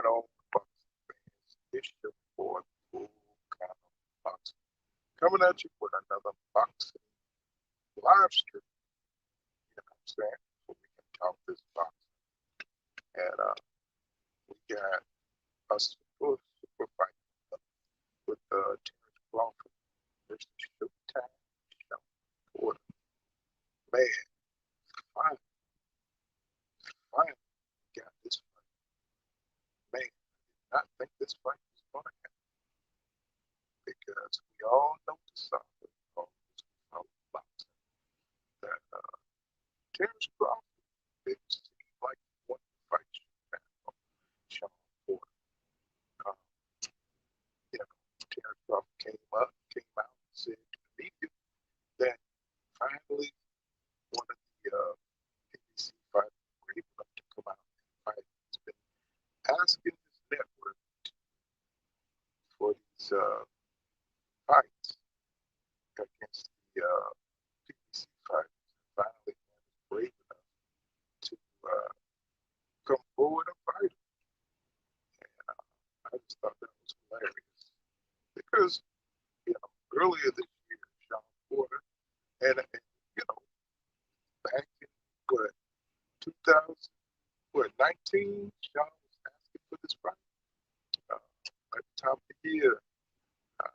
going on, boxing fans? It's your boy, PullCounter Boxing, coming at you with another boxing live stream. You know what I'm saying? So we can talk this boxing. And we got a super fight with Terence Crawford versus Showtime Shawn Porter. Man, finally, finally got this fight. Man, I did not think this fight was going to happen because we all know the side of boxing that Terence Crawford didn't seem like he wanted to fight Shawn Porter. Um, you know, Terence Crawford came out and said to the media that finally one of the PBC fighters were able to come out and fight. He's been asking his network for these fights against the PBC fighters. And finally, man was brave enough to come forward and fight him. And I just thought that was hilarious because, you know, earlier this year, Shawn Porter, and you know, back in what, 2000, what, 19, Shawn was asking for this fight. Uh, at the top of the year, uh,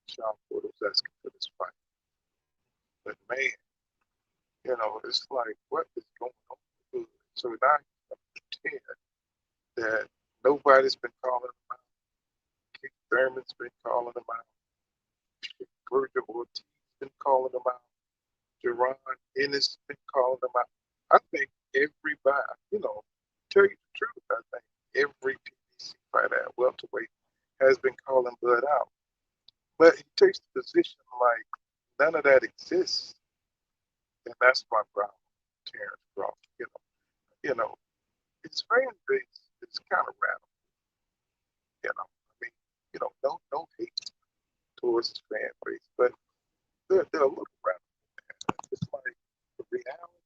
Shawn Porter was asking for this fight. But man, you know, it's like, what is going on with Hood? So now he's going to pretend that nobody's been calling him out. Keith Thurman's been calling him out. Virgil Ortiz been calling him out. Jerron Ennis been calling him out. I think everybody, you know, tell you the truth, I think every PBC fighter at welterweight has been calling Bud out. But he takes the position like none of that exists. And that's my problem with Terence Crawford. You know, his fan base is kind of radical. I mean, no hate towards his fan base, but they're a little radical. It's like the reality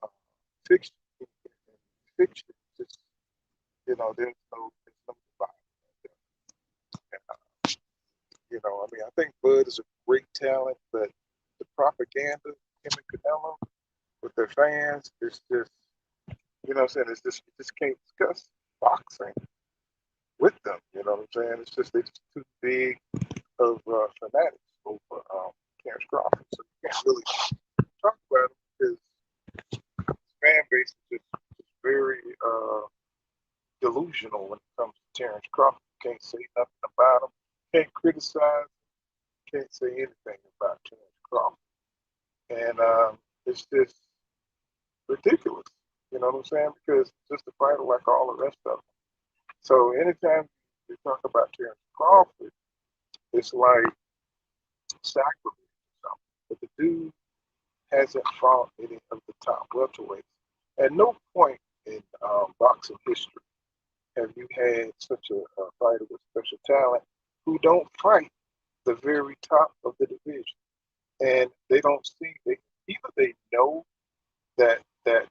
and fiction, and fiction, just there's no divide. And, I mean, I think Bud is a great talent, but the propaganda, him and Canelo with their fans, it's just, you know what I'm saying? It's just, you just can't discuss boxing with them. You know what I'm saying? It's just, they're just too big of fanatics over Terence Crawford. So you can't really talk about him because his fan base is just very delusional when it comes to Terence Crawford. You can't say nothing about him. Can't criticize. Can't say anything about Terence Crawford. And it's just ridiculous. You know what I'm saying? Because it's just a fighter like all the rest of them. So anytime you talk about Terence Crawford, it's like sacrilege or something. But the dude hasn't fought any of the top welterweights. At no point in boxing history have you had such a fighter with special talent who don't fight the very top of the division, and they don't see either they know that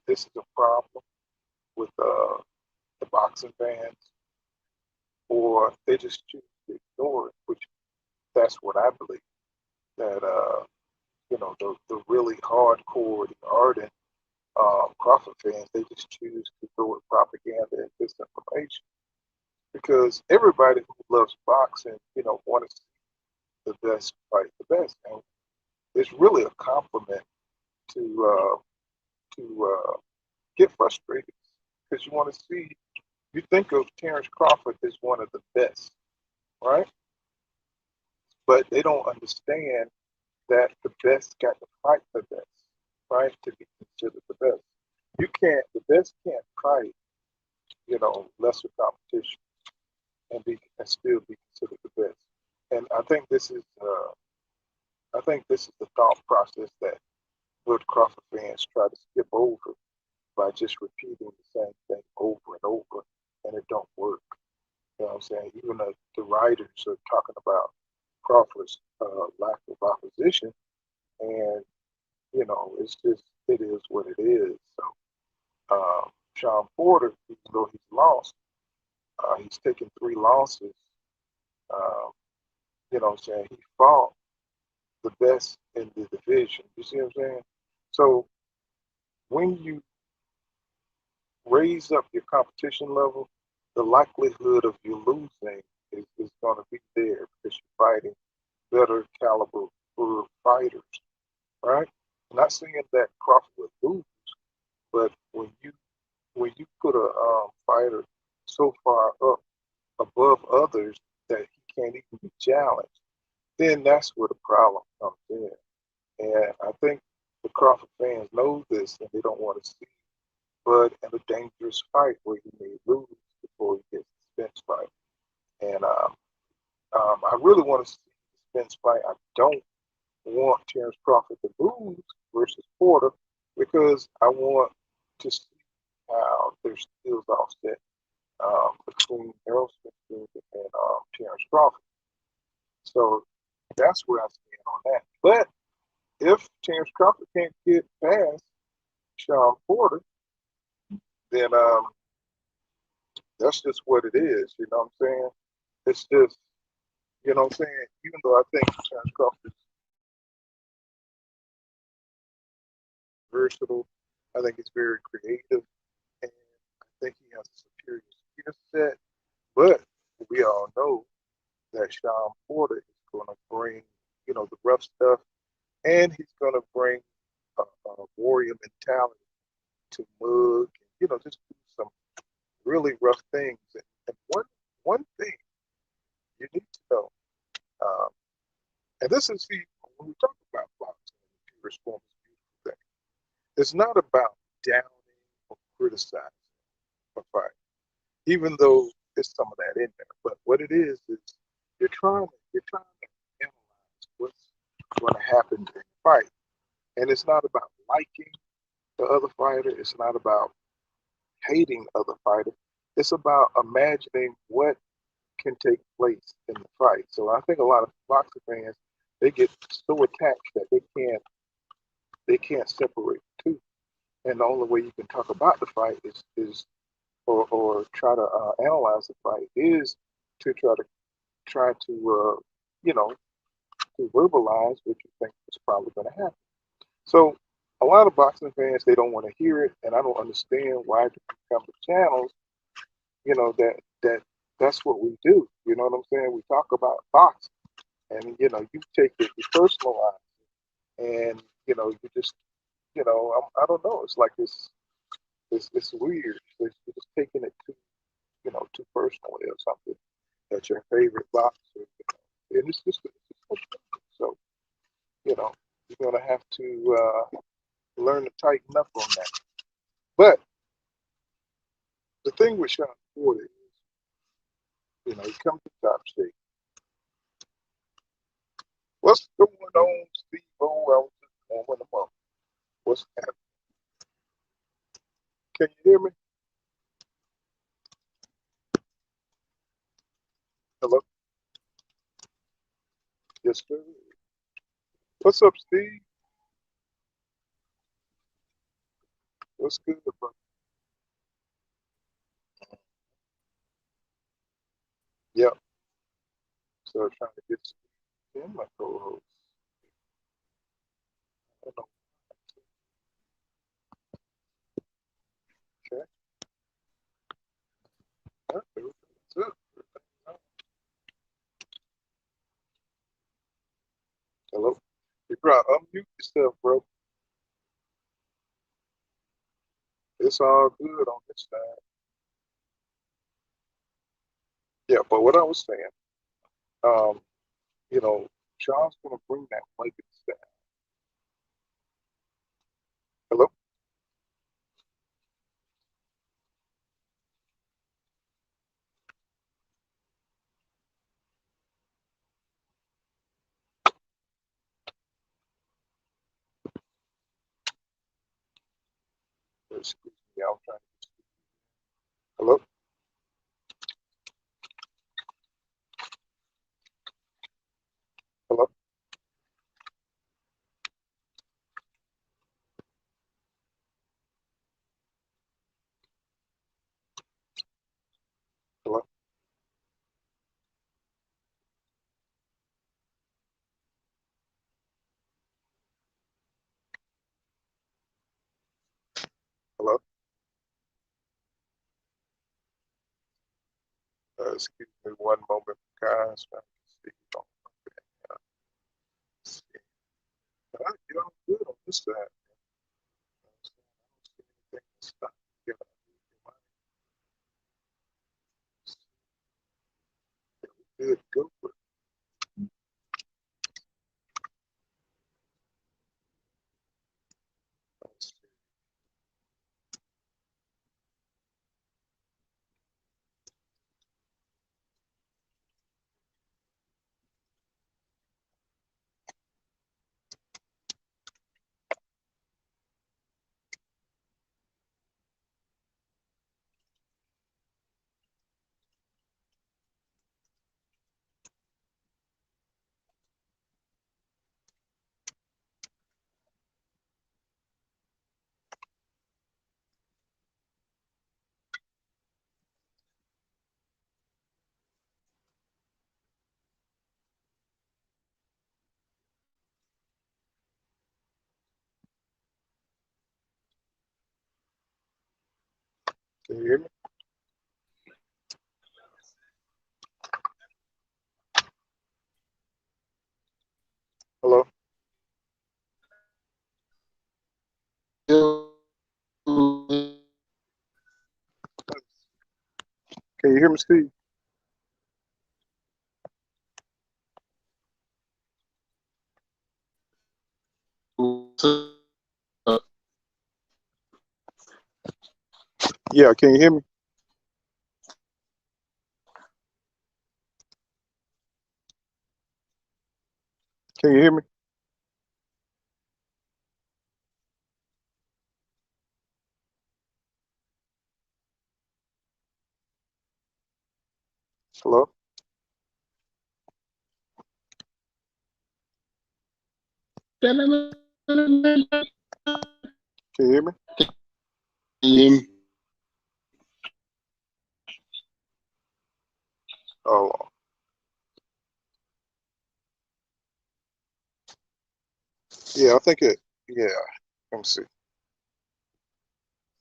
this is a problem with the boxing fans, or they just choose to ignore it, which that's what I believe. That the really hardcore, the ardent Crawford fans, they just choose to go with propaganda and disinformation because everybody who loves boxing, want to see the best fight the best, and it's really a compliment to get frustrated because you want to see. You think of Terence Crawford as one of the best, right? But they don't understand that the best got to fight the best, right? To be considered the best. The best can't fight, lesser competition and still be considered the best. And I think this is the thought process that Bud Crawford fans try to skip over by just repeating the same thing over and over, and it don't work. You know what I'm saying? Even the writers are talking about Crawford's lack of opposition, and it is what it is. So Shawn Porter, even though he's lost, he's taken 3 losses. Um, you know what I'm saying? He fought the best in the division. You see what I'm saying? So when you raise up your competition level, the likelihood of you losing is going to be there because you're fighting better caliber for fighters, right? I'm not saying that Crawford would lose, but when you put a fighter so far up above others that he can't even be challenged, then that's where the problem comes in. And I think the Crawford fans know this and they don't want to see Bud in a dangerous fight where he may lose before he gets the Spence fight. And I really want to see the Spence fight. I don't want Terence Crawford to lose versus Porter because I want to see how their skills offset between Errol Spence and Terence Crawford. So that's where I stand on that. But if Terence Crawford can't get past Shawn Porter, then that's just what it is. You know what I'm saying? It's just, you know what I'm saying? Even though I think Terence Crawford is versatile, I think he's very creative, and I think he has a superior skill set. But we all know that Shawn Porter is going to bring, the rough stuff, and he's going to bring a warrior mentality to mug, just do some really rough things. And one thing you need to know, um, and this is when we talk about boxing in the purest form, is a beautiful thing. It's not about downing or criticizing a fight, even though there's some of that in there. But what it is you're trying to analyze what's going to happen during the fight, and it's not about liking the other fighter. It's not about hating other fighters. It's about imagining what can take place in the fight. So I think a lot of boxing fans they get so attached that they can't separate the two. And the only way you can talk about the fight is or try to analyze the fight is to try to you know to verbalize what you think is probably going to happen. So a lot of boxing fans they don't want to hear it, and I don't understand why they come to channels that's what we do. You know what I'm saying? We talk about boxing, and you take it, you personalize it, and you just I don't know. It's like it's weird. You're just taking it too personally or something. That's your favorite boxer, and so you're gonna have to learn to tighten up on that. But the thing with Shawn Porter is, he comes to top state. What's going on, Steve O? I was just warming him up. What's happening? Can you hear me? Hello? Yes, sir. What's up, Steve? What's good, bro? Yep. So trying to get Steve in my co-host. I don't know. Okay. All right. What's up? Hello? You bro, unmute yourself, bro. It's all good on this side. Yeah, but what I was saying, um, Sean's gonna bring that blanket style. Hello? Excuse me, I was trying to. Hello? Hello? excuse me one moment, guys. I can see you on see. You're all good on this side. I don't see anything to stop you. Good, go for it. Let's see. Can you hear me? Hello? Can you hear me, Steve? Yeah, can you hear me? Can you hear me? Hello? Can you hear me? Oh, yeah, I think it, yeah, let me see.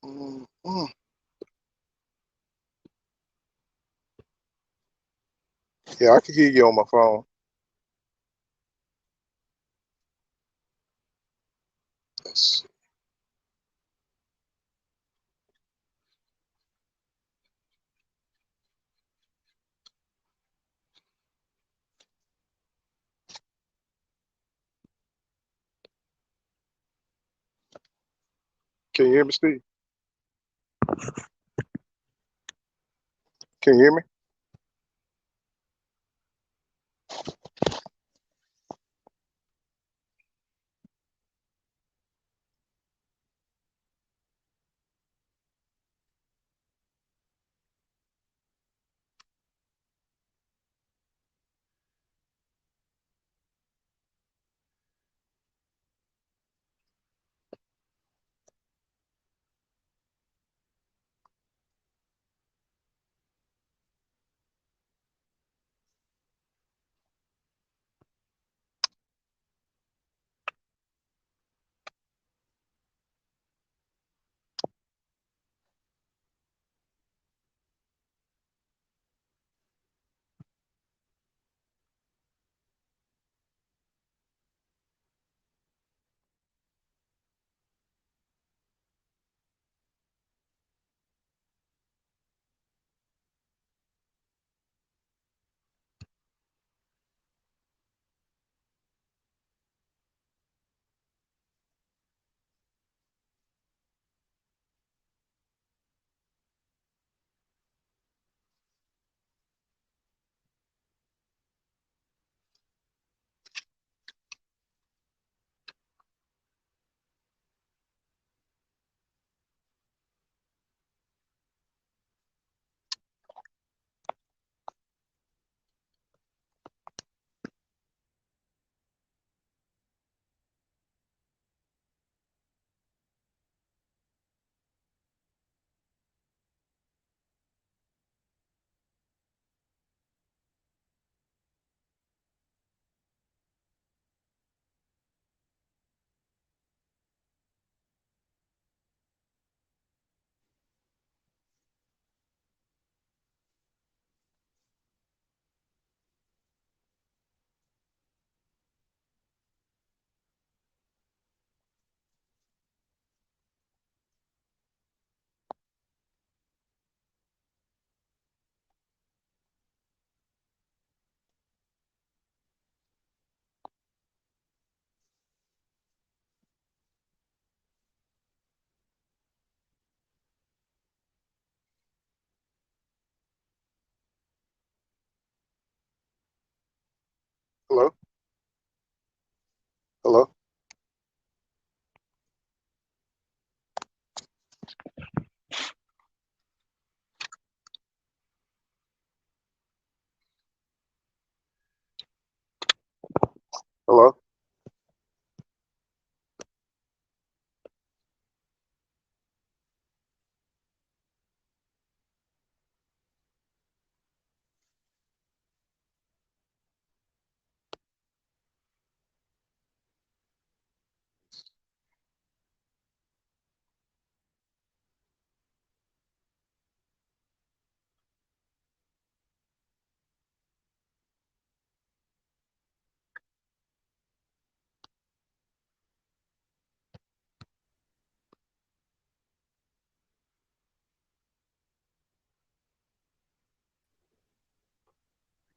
Mm. Yeah, I can hear you on my phone. Let's see. Can you hear me, Steve? Can you hear me? Hello? Hello?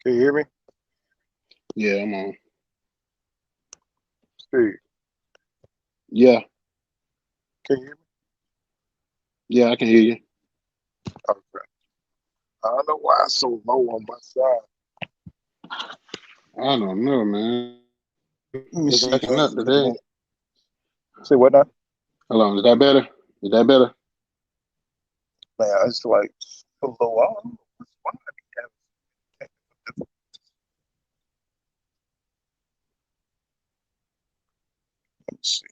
Can you hear me? Yeah, I'm on. Steve, Yeah, can you hear me? yeah, I can hear you. Okay. I don't know why it's so low on my side. I don't know, man. Let me It's see. acting up today. Say what now? Hold on, is that better? Is that better? Man, it's like so low. I don't know why I be having technical difficulties. Let me see.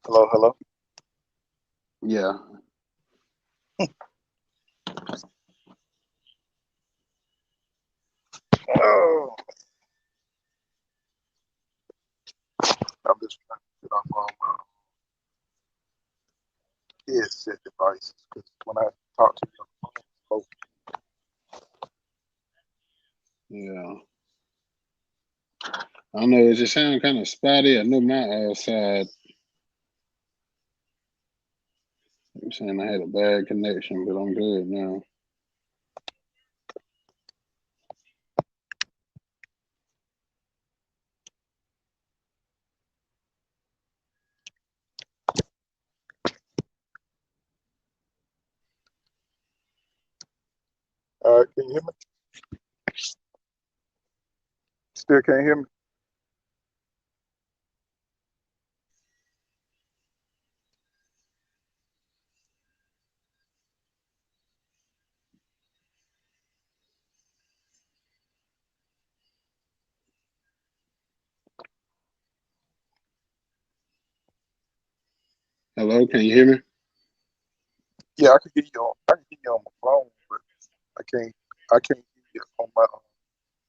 Hello, hello. Yeah. Oh, I'm just trying to get off all my headset devices because when I talk to you on the phone, it's Yeah. I don't know. It just sound kind of spotty. I know my side. I'm saying I had a bad connection, but I'm good now. low. Can you hear me? Still can't hear me? Hello, can you hear me? Yeah, I can hear you on. I can hear you on my phone, but I can't. I can't hear you on my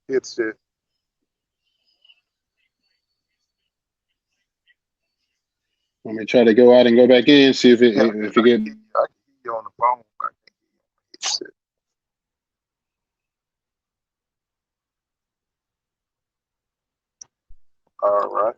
headset. Let me try to go out and go back in, see if it Yeah, if it I can get. hear you. I can hear you on the phone. But I can't hear you on my headset. All right.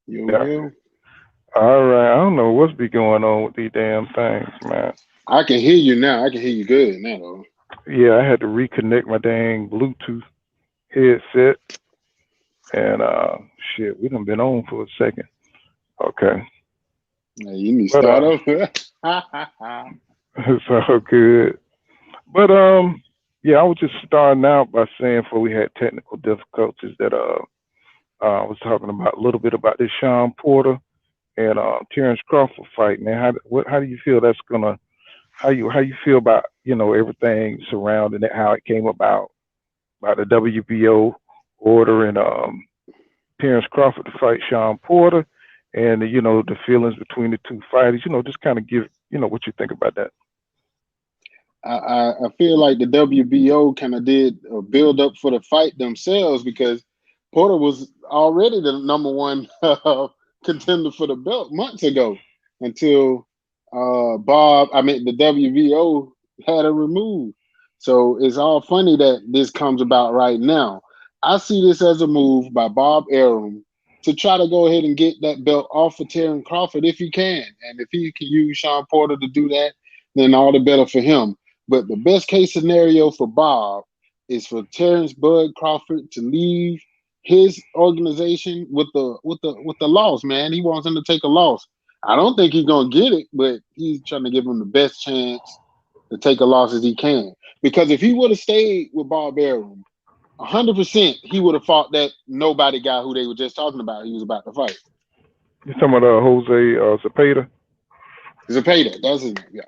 You Yeah. will. All right. I don't know what's be going on with these damn things, man. I can hear you now. I can hear you good now, though. Yeah, I had to reconnect my dang Bluetooth headset, and shit, we done been on for a second. Okay, Now, you need to but start over. it's all good. But yeah, I was just starting out by saying before we had technical difficulties that I was talking about a little bit about this Shawn Porter and Terence Crawford fight, man. How do you feel that's gonna how you feel about everything surrounding it, how it came about the WBO order and Terence Crawford to fight Shawn Porter, and the feelings between the two fighters. Just kind of give what you think about that. I feel like the WBO kind of did a build up for the fight themselves because Porter was already the number one contender for the belt months ago until the WBO had it removed. So it's all funny that this comes about right now. I see this as a move by Bob Arum to try to go ahead and get that belt off of Terence Crawford if he can. And if he can use Shawn Porter to do that, then all the better for him. But the best case scenario for Bob is for Terence Bud Crawford to leave his organization with the loss, man. He wants him to take a loss. I don't think he's gonna get it, but he's trying to give him the best chance to take a loss as he can. Because if he would have stayed with Bob Arum, 100% he would have fought that nobody guy who they were just talking about. He was about to fight. You talking about Jose Zapata? Zapata, that's his name. Yeah.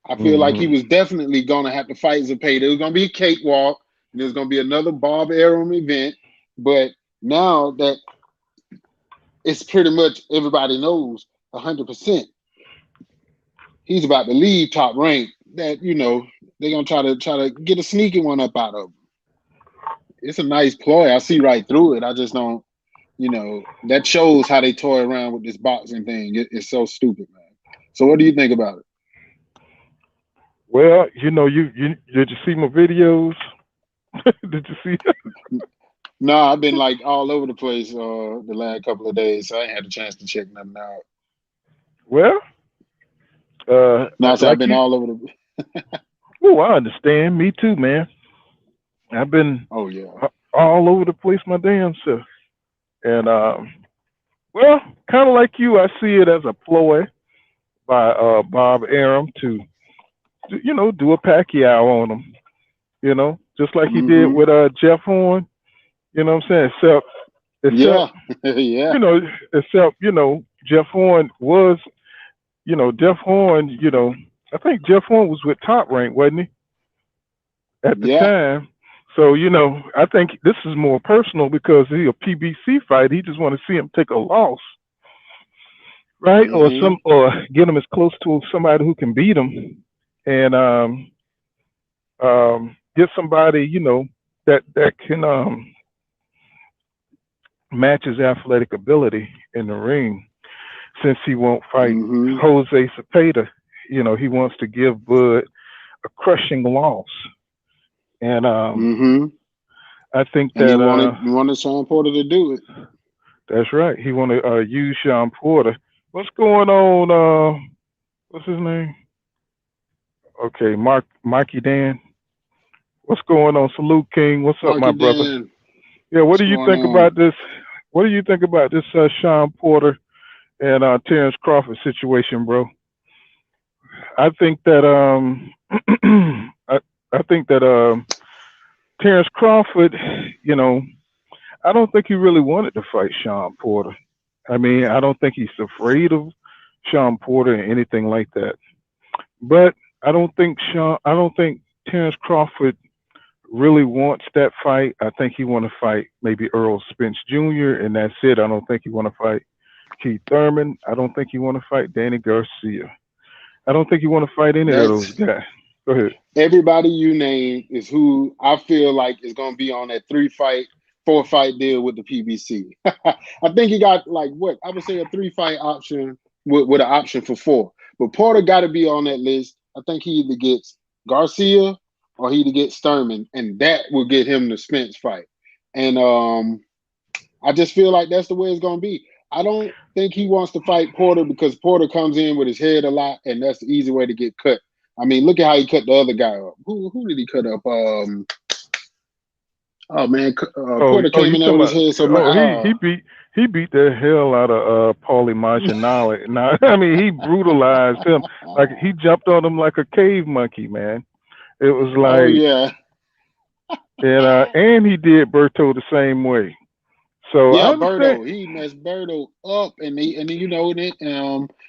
I feel like he Hmm. was definitely going to have to fight Zapata. It was going to be a cakewalk, and there's going to be another Bob Arum event. But now that it's pretty much everybody knows 100%, he's about to leave Top Rank. That they're gonna try to get a sneaky one up out of him. It's a nice ploy. I see right through it. I just don't. That shows how they toy around with this boxing thing. It's so stupid, man. So what do you think about it? Well, you did you see my videos? Did you see? No, I've been like all over the place the last couple of days, so I ain't had a chance to check nothing out. Well, No, so I've like been you. all over the. Oh, I understand. Me too, man. I've been Oh yeah. all over the place, my damn self. And well, kind of like you, I see it as a ploy by Bob Arum to do a Pacquiao on him. Just like he did Mm-hmm. with Jeff Horn. You know what I'm saying? Except Yeah. Yeah. you know, Jeff Horn was Jeff Horn. I think Jeff Horn was with Top Rank, wasn't he, at the Yeah. time? So I think this is more personal because he a PBC fight. He just want to see him take a loss, right? Mm-hmm. Or get him as close to somebody who can beat him, and get somebody that can match his athletic ability in the ring. Since he won't fight Mm-hmm. Jose Cepeda, he wants to give Bud a crushing loss, and Mm-hmm. I think And he that wanted Sean Porter to do it. that's right. He want to use Shawn Porter. What's going on? What's his name? Okay, Mikey Dan. What's going on? Salute King. What's up, my Marky brother? Dan, Yeah, what what's do you going think on? about this? What do you think about this Shawn Porter and Terence Crawford situation, bro? I think that I think that Terence Crawford, you know, I don't think he really wanted to fight Shawn Porter. I mean, I don't think he's afraid of Shawn Porter or anything like that. But I don't think Terence Crawford really wants that fight. I think he want to fight maybe Earl Spence Jr. and that's it. I don't think he want to fight Keith Thurman. I don't think he want to fight Danny Garcia. I don't think he want to fight any of those That's guys. Go ahead. everybody you name is who I feel like is going to be on that 4 fight deal with the PBC. I think he got like what I would say a 3 fight option with an option for 4. But Porter got to be on that list. I think he either gets Garcia or he either gets Sturman, and that will get him the Spence fight. And I just feel like that's the way it's gonna be. I don't think he wants to fight Porter because Porter comes in with his head a lot, and that's the easy way to get cut. I mean, look at how he cut the other guy up. Who did he cut up? Oh man, Porter Oh, came you in there talking with his about? head so Oh, man. he beat the hell out of Paulie Malignaggi. Now, I mean, he brutalized him like he jumped on him like a cave monkey, man. It was Oh like, yeah, and he did Berto the same way. So I yeah, understand. Berto. He messed Berto up, and then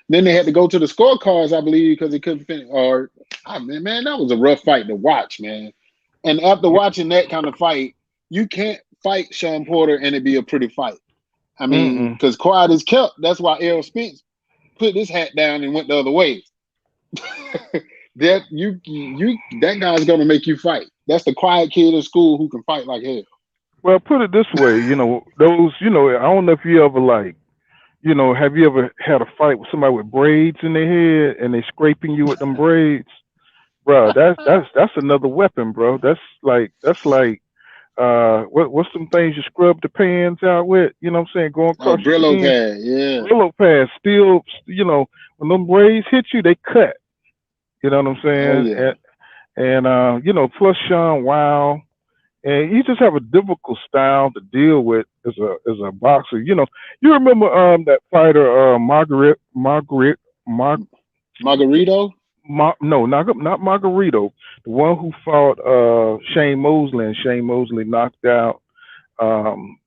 then they had to go to the scorecards, I believe, because he couldn't finish. Or I mean, man, that was a rough fight to watch, man. And after watching that kind of fight, you can't fight Shawn Porter and it be a pretty fight. I mean, Mm-mm. because quiet is kept. That's why Errol Spence put his hat down and went the other way. That guy's gonna make you fight. That's the quiet kid in school who can fight like hell. Well, put it this way, those, I don't know if you ever like, have you ever had a fight with somebody with braids in their head and they scraping you with them braids? Bro, that's another weapon, bro. That's like what's some things you scrub the pans out with? You know what I'm saying? Going Oh, across your Brillo skin. pad, yeah, Brillo pads still, when them braids hit you, they cut. You know what I'm oh saying? yeah. And plus Sean, wow. And you just have a difficult style to deal with as a boxer. You remember that fighter Mar, Margarito. no, not Margarito, the one who fought Shane Mosley, and Shane Mosley knocked out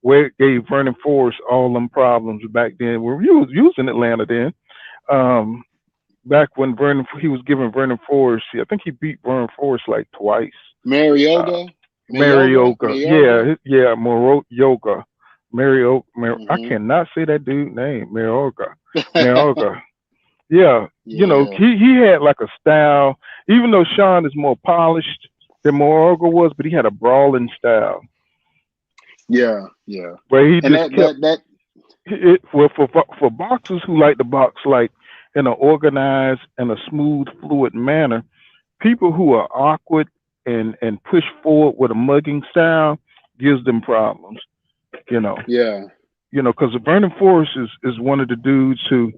where it gave Vernon Forrest all them problems back then. Where you was in Atlanta then. Um, Back when Vernon he was giving Vernon Forrest, I think he beat Vernon Forrest like twice. Uh, Marioga, Mayoga, Marioka, Mayoga. yeah, yeah, Moro Yoga, I Hmm. cannot say that dude name, Marioka, Marioka. Yeah, Yeah, he had like a style. Even though Sean is more polished than Moroga was, but he had a brawling style yeah, yeah. where he And just kept that it for boxers who like to box like in an organized and a smooth, fluid manner. People who are awkward and push forward with a mugging style gives them problems. You know, yeah, because Vernon Forrest is one of the dudes who,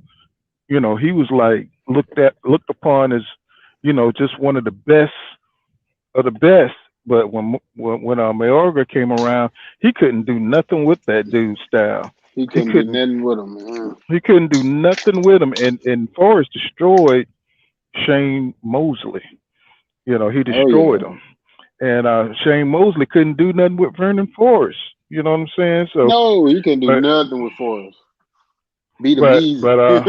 he was like looked upon as, just one of the best of the best. But when Mayorga came around, he couldn't do nothing with that dude's style. he He couldn't do couldn't nothing with him, man. he couldn't do nothing with him. And Forrest destroyed Shane Mosley. He Oh destroyed yeah. him. And Shane Mosley couldn't do nothing with Vernon Forrest. You know what I'm saying? So, No, he couldn't do but nothing with Forrest. Beat him but easy. but uh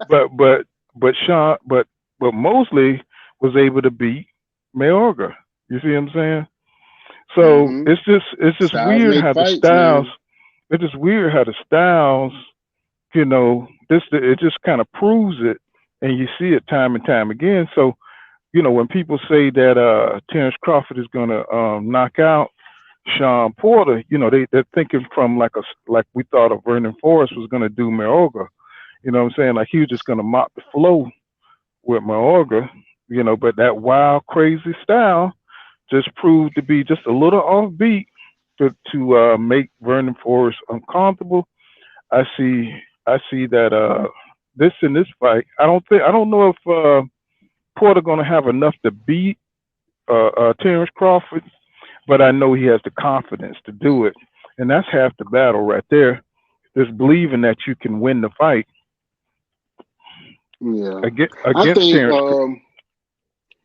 but but but Sean but Mosley was able to beat Mayorga. You see what I'm saying? So Hmm. it's just Styles weird make how the fights, styles. man. It's just weird how the styles. It just kind of proves it, and you see it time and time again. So when people say that Terence Crawford is going to knock out Shawn Porter, they're thinking from like we thought of Vernon Forrest was going to do Mayorga. You know what I'm saying? Like he was just going to mop the flow with Mayorga. But that wild, crazy style just proved to be just a little offbeat to make Vernon Forrest uncomfortable. I see. I see that this in this fight. I don't know if Porter going to have enough to beat Terence Crawford, but I know he has the confidence to do it, and that's half the battle right there. Just believing that you can win the fight Yeah. I against think Terence.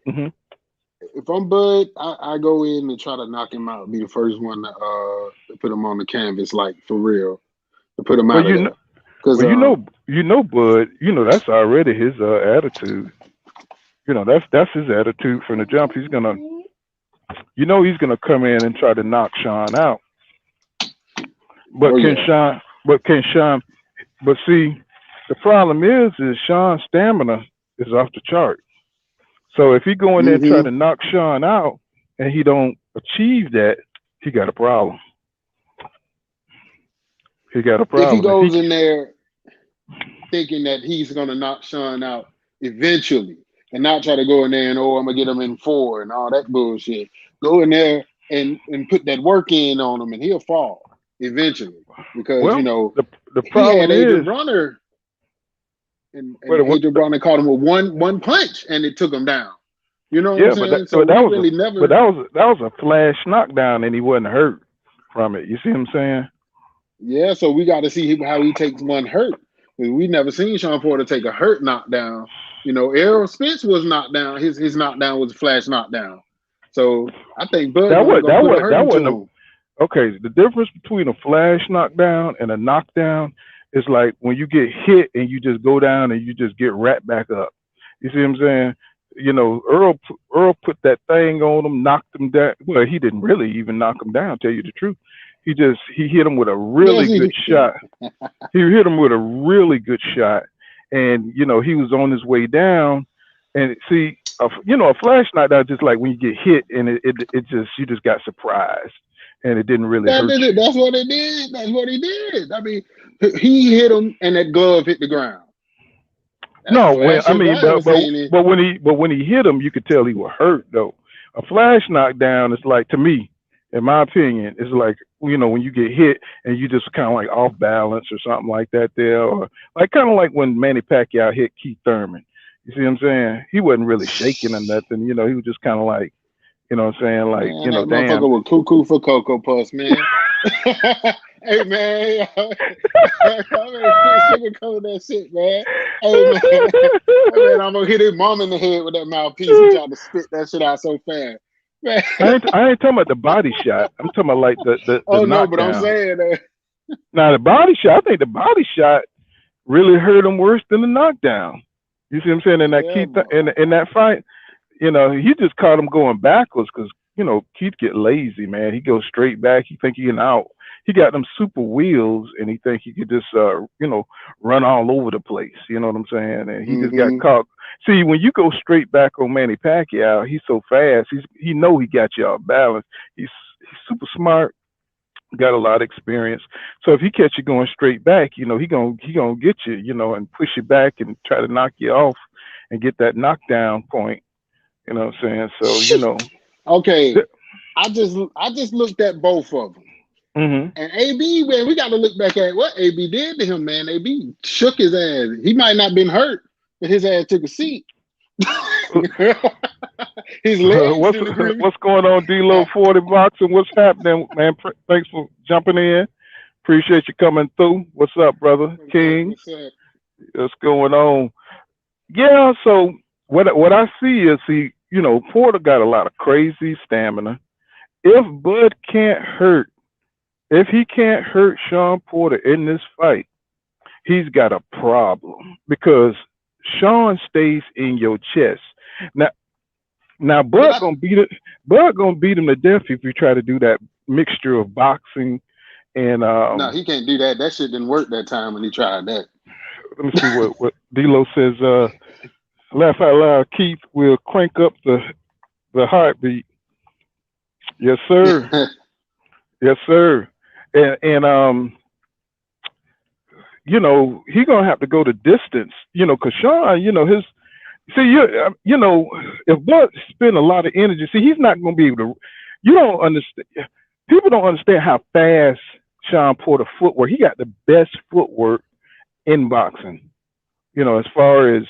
Hmm. if I'm Bud, I go in and try to knock him out. Be the first one to put him on the canvas, like for real, to put him Well, out of there. Cause well, Bud. That's already his attitude. That's his attitude from the jump. He's gonna come in and try to knock Sean out. oh But can yeah. Sean? But can Sean? But see, the problem is Sean's stamina is off the chart. So if he go in there and try Hmm. to knock Sean out and he don't achieve that, he got a problem. He got a If he problem. If he goes in there thinking that he's gonna knock Sean out eventually, and not try to go in there and I'm gonna get him in four and all that bullshit. Go in there and put that work in on him, and he'll fall. eventually, because Well, the he had problem Adrian is, Bronner, and what, Adrian Bronner caught him with one punch, and it took him down. You know what I'm yeah, but that, saying? So but that we was really but never. that was a flash knockdown, and he wasn't hurt from it. You see what I'm saying? Yeah, so we got to see how he takes one hurt. We never seen Shawn Porter take a hurt knockdown. You know, Errol Spence was knocked down. His knockdown was a flash knockdown. So I think Bud That was gonna that put a was that hurting to wasn't him. okay. The difference between a flash knockdown and a knockdown is like when you get hit and you just go down and you just get right back up. You see what I'm saying? You know, Earl put that thing on him, knocked him down. Well, he didn't really even knock him down. Tell you the truth, he hit him with a Yes, really good shot. He hit him with a really good shot, and you know he was on his way down. And see, a flash knockdown just like when you get hit and it just you just got surprised and it didn't really that hurt did it. you. That's what it did. That's what he did. I mean, he hit him, and that glove hit the ground. That's No, when flash I if mean, I ever seen it. but when he hit him, you could tell he was hurt though. A flash knockdown is like to me, in my opinion, is like when you get hit and you just kind of like off balance or something like that there, or like kind of like when Manny Pacquiao hit Keith Thurman. You see what I'm saying? He wasn't really shaking or nothing. You know, he was just kind of like, you know what I'm saying, like Man, that damn. motherfucker was cuckoo for Cocoa Puffs, man. Hey man, I mean, quit sugarcoating that shit, man. Hey man, hey man, I'm gonna hit his mom in the head with that mouthpiece. He tried to spit that shit out so fast, man. I ain't talking about the body shot. I'm talking about like the Oh no, but I'm knockdown. saying Now the body shot, I think the body shot really hurt him worse than the knockdown. You see what I'm saying? In that yeah, Keith boy. in that fight, he just caught him going backwards because Keith get lazy, man. He goes straight back. He think he can out. He got them super wheels, and he think he could just run all over the place. You know what I'm saying? And he just got Mm-hmm. caught. See, when you go straight back on Manny Pacquiao, he's so fast. He know he got you off balance. He's super smart, got a lot of experience. So if he catch you going straight back, he gonna get you, and push you back and try to knock you off and get that knockdown point. You know what I'm saying? So Okay, th- I just looked at both of them. mhm. And AB, man, we got to look back at what AB did to him, man. AB shook his ass. He might not been hurt, but his ass took a seat. His legs What's didn't agree. what's going on, D-Lo 40 Boxing? What's happening, man? Thanks for jumping in. Appreciate you coming through. What's up, brother What's up? King? What's up? What's going on? Yeah. So what I see is Porter got a lot of crazy stamina. If he can't hurt Shawn Porter in this fight, he's got a problem because Shawn stays in your chest. Now, now But Bud gonna beat it. Bud gonna beat him to death if you try to do that mixture of boxing and no, he can't do that. That shit didn't work that time when he tried that. let me see what D'Lo says. Laugh out loud, Keith will crank up the heartbeat. Yes, sir. Yes, sir. And he gonna have to go the distance. Cause Shawn, his see if Bud spend a lot of energy, see he's not gonna be able to. You don't understand. People don't understand how fast Shawn Porter footwork. He got the best footwork in boxing. As far as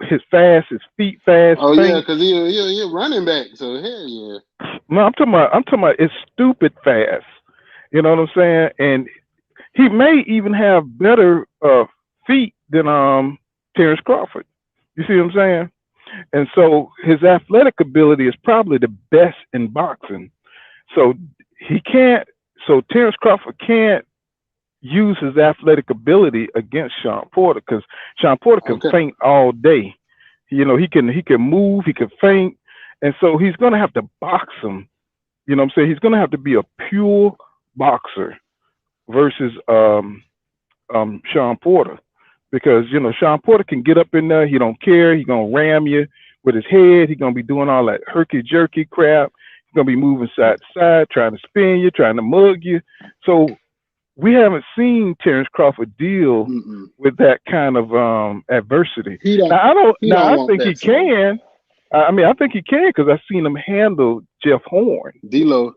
his feet fast, Oh yeah, feint. because he a running back. So hell yeah. No, I'm talking about it's stupid fast. You know what I'm saying? And he may even have better feet than Terence Crawford. You see what I'm saying? And so his athletic ability is probably the best in boxing. So he can't. So Terence Crawford can't use his athletic ability against Shawn Porter because Shawn Porter can Okay. feint all day. He can move, he can feint, and so he's gonna have to box him. You know what I'm saying? He's gonna have to be a pure boxer versus Shawn Porter because Shawn Porter can get up in there. He don't care. He gonna ram you with his head. He gonna be doing all that herky jerky crap. He's gonna be moving side to side, trying to spin you, trying to mug you. So we haven't seen Terence Crawford deal Mm-mm. with that kind of adversity. He don't. Now I don't. He Now don't I want think he that smoke. can. I mean, I think he can because I've seen him handle Jeff Horn. D-Lo,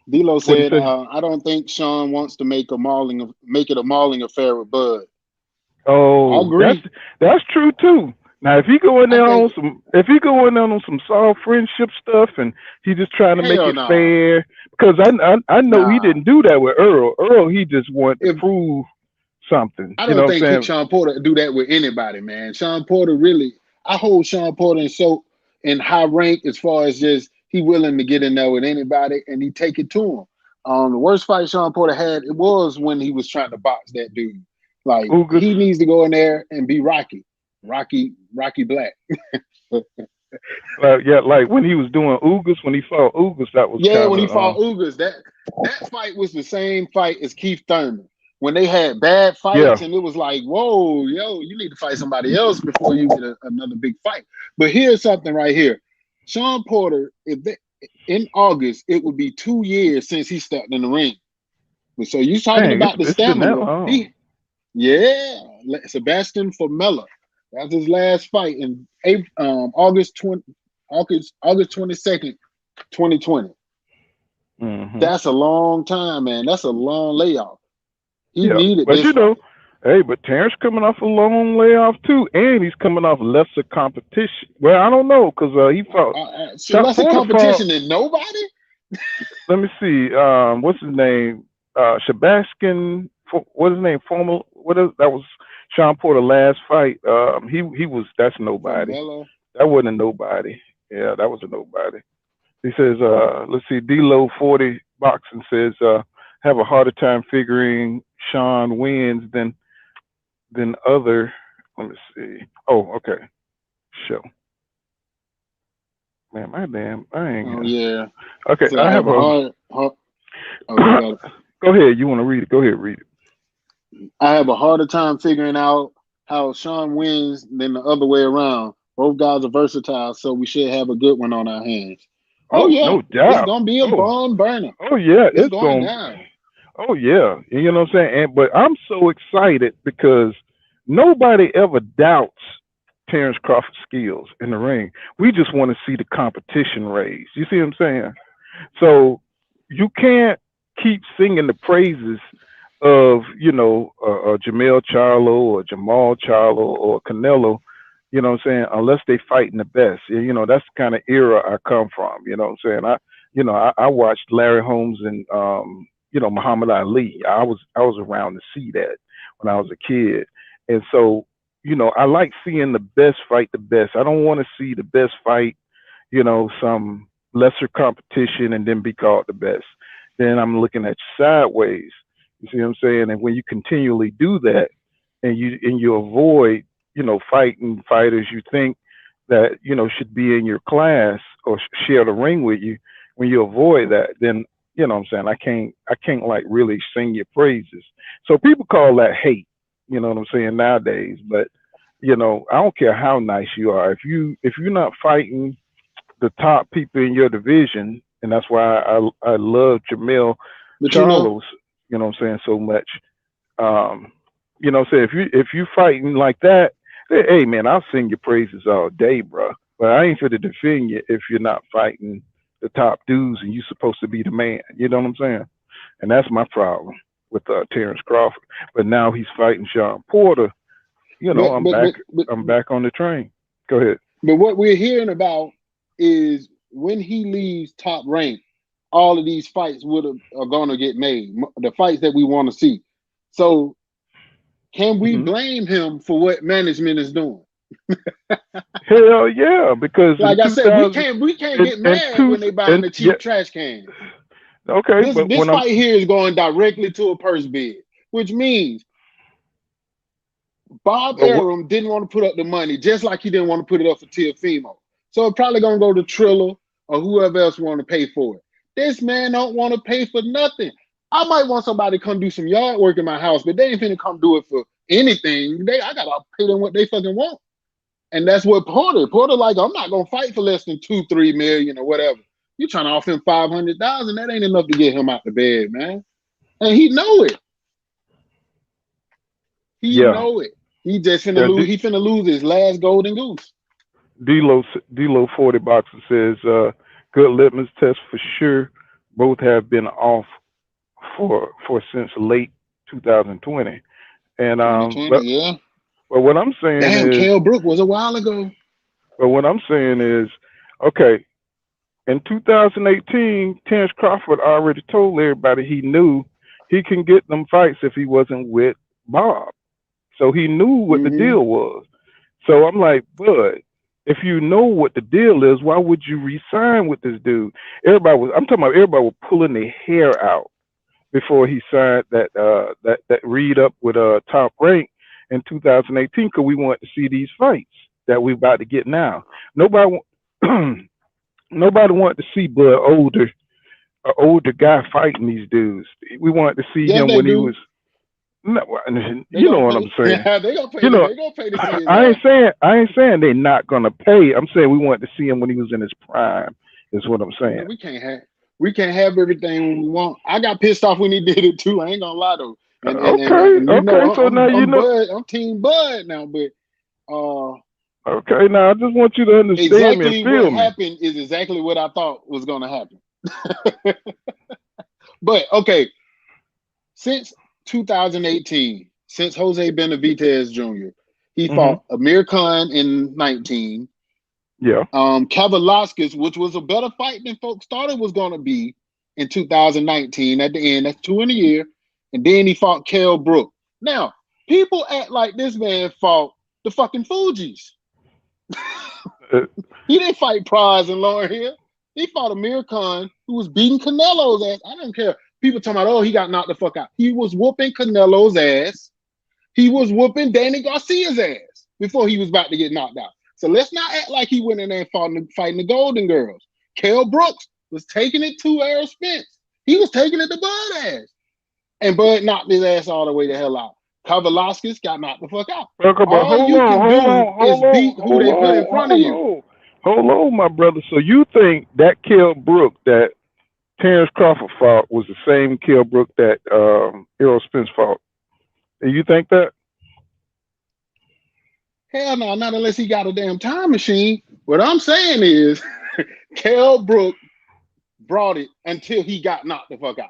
D'Lo What do you said, say? I don't think Shawn wants to make it a mauling affair with Bud. I Oh, agree. that's true too. Now, if he go in I there think on some soft friendship stuff, and he just trying to make hell it no. fair, because I know he Nah. didn't do that with Earl. Earl, he just wanted to If prove something. I You don't know what think I'm saying? Sean Porter do that with anybody, man. Sean Porter really, I hold Sean Porter in high rank as far as just he willing to get in there with anybody and he take it to him. The worst fight Sean Porter had it was when he was trying to box that dude. Like Ugas. he needs to go in there and be Rocky Black. Yeah, like when he was doing Ugas, when he fought Ugas, that was Yeah, kind when he of fought Ugas, that fight was the same fight as Keith Thurman. When they had bad yeah. fights, and it was like, whoa, yo, you need to fight somebody else before you get another big fight. But here's something right here. Sean Porter, in August, it would be 2 years since he stepped in the ring. So you talking Dang, about the it's been that stamina. long. Sebastian Formella. That's his last fight in August 22nd, 2020. Hmm. That's a long time, man. That's a long layoff. He Yeah, needed but this fight. hey, but Terrence coming off a long layoff too, and he's coming off lesser competition. Well, I don't know because he fought So Shot lesser Porter fought. competition than nobody. Let me see. What's his name? Sebastian. What's his name? Formal. What is that? Was Sean Porter last fight? He was. That's nobody. Formella. That wasn't a nobody. Yeah, that was a nobody. He says, let's see, D-Lo 40 Boxing says, have a harder time figuring Shawn wins than other. Let me see. Oh, okay. Show. Man, I ain't. Oh yeah. Okay, So I I have have a a. hard. Oh, you got it. Go ahead. You want to read it? Go ahead, read it. I have a harder time figuring out how Sean wins than the other way around. Both guys are versatile, so we should have a good one on our hands. Oh Oh, yeah, no it's doubt. gonna be a Oh, barn burner. oh yeah, It's it's going going. down. Oh yeah, you know what I'm saying. But I'm so excited because nobody ever doubts Terence Crawford's skills in the ring. We just want to see the competition raised. You see what I'm saying? So you can't keep singing the praises of Jamel Charlo or Jamal Charlo or Canelo. You know what I'm saying? Unless they fighting the best. That's the kind of era I come from. You know what I'm saying? I watched Larry Holmes and Muhammad Ali. I was around to see that when I was a kid, and so I like seeing the best fight the best. I don't want to see the best fight some lesser competition and then be called the best. Then I'm looking at you sideways. You see what I'm saying? And when you continually do that, and you avoid fighting fighters you think that should be in your class or share the ring with you, when you avoid that, then what I'm saying, I can't like really sing your praises. So people call that hate. You know what I'm saying nowadays, but I don't care how nice you are. If you're not fighting the top people in your division, and that's why I love Jamel But Charlos. You know what I'm saying so much. Um, if you fighting like that, hey man, I'll sing your praises all day, bro. But I ain't fit to defend you if you're not fighting the top dudes and you're supposed to be the man. You know what I'm saying? And that's my problem with Terence Crawford. But now he's fighting Sean Porter. but I'm but back. but but I'm back on the train. Go ahead. but what we're hearing about is when he leaves top rank, all of these fights are going to get made. The fights that we want to see. So can we Hmm. blame him for what management is doing? Hell yeah, because in Like I said, 2000 we can't and get and mad two when they buying and the yeah, cheap trash cans. okay, This but this when I'm fight here is going directly to a purse bid, which means Bob but what Arum didn't want to put up the money, just like he didn't want to put it up for Teofimo. So it's probably gonna go to Triller or whoever else want to pay for it. This man don't want to pay for nothing. I might want somebody to come do some yard work in my house, but they ain't finna come do it for anything. I gotta pay them what they fucking want. And that's what Porter like, I'm not gonna fight for less than 2-3 million or whatever. You trying to offer him 500,000, that ain't enough to get him out the bed, man. And he know it. He yeah, know it. He just finna yeah, lose. He finna lose his last golden goose. D-Lo 40 boxer says good litmus test for sure. both have been off for since late 2020. And 2020, yeah. but what I'm saying Damn, is, Kell Brook was a while ago. okay, in 2018, Terence Crawford already told everybody he knew he can get them fights if he wasn't with Bob. So he knew what the Mm-hmm. deal was. So I'm like, Bud, if you know what the deal is, why would you resign with this dude? I'm talking about everybody was pulling their hair out before he signed that read up with Top Rank in 2018 because we wanted to see these fights that we about to get now. Nobody nobody wanted to see Bud an older guy fighting these dudes. We wanted to see Yes, him they when he do. was. No, They you know gonna what I'm pay. saying. They gonna pay. You know, They gonna pay to see his I ass. ain't saying they're not gonna pay. I'm saying we wanted to see him when he was in his prime. Is what I'm saying. Man, we can't have everything we want. I got pissed off when he did it too. I ain't gonna lie though. And you know Okay. So now you I'm know. Bud. I'm Team Bud now. But Okay, now I just want you to understand me and exactly what feel me. happened is exactly what I thought was gonna happen. But okay, since 2018, since Jose Benavidez Jr., he Mhm. fought Amir Khan in 19. Yeah. Kavalauskas, which was a better fight than folks thought it was going to be in 2019 at the end. That's two in a year. And then he fought Kell Brook. Now, people act like this man fought the fucking Fugees. Uh, He didn't fight Prize and Lauren Hill. He fought Amir Khan, who was beating Canelo's ass. I don't care. People talking about, oh, he got knocked the fuck out. He was whooping Canelo's ass. He was whooping Danny Garcia's ass before he was about to get knocked out. So let's not act like he went in there and fighting the Golden Girls. Kell Brooks was taking it to Errol Spence. He was taking it to Bud ass. And Bud knocked his ass all the way the hell out. Kavalauskas got knocked the fuck out. okay, but All you can do is beat who they put in front of you. hold on, my brother. So you think that Kell Brook that Terence Crawford fought was the same Kell Brook that Errol Spence fought? And you think that? Hell no, not unless he got a damn time machine. What I'm saying is, Kell Brook brought it until he got knocked the fuck out.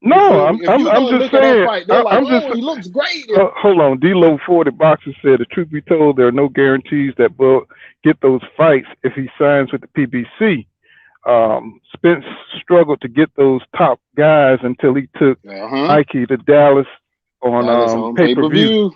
No, Before, if you I'm go and just look at that saying. fight, they're like, I'm just oh, he looks great. hold on. D-Lo 40 Boxer said, the truth be told, there are no guarantees that Bud get those fights if he signs with the PBC. Spence struggled to get those top guys until he took Ike to Dallas on on pay-per-view. pay-per-view.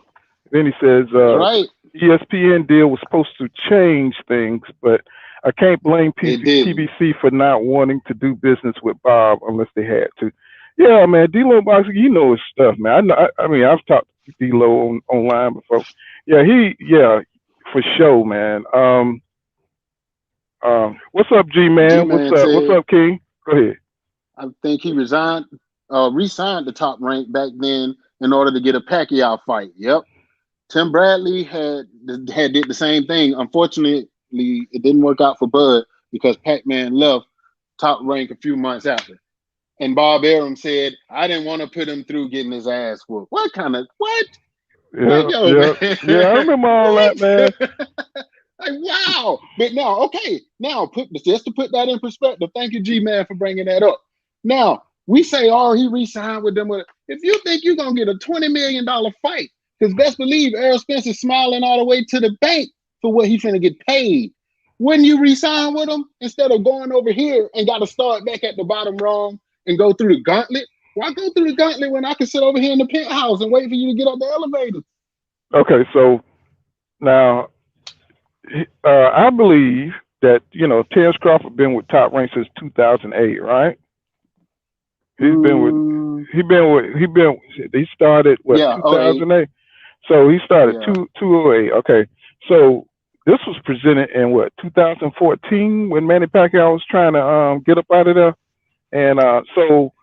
Then he says That's right. ESPN deal was supposed to change things, but I can't blame It didn't. PBC for not wanting to do business with Bob unless they had to. Yeah, man, D-Lo Boxing, you know his stuff, man. I mean, I've talked to D-Lo online before. Yeah, for sure, man. What's up, G-Man? G-Man What's said, up, King? Go ahead. I think he re-signed the Top Rank back then in order to get a Pacquiao fight. Yep. Tim Bradley had did the same thing. Unfortunately, it didn't work out for Bud because Pac-Man left Top Rank a few months after. And Bob Arum said, I didn't want to put him through getting his ass whooped. What? Like, yo, man. Yeah, I remember all that, man. Like, wow. But now, just to put that in perspective, thank you, G-Man, for bringing that up. Now, we say, oh, he re-signed with them. If you think you're going to get a $20 million fight, because best believe Errol Spence is smiling all the way to the bank for what he finna get paid. Wouldn't you re-sign with him instead of going over here and got to start back at the bottom rung and go through the gauntlet? Why go through the gauntlet when I can sit over here in the penthouse and wait for you to get up the elevator? Okay, so now I believe that Terence Crawford been with Top Rank since 2008, right? He started what, 2008. So he started 2008. Okay, so this was presented in what, 2014 when Manny Pacquiao was trying to get up out of there, and so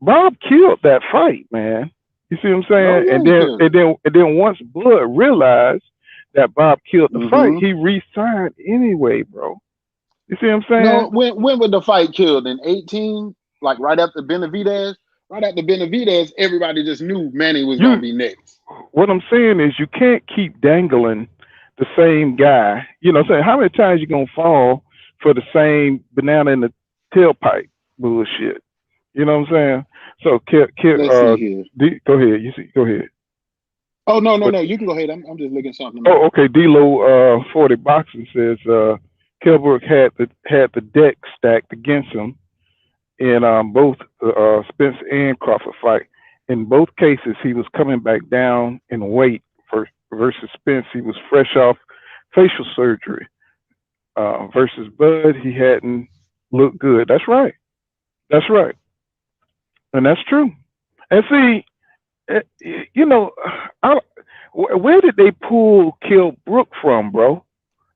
Bob killed that fight, man. You see what I'm saying? And then once Bud realized that Bob killed the fight, he re-signed anyway, bro. You see what I'm saying? No, when was the fight killed? In 18? Like right after Benavidez? Right after Benavidez, everybody just knew Manny was going to be next. What I'm saying is you can't keep dangling the same guy. You know what I'm saying? How many times you going to fall for the same banana in the tailpipe? bullshit. You know what I'm saying? So, Let's see here. Go ahead. You see, go ahead. Oh no, But you can go ahead. I'm just looking something up. oh, okay. D-Lo 40 Boxing says Kell Brook had the deck stacked against him in both Spence and Crawford fight. In both cases, he was coming back down in weight versus Spence. He was fresh off facial surgery. Versus Bud, he hadn't looked good. That's right. That's right. And that's true. And see, you know, I, where did they pull Kell Brook from, bro?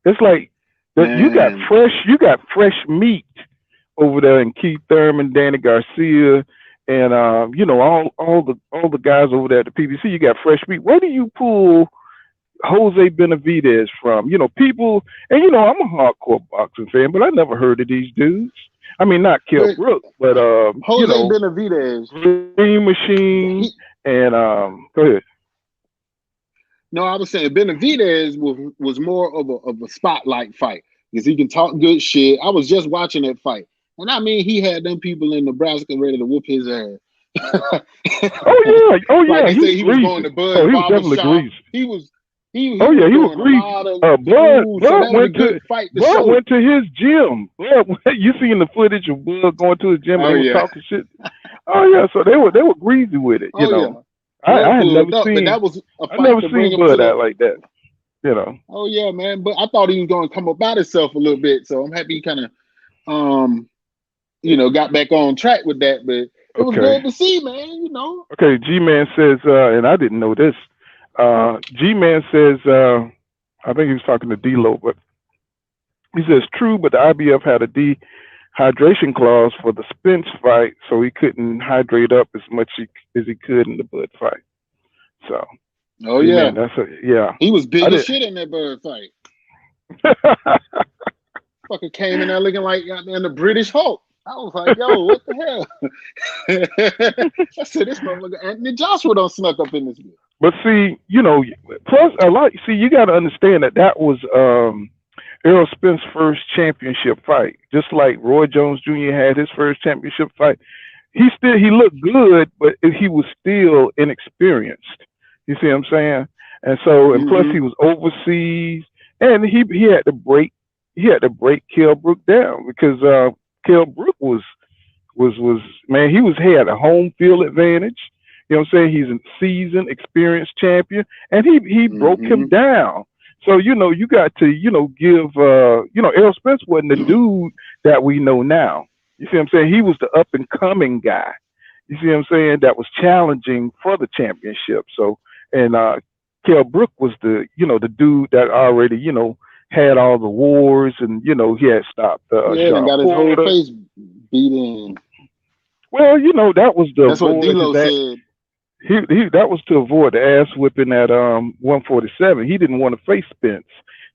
It's like Man, you got fresh meat over there in Keith Thurman, Danny Garcia, and you know all the guys over there at the PBC. You got fresh meat. Where do you pull Jose Benavidez from? You know, people, and you know I'm a hardcore boxing fan, but I never heard of these dudes. I mean, not Kell but Brook, but you Jose know, Benavidez, Green Machine, he and go ahead. no, I was saying Benavidez was more of a spotlight fight because he can talk good shit. I was just watching that fight, and I mean he had them people in Nebraska ready to whoop his ass. Oh Like yeah, they he was say, he was going to greasy. Oh, Bud he was Barber definitely Shop. greasy. He Oh was yeah, he was doing a greasy. lot of Bud food, so Bud that was a went good to fight to Bud show. went to his gym. You seen the footage of Bud going to his gym and Oh they were yeah, talking shit. Oh yeah, so they were greasy with it. You oh yeah. know, Bud I had pulled up, but that was a fight never to bring seen him to Bud the. out like that. You know. Oh yeah, man. But I thought he was going to come about himself a little bit, so I'm happy he kind of um got back on track with that. But it was Okay. good to see, man. You know. Okay. G Man says, and I didn't know this. G Man says, I think he was talking to D-Lo, but he says true, but the IBF had a dehydration clause for the Spence fight, so he couldn't hydrate up as much as he could in the Bud fight. So, Oh G yeah, Man, yeah. he was I big as did. shit in that Bird fight. Fucking came in there looking like goddamn the British Hulk. I was like, yo, what the hell? I said, this motherfucker Anthony Joshua don't snuck up in this bitch. But see, you know, plus a lot. See, you got to understand that was Errol Spence's first championship fight. Just like Roy Jones Jr. had his first championship fight. He looked good, but he was still inexperienced. You see what I'm saying? And so, and plus he was overseas, and he had to break Kell Brook down because Kell Brook was man, he had a home field advantage. You know what I'm saying? He's a seasoned, experienced champion, and he broke him down. So you know, you got to give Errol Spence wasn't the dude that we know now. You see what I'm saying? He was the up and coming guy. You see what I'm saying? That was challenging for the championship. So and Kell Brook was the dude that already had all the wars and he had stopped Yeah, and Shawn got his whole Porter. face beat in. Well, that was to That's what avoid D-Lo his said. he that was to avoid the ass whipping at 147. He didn't want to face Spence.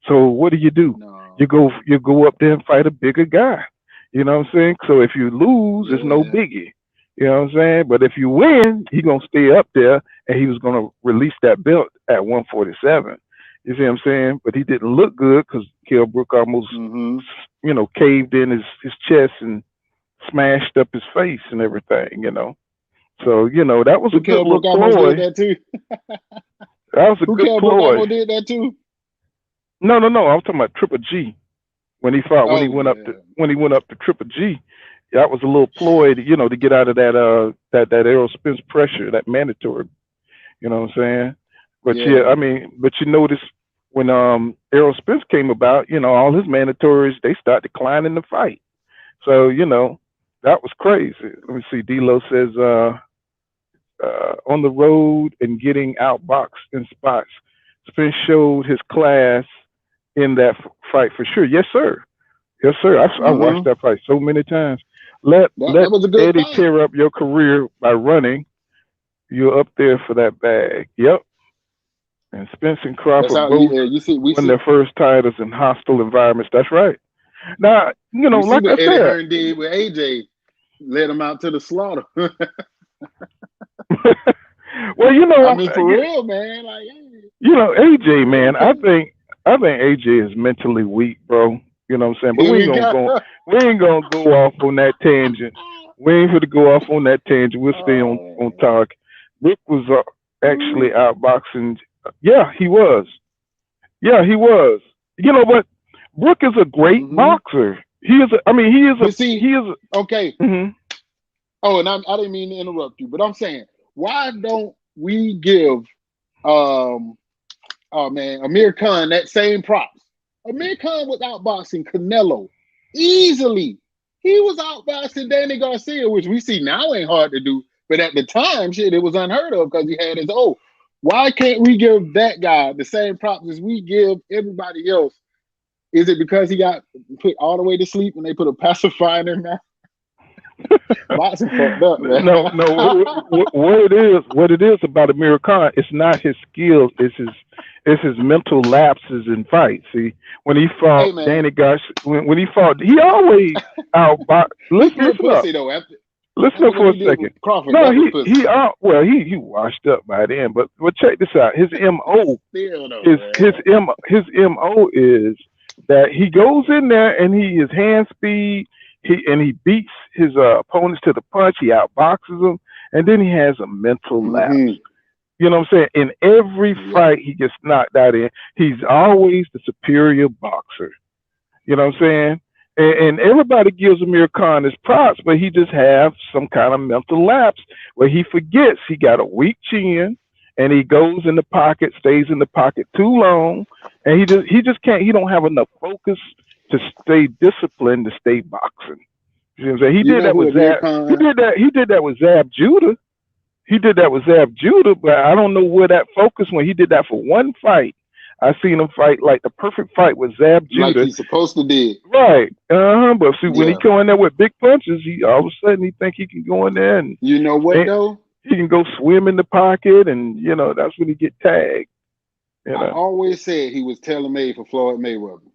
So what do? No. You go up there and fight a bigger guy. You know what I'm saying? So if you lose, it's no biggie. You know what I'm saying? But if you win, he gonna stay up there and he was gonna release that belt at 147. You see what I'm saying? But he didn't look good because Kell Brook almost caved in his chest and smashed up his face and everything, So, that was a good Kell little Brook almost did ploy. that too. That was a good Kell Brook ploy. almost did that too. No. I'm talking about Triple G. When he fought, when he went up to Triple G, that was a little ploy to get out of that Errol Spence pressure, that mandatory. You know what I'm saying? But I mean, but you notice when Errol Spence came about, all his mandatories they start declining the fight. So that was crazy. Let me see. D-Lo says on the road and getting outboxed in spots. Spence showed his class in that fight for sure. Yes, sir. Yes, sir. I watched that fight so many times. Let that was a good Eddie fight. tear up your career by running. You're up there for that bag. Yep. And Spence and Crawford both won their first titles in hostile environments. That's right. Now, we see like what I Eddie said, Hearn did with AJ, led him out to the slaughter. well, I mean, for real, man. Like, AJ, man, I think AJ is mentally weak, bro. You know what I'm saying? But Here we go. we ain't gonna go off on that tangent. We ain't gonna go off on that tangent. We'll stay on target. Rick was actually outboxing. Yeah, he was. Yeah, he was. You know what? Brooke is a great boxer. He is. Okay. Mhm. Oh, and I didn't mean to interrupt you, but I'm saying, why don't we give Amir Khan that same props? Amir Khan was outboxing Canelo easily. He was outboxing Danny Garcia, which we see now ain't hard to do, but at the time, shit, it was unheard of because he had his own. Why can't we give that guy the same props as we give everybody else? Is it because he got put all the way to sleep and they put a pacifier in his mouth? Boxing fucked up, man. No. What it is about Amir Khan, it's not his skills, it's his mental lapses in fights. See, when he fought Danny Garcia, when he fought, he always outboxed. Listen up. Listen up for a second. Crawford, no, he washed up by then. But check this out. His MO, his MO is that he goes in there and his hand speed. He beats his opponents to the punch. He outboxes them, and then he has a mental lapse. You know what I'm saying? In every fight he gets knocked out in, he's always the superior boxer. You know what I'm saying? And everybody gives Amir Khan his props, but he just have some kind of mental lapse where he forgets he got a weak chin, and he goes in the pocket, stays in the pocket too long, and he just can't. He don't have enough focus to stay disciplined to stay boxing. You know what I'm saying? He did that with Zab Judah. He did that with Zab Judah, but I don't know where that focus went. He did that for one fight. I seen him fight like the perfect fight with Zab Judah. Like he's supposed to do. Right. But see, when he go in there with big punches, he all of a sudden he think he can go in there and you know what though? He can go swim in the pocket, and that's when he get tagged. I always said he was tailor-made for Floyd Mayweather,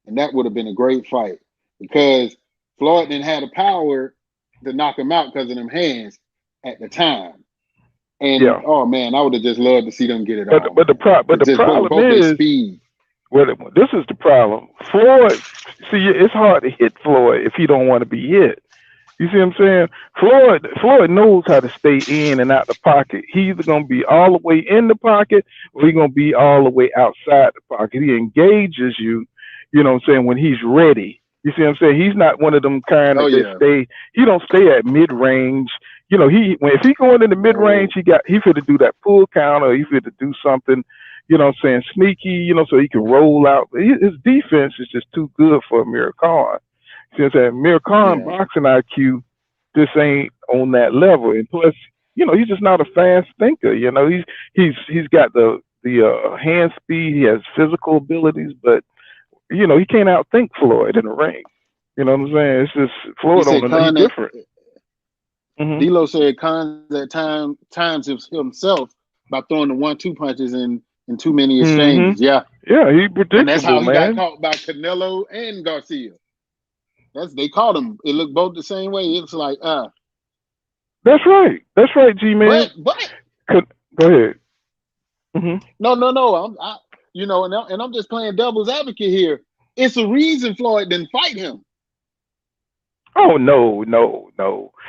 and that would have been a great fight because Floyd didn't have the power to knock him out because of them hands at the time. And oh man, I would have just loved to see them get it on. But the problem is speed. Well, this is the problem. Floyd, see, it's hard to hit Floyd if he don't want to be hit. You see what I'm saying? Floyd knows how to stay in and out the pocket. He's either gonna be all the way in the pocket or he's gonna be all the way outside the pocket. He engages you, you know what I'm saying, when he's ready. You see what I'm saying? He's not one of them kind of he don't stay at mid range. If he going in the mid range, he fit do that pull counter, he fit do something, you know what I'm saying, sneaky, so he can roll out. His defense is just too good for Amir Khan. See what I'm saying? Amir Khan boxing IQ just ain't on that level. And plus, he's just not a fast thinker. He's got the hand speed, he has physical abilities, but he can't outthink Floyd in the ring. You know what I'm saying? It's just Floyd on another different. D'Lo said Khan at times himself by throwing the 1-2 punches in too many exchanges. Yeah, he predictable, and that's how he got caught by Canelo and Garcia. They caught him. It looked both the same way. It's like That's right, G-Man. But go ahead. No. And I'm just playing devil's advocate here. It's a reason Floyd didn't fight him. Oh no.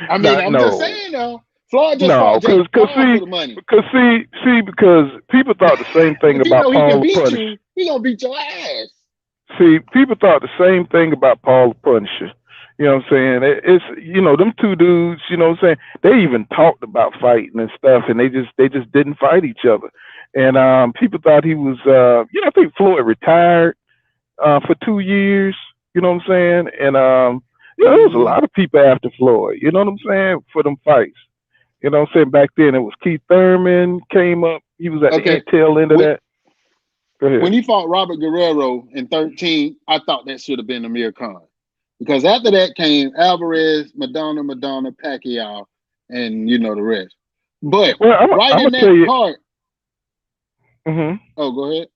I mean, I'm just saying though. Floyd just fought Jake Paul for the money. Because people thought the same thing about Paul the Punisher. He gonna beat your ass. See, people thought the same thing about Paul the Punisher. You know what I'm saying? It's them two dudes. You know what I'm saying? They even talked about fighting and stuff, and they just didn't fight each other. And people thought he was. I think Floyd retired for 2 years. You know what I'm saying? And there was a lot of people after Floyd. You know what I'm saying? For them fights. You know what I'm saying? Back then it was Keith Thurman came up. He was at the tail end of that. Go ahead. When he fought Robert Guerrero in 2013, I thought that should have been Amir Khan. Because after that came Alvarez, Madonna, Pacquiao, and the rest. But in that part. Oh, go ahead.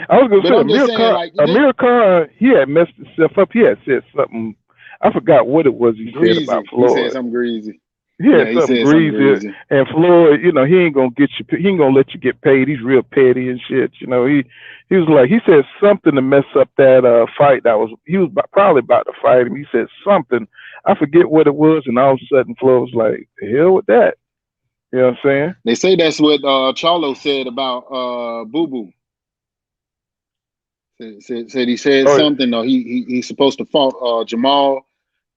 I was going to say, Amir Khan, he had messed himself up. He had said something. I forgot what it was he said about Floyd. He said something greasy. He Yeah, had he something said something greasy, greasy. and Floyd, you know, he ain't gonna get you. He ain't gonna let you get paid. He's real petty and shit. You know, he was like, he said something to mess up that fight. That was he was probably about to fight him. He said something. I forget what it was, and all of a sudden, Floyd was like, "The hell with that." You know what I'm saying? They say that's what Charlo said about Boo Boo. Said he said Oh, something. He's supposed to fought Jamal,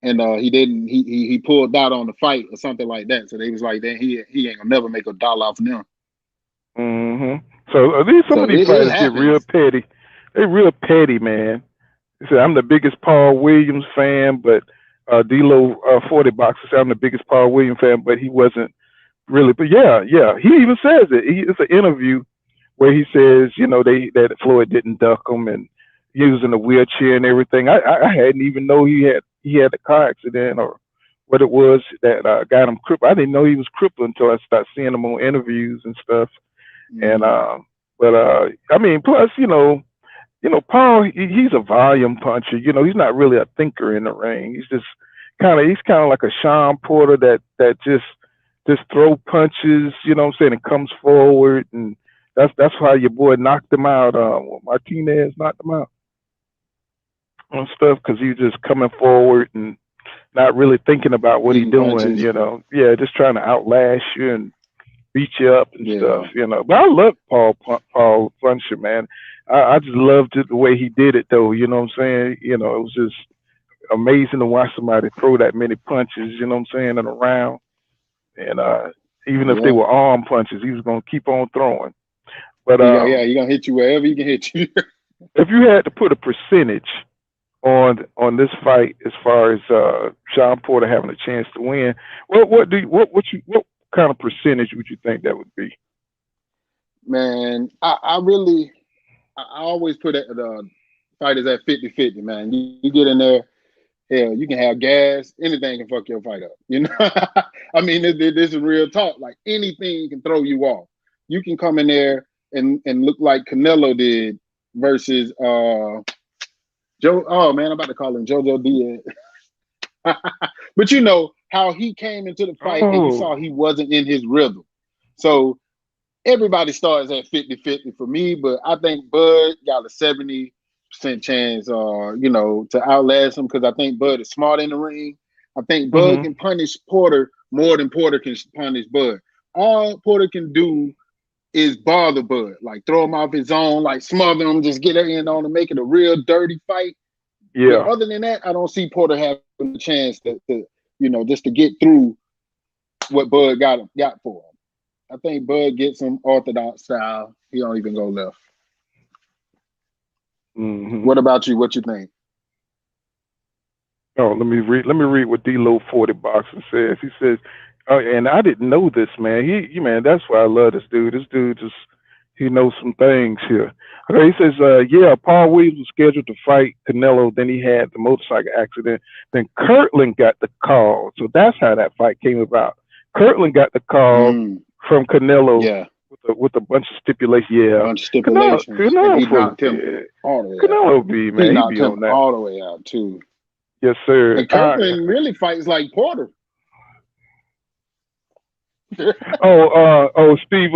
and he didn't. He pulled out on the fight or something like that. So they was like, then he ain't gonna never make a dollar off of them. So these some So of these it fighters get real happens. petty. They real petty, man. He said, I'm the biggest Paul Williams fan, but D-Lo 40 Boxer said I'm the biggest Paul Williams fan, but he wasn't really. But yeah, he even says it. It's an interview where he says, you know, that Floyd didn't duck him and he was in a wheelchair and everything. I hadn't even know he had a car accident or what it was that got him crippled. I didn't know he was crippled until I started seeing him on interviews and stuff. And but I mean, plus Paul, he's a volume puncher. You know, he's not really a thinker in the ring. He's kind of like a Shawn Porter that just throw punches. You know what I'm saying? And comes forward, and that's how your boy knocked him out. Martinez knocked him out on stuff because he was just coming forward and not really thinking about what he's doing. punches. You know, yeah, just trying to outlast you and beat you up and Yeah. stuff, you know. But I love Paul Puncher, man. I just loved it the way he did it, though. You know what I'm saying? You know, it was just amazing to watch somebody throw that many punches. You know what I'm saying? In a round, and even if they were arm punches, he was gonna keep on throwing. But he gonna hit you wherever he can hit you. if you had to put a percentage on this fight as far as Shawn Porter having a chance to win, what kind of percentage would you think that would be? Man, I always put the fighters at 50-50, man. You get in there, hell, you can have gas, anything can fuck your fight up. You know, I mean, this is real talk. Like anything can throw you off. You can come in there and look like Canelo did versus Joe. Oh man, I'm about to call him JoJo Diaz. But you know how he came into the fight and you saw he wasn't in his rhythm. So everybody starts at 50-50 for me, but I think Bud got a 70% chance, to outlast him because I think Bud is smart in the ring. I think Bud can punish Porter more than Porter can punish Bud. All Porter can do is bother Bud, like throw him off his zone, like smother him, just get in on him, make it a real dirty fight. Yeah. But other than that, I don't see Porter having a chance to just to get through what Bud got for him. I think Bud gets him orthodox style. He don't even go left. What about you? What you think? Oh, let me read what D-Lo 40 Boxer says. He says, and I didn't know this, man. He man, that's why I love this dude. This dude just he knows some things here. Okay, he says, Paul Williams was scheduled to fight Canelo. Then he had the motorcycle accident. Then Kirtland got the call. So that's how that fight came about. Kirtland got the call from Canelo with a bunch of stipulations. Yeah, bunch of stipulations. Canelo and he knocked him all the way Canelo out. Man. He knocked be him on that all the way out too. Yes, sir. And Kirtland really fights like Porter. Steve Steve,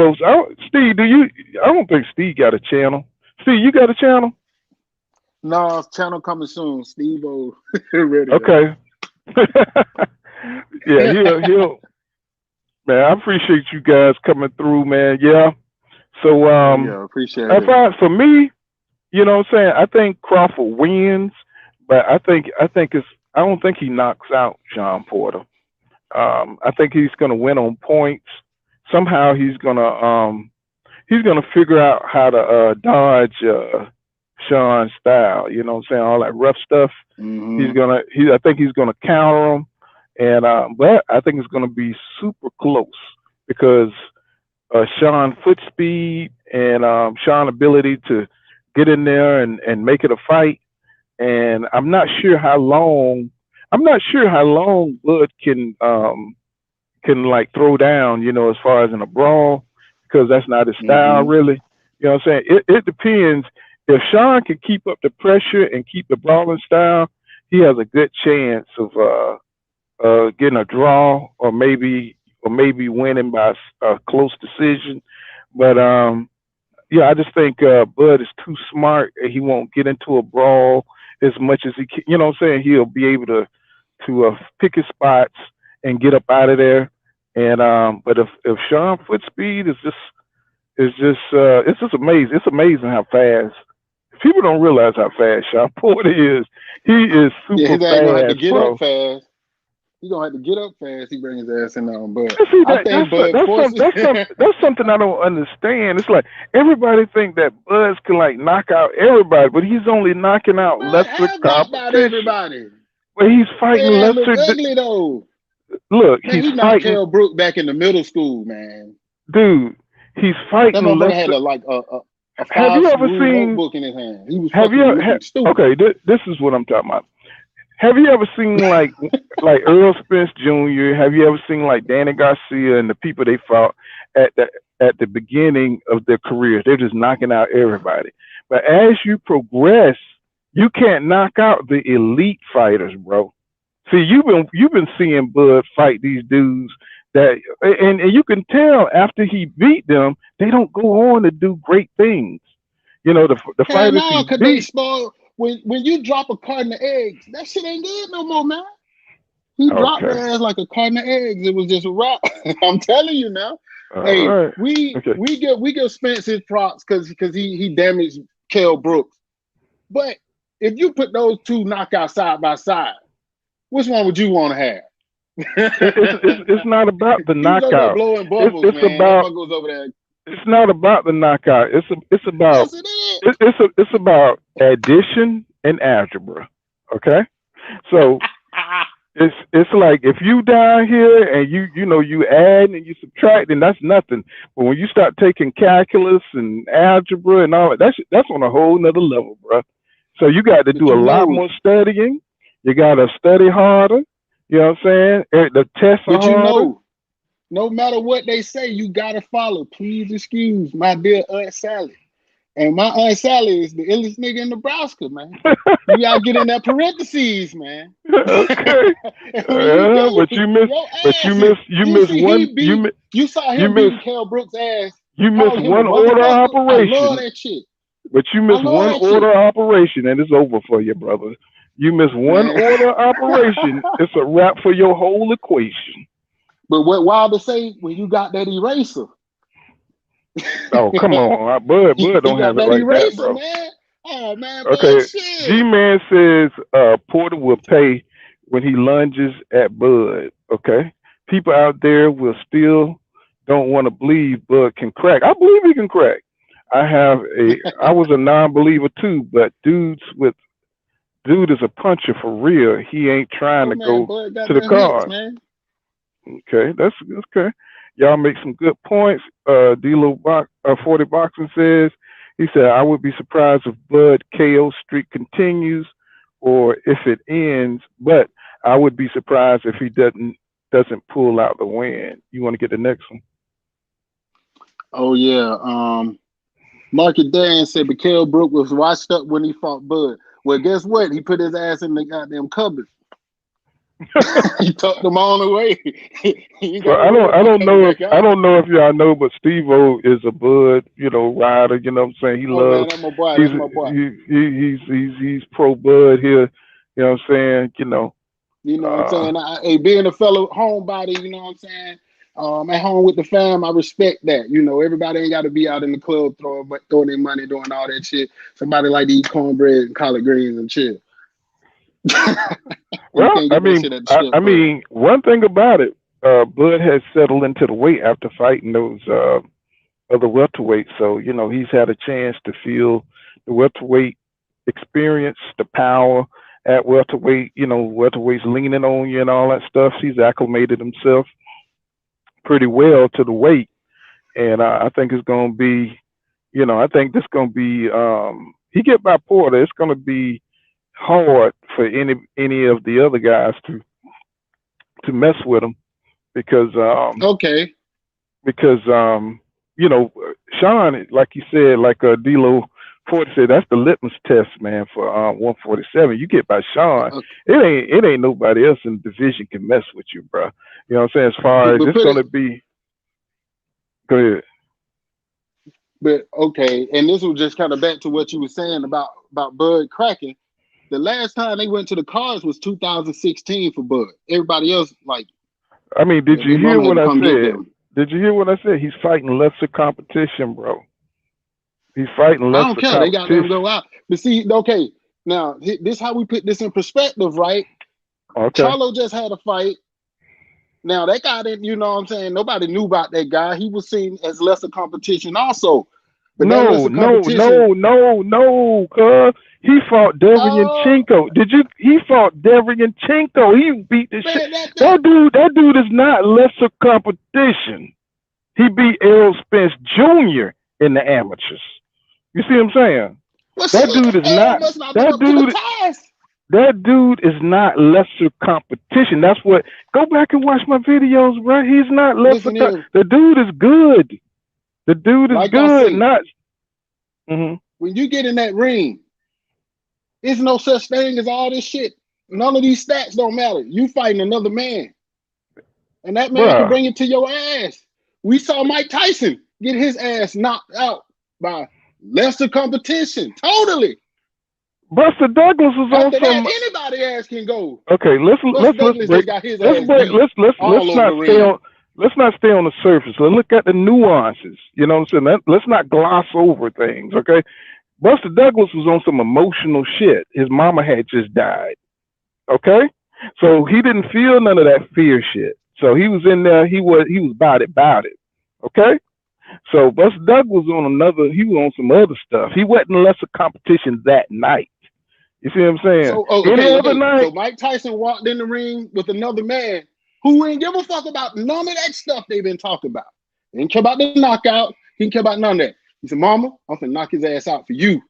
I don't think Steve got a channel. Steve, you got a channel? No, channel coming soon. Steve O ready. Okay. Yeah, he'll man, I appreciate you guys coming through, man. Yeah. So appreciate it. For me, you know what I'm saying, I think Crawford wins, but I don't think he knocks out Shawn Porter. I think he's gonna win on points. Somehow he's gonna figure out how to dodge Shawn's style. You know what I'm saying? All that rough stuff. I think he's gonna counter him, and but I think it's gonna be super close because Shawn foot speed and Shawn ability to get in there and make it a fight. And I'm not sure how long Bud can like throw down, as far as in a brawl, because that's not his style really. You know what I'm saying? It depends. If Shawn can keep up the pressure and keep the brawling style, he has a good chance of getting a draw, or maybe winning by a close decision. But yeah, I just think Bud is too smart. And he won't get into a brawl as much as he can. You know what I'm saying? He'll be able to pick his spots and get up out of there. And but if Shawn foot speed it's just amazing. It's amazing how fast. People don't realize how fast Shawn Porter is. He is Yeah, super his ass gonna have to fast, get up bro. fast. He gonna have to get up fast. He bring his ass in on, but You see I that think that's Bud that's some, forces. that's something I don't understand. It's like everybody think that Buzz can like knock out everybody, but he's only knocking out Bud lesser has knocked out competition. everybody. But he's fighting They ass look lesser. ugly though. Look, Man, he's he knocked fighting, Kell Brook back in the middle school, man. dude. He's That fighting motherfucker had lesser. a Have five you ever rule seen? notebook in his hand. He was Have you? fucking looking stupid. Okay, this is what I'm talking about. Have you ever seen like Earl Spence Jr.? Have you ever seen like Danny Garcia and the people they fought at the beginning of their careers? They're just knocking out everybody. But as you progress, you can't knock out the elite fighters, bro. See, you've been seeing Bud fight these dudes that, and you can tell after he beat them, they don't go on to do great things. You know, the Hell fighters he no, cause they beat. spoil when you drop a carton of eggs, that shit ain't good no more, man. He dropped Okay, their ass like a carton of eggs. It was just a wrap. I'm telling you now. all Hey, right, we okay. we give Spence his props because he damaged Kell Brooks. But if you put those two knockouts side by side, which one would you want to have? It's not about the He was over there knockout. blowing It's bubbles, it's man. That about fucker was over there. it's not about the knockout. It's about Yes, it is. it's about addition and algebra. Okay, so it's like if you down here and you add and you subtract, then that's nothing. But when you start taking calculus and algebra and all that, that's on a whole nother level, bro. So you got to But do a you lot know, more studying. You got to study harder. You know what I'm saying? The tests are but you harder. know, no matter what they say, you gotta follow. Please excuse my dear Aunt Sally. And my Aunt Sally is the illest nigga in Nebraska, man. You gotta get in that parentheses, man. Okay. And when you do, But you miss. your But ass is. you You miss see, one. he beat. You saw You him miss beating Kell Brooks' ass, you miss calling him a one order of motherfucker. I love operation. that shit. But you I miss love one that order shit, of operation and it's over for you, brother. You miss one man. order of operation, it's a wrap for your whole equation. But what Wilder say when you got that eraser? Oh, come on. Bud He don't got have it that like that, eraser, bro. man. Oh man, Bud, Okay. shit. G-Man says Porter will pay when he lunges at Bud. Okay. People out there will still don't want to believe Bud can crack. I believe he can crack. I was a non-believer too, but dude is a puncher for real. He ain't trying Oh to man, go Bud got to the them hits, cards. man. Okay, that's okay. Y'all make some good points. D-Lo 40 Boxing says, he said, I would be surprised if Bud KO streak continues or if it ends, but I would be surprised if he doesn't pull out the win. You want to get the next one? Oh yeah. Market Dan said Kell Brook was washed up when he fought Bud. Well, guess what? He put his ass in the goddamn cupboard. He tucked them all away. He ain't got Well, to worry about coming back I out. don't know if y'all know, but Steve-O is a Bud, rider. You know what I'm saying? He Oh man, loves. that's my boy. He's That's my boy. he's pro Bud here. You know what I'm saying? You know what I'm Uh, saying? Hey, being a fellow homebody, you know what I'm saying? At home with the fam, I respect that. Everybody ain't got to be out in the club throwing their money, doing all that shit. Somebody like to eat cornbread and collard greens and chill. You well, can't get that shit at the strip I club. mean, one thing about it, Bud has settled into the weight after fighting those other welterweights. So he's had a chance to feel the welterweight experience, the power at welterweight. Welterweight's leaning on you and all that stuff. He's acclimated himself pretty well to the weight, and I think it's going to be, I think this going to be. He get by Porter, it's going to be hard for any of the other guys to mess with him because Okay. because Shawn, like you said, like D'Lo 40 said that's the litmus test, man, for 147. You get by Shawn, it ain't nobody else in the division can mess with you, bro. You know what I'm saying? As far as But it's gonna be, go ahead. But okay, and this was just kind of back to what you were saying about Bud cracking. The last time they went to the cards was 2016 for Bud. Everybody else, like, I mean, did you his hear mama had what to I come get said? them. Did you hear what I said? He's fighting lesser competition, bro. He's fighting I lesser don't care. They got them competition. go out. But see, okay, now this how we put this in perspective, right? Okay. Charlo just had a fight. Now that guy didn't, you know what I'm saying? Nobody knew about that guy. He was seen as lesser competition also. But that No, lesser competition. cuz he fought Oh, Derevyanchenko. He fought Derevyanchenko. He beat the shit. man, That dude is not lesser competition. He beat Errol Spence Jr. in the amateurs. You see what I'm saying? well, That shit, dude is Errol not must not been that up to the dude task. that dude is not lesser competition. That's what, go back and watch my videos, bro. He's not lesser Listen here, the dude is good. The dude is like I good, say, not mm-hmm. when you get in that ring, there's no such thing as all this shit. None of these stats don't matter. You fighting another man, and that man can Bruh. bring it to your ass. We saw Mike Tyson get his ass knocked out by lesser competition. Totally. Buster Douglas was on After that, some. anybody ass can go. Okay, Buster Douglas break just got his ass beat let's all over not the stay ring. on the surface. Let's look at the nuances. You know what I'm saying? Let's not gloss over things. Okay, Buster Douglas was on some emotional shit. His mama had just died. Okay, so he didn't feel none of that fear shit. So he was in there. He was about it. Okay. So Buster Douglas he was on some other stuff. He wasn't lesser competition that night. You see what I'm saying? So Any other okay. night, So Mike Tyson walked in the ring with another man who ain't give a fuck about none of that stuff they've been talking about. He didn't care about the knockout. He didn't care about none of that. He said, "Mama, I'm gonna knock his ass out for you."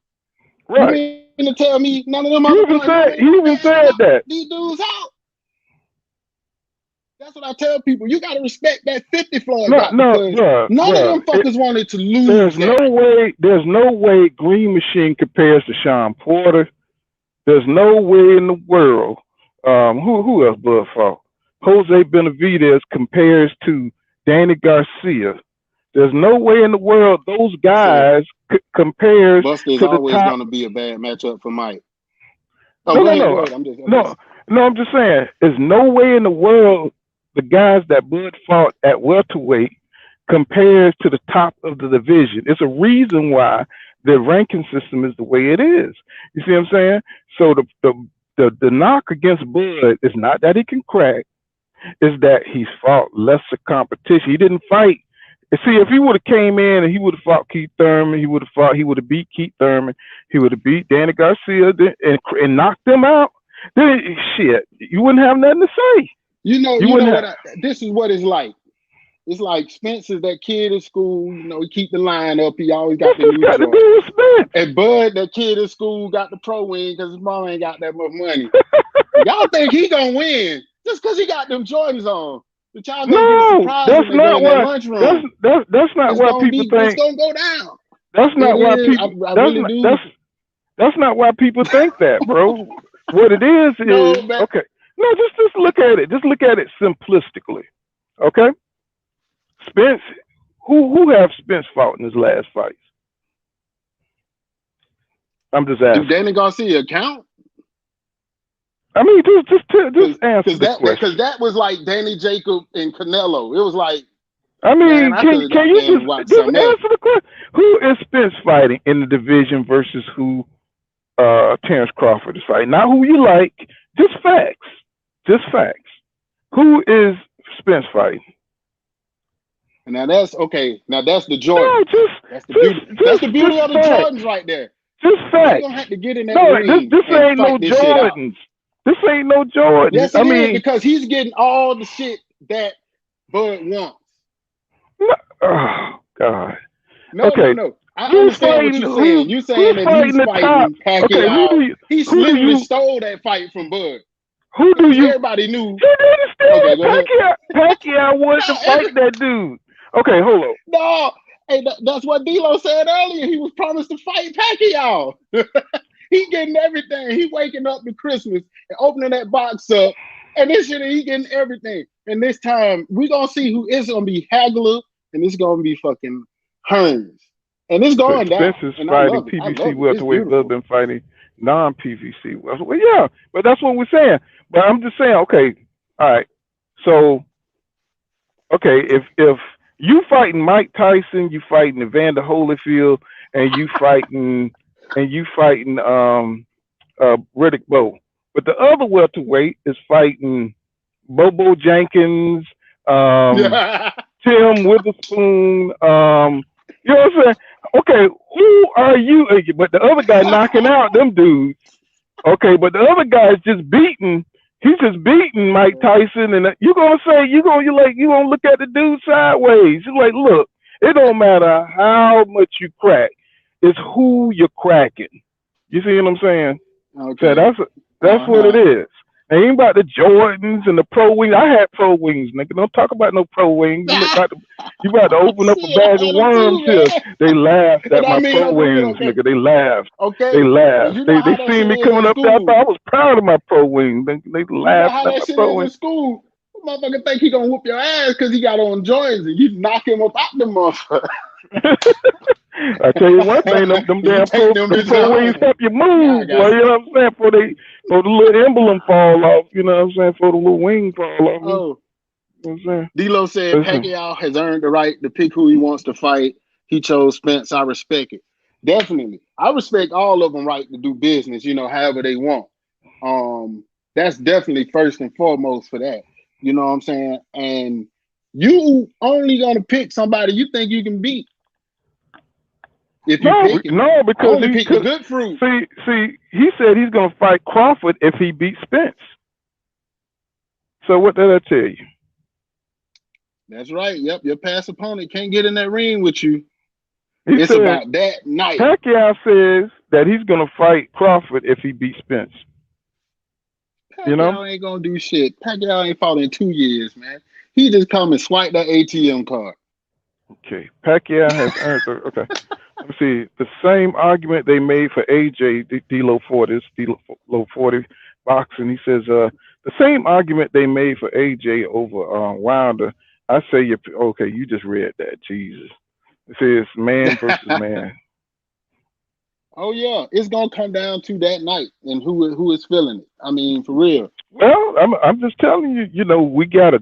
You right? mean to tell me none of them He other even boys said he ain't even said knock that. these dudes out? That's what I tell people. You gotta respect that 50 Floyd No, got no, because none of bruh. them fuckers wanted to There's lose no that. way Green Machine compares to Shawn Porter. There's no way in the world. Who else Bud fought? Jose Benavidez compares to Danny Garcia. There's no way in the world those So guys compares Buster is to the always top. gonna be a bad matchup for Mike. Oh, No, go no, ahead, go no, ahead. I'm just no. I'm just saying, there's no way in the world the guys that Bud fought at welterweight compares to the top of the division. It's a reason why the ranking system is the way it is. You see what I'm saying? So the knock against Bud is not that he can crack, is that he's fought lesser competition. He didn't fight. See, if he would have came in and he would have fought Keith Thurman, he would have beat Keith Thurman, he would have beat Danny Garcia and knocked them out. Then shit, you wouldn't have nothing to say. you know wouldn't what have. this is what it's like. It's like Spencer's that kid at school, he keep the line up. He always got What's the this new got to joint. do with Spence? And Bud, that kid at school, got the pro win because his mom ain't got that much money. Y'all think he gonna win just because he got them Jordans on. But y'all gonna get a No, surprise when that's they go not in that why. lunchroom. That's not why people It's think. gonna go down. That's It not why is. people. I That's really not. do. That's not why people think that, bro. What it is No, man. okay. No, just look at it. Just look at it simplistically. Okay. Spence, who have Spence fought in his last fights? I'm just Do asking. Danny Garcia count? I mean, just answer the Because question. that was like Danny Jacob and Canelo. It was like, I man, mean, I could have can got you there and watched just something else. answer the question? Who is Spence fighting in the division versus who Terence Crawford is fighting? Not who you like, just facts. Just facts. Who is Spence fighting? And now that's okay. Now that's the No, Jordan. That's the beauty. That's the beauty of the facts. Jordans right there. Just Now you're facts. gonna have to get in that No, ring this and ain't no fight this shit out. Jordans. This ain't no Jordans. Yes, I it is mean, because he's getting all the shit that Bud wants. no, oh God. No, Okay, I understand what you're saying. You're saying who's that fighting he's the top? fighting Okay, Pacquiao. He who do literally you stole that fight from Bud who do because you? everybody knew. He didn't steal Okay, it. go ahead. Pacquiao wanted to No, fight that dude. Okay, hold on. no, Hey, that's what D'Lo said earlier. He was promised to fight Pacquiao. He getting everything. He waking up to Christmas and opening that box up. And this year he getting everything. And this time we gonna see who is gonna be Hagler and it's gonna be fucking Hearns. And it's going down. Spence is And I fighting love it. I PBC love it. It's welterweight. Bud beautiful. been fighting non-PVC. Well, yeah, but that's what we're saying. But I'm just saying, okay, all right. So, okay, if you fighting Mike Tyson, you fighting Evander Holyfield, and you fighting Riddick Bowe, but the other welterweight is fighting Bobo Jenkins, Tim Witherspoon, you know what I'm saying? Okay, who are you? But the other guy knocking out them dudes. Okay, but the other guy's just beating. He's just beating Mike Tyson, and you're gonna say you're gonna look at the dude sideways. You're like, look, it don't matter how much you crack, it's who you're cracking. You see what I'm saying? Okay. So that's what it is. It ain't about the Jordans and the pro wings. I had pro wings, nigga. Don't talk about no pro wings. You about to open up a bag of worms here. They laughed at my pro wings, nigga. They laughed. Okay. They laughed. You know They seen me coming up there. I thought I was proud of my pro wings. They laughed at my pro wings. In school, motherfucker think he gonna whoop your ass because he got on joints and you knock him up out the motherfucker. I tell you one thing, them damn pro wings help you move, boy. You know what I'm saying? For the little emblem fall off, you know what I'm saying? For the little wing fall off. Oh. You know what I'm saying? D'Lo said Pacquiao has earned the right to pick who he wants to fight. He chose Spence. I respect it. Definitely. I respect all of them right to do business, you know, however they want. That's definitely first and foremost for that. You know what I'm saying? And you only gonna pick somebody you think you can beat. If you because he picked the good fruit. See, he said he's gonna fight Crawford if he beats Spence. So what did I tell you? That's right. Yep, your past opponent can't get in that ring with you. It's about that night. Pacquiao says that he's gonna fight Crawford if he beats Spence. Pacquiao ain't gonna do shit. Pacquiao ain't fought in 2 years, man. He just come and swipe that ATM card. Okay, Pacquiao has earned. Okay, let me see. The same argument they made for AJ D'Lo 40 boxing. He says the same argument they made for AJ over Wilder. I say you just read that. Jesus, it says man versus man. Oh yeah, it's gonna come down to that night and who is feeling it. I mean, for real. Well, I'm just telling you. You know, we have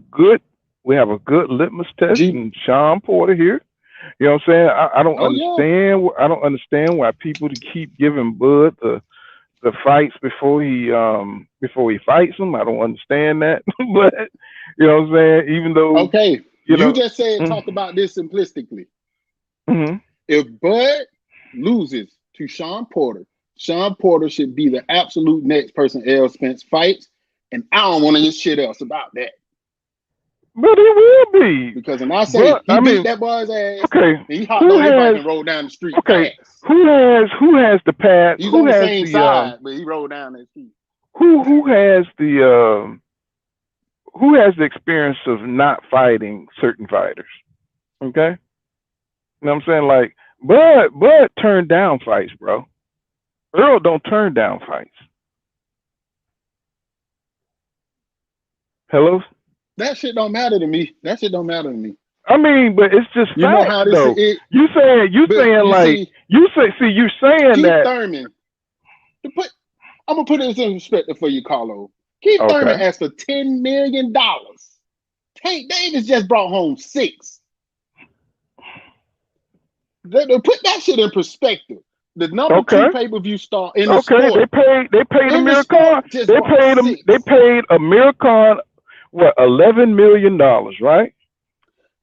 a good litmus test in Shawn Porter here. You know what I'm saying? I don't understand. Yeah. I don't understand why people keep giving Bud the fights before he fights them. I don't understand that. But you know what I'm saying? Even though you just said talk about this simplistically. Mm-hmm. If Bud loses to Shawn Porter should be the absolute next person Errol Spence fights, and I don't want to hear shit else about that. But he will be. Because when I say beat that boy's ass, he hopped on his bike and rolled down the street. Okay, who has the pad? He's on the same side, but he rolled down that street. Who has the experience of not fighting certain fighters? Okay? You know what I'm saying? Like, Bud turned down fights, bro. Earl don't turn down fights. Hello? That shit don't matter to me. I mean, but it's just you fact, know how this though. Is. You saying Keith that Thurman. I'm gonna put this in perspective for you, Carlo. Keith Thurman asked for $10 million. Tank Davis just brought home 6. Put that shit in perspective. The number 2 pay-per-view star in the sport. They paid Amir Khan. They paid Amir Khan what, $11 million, right?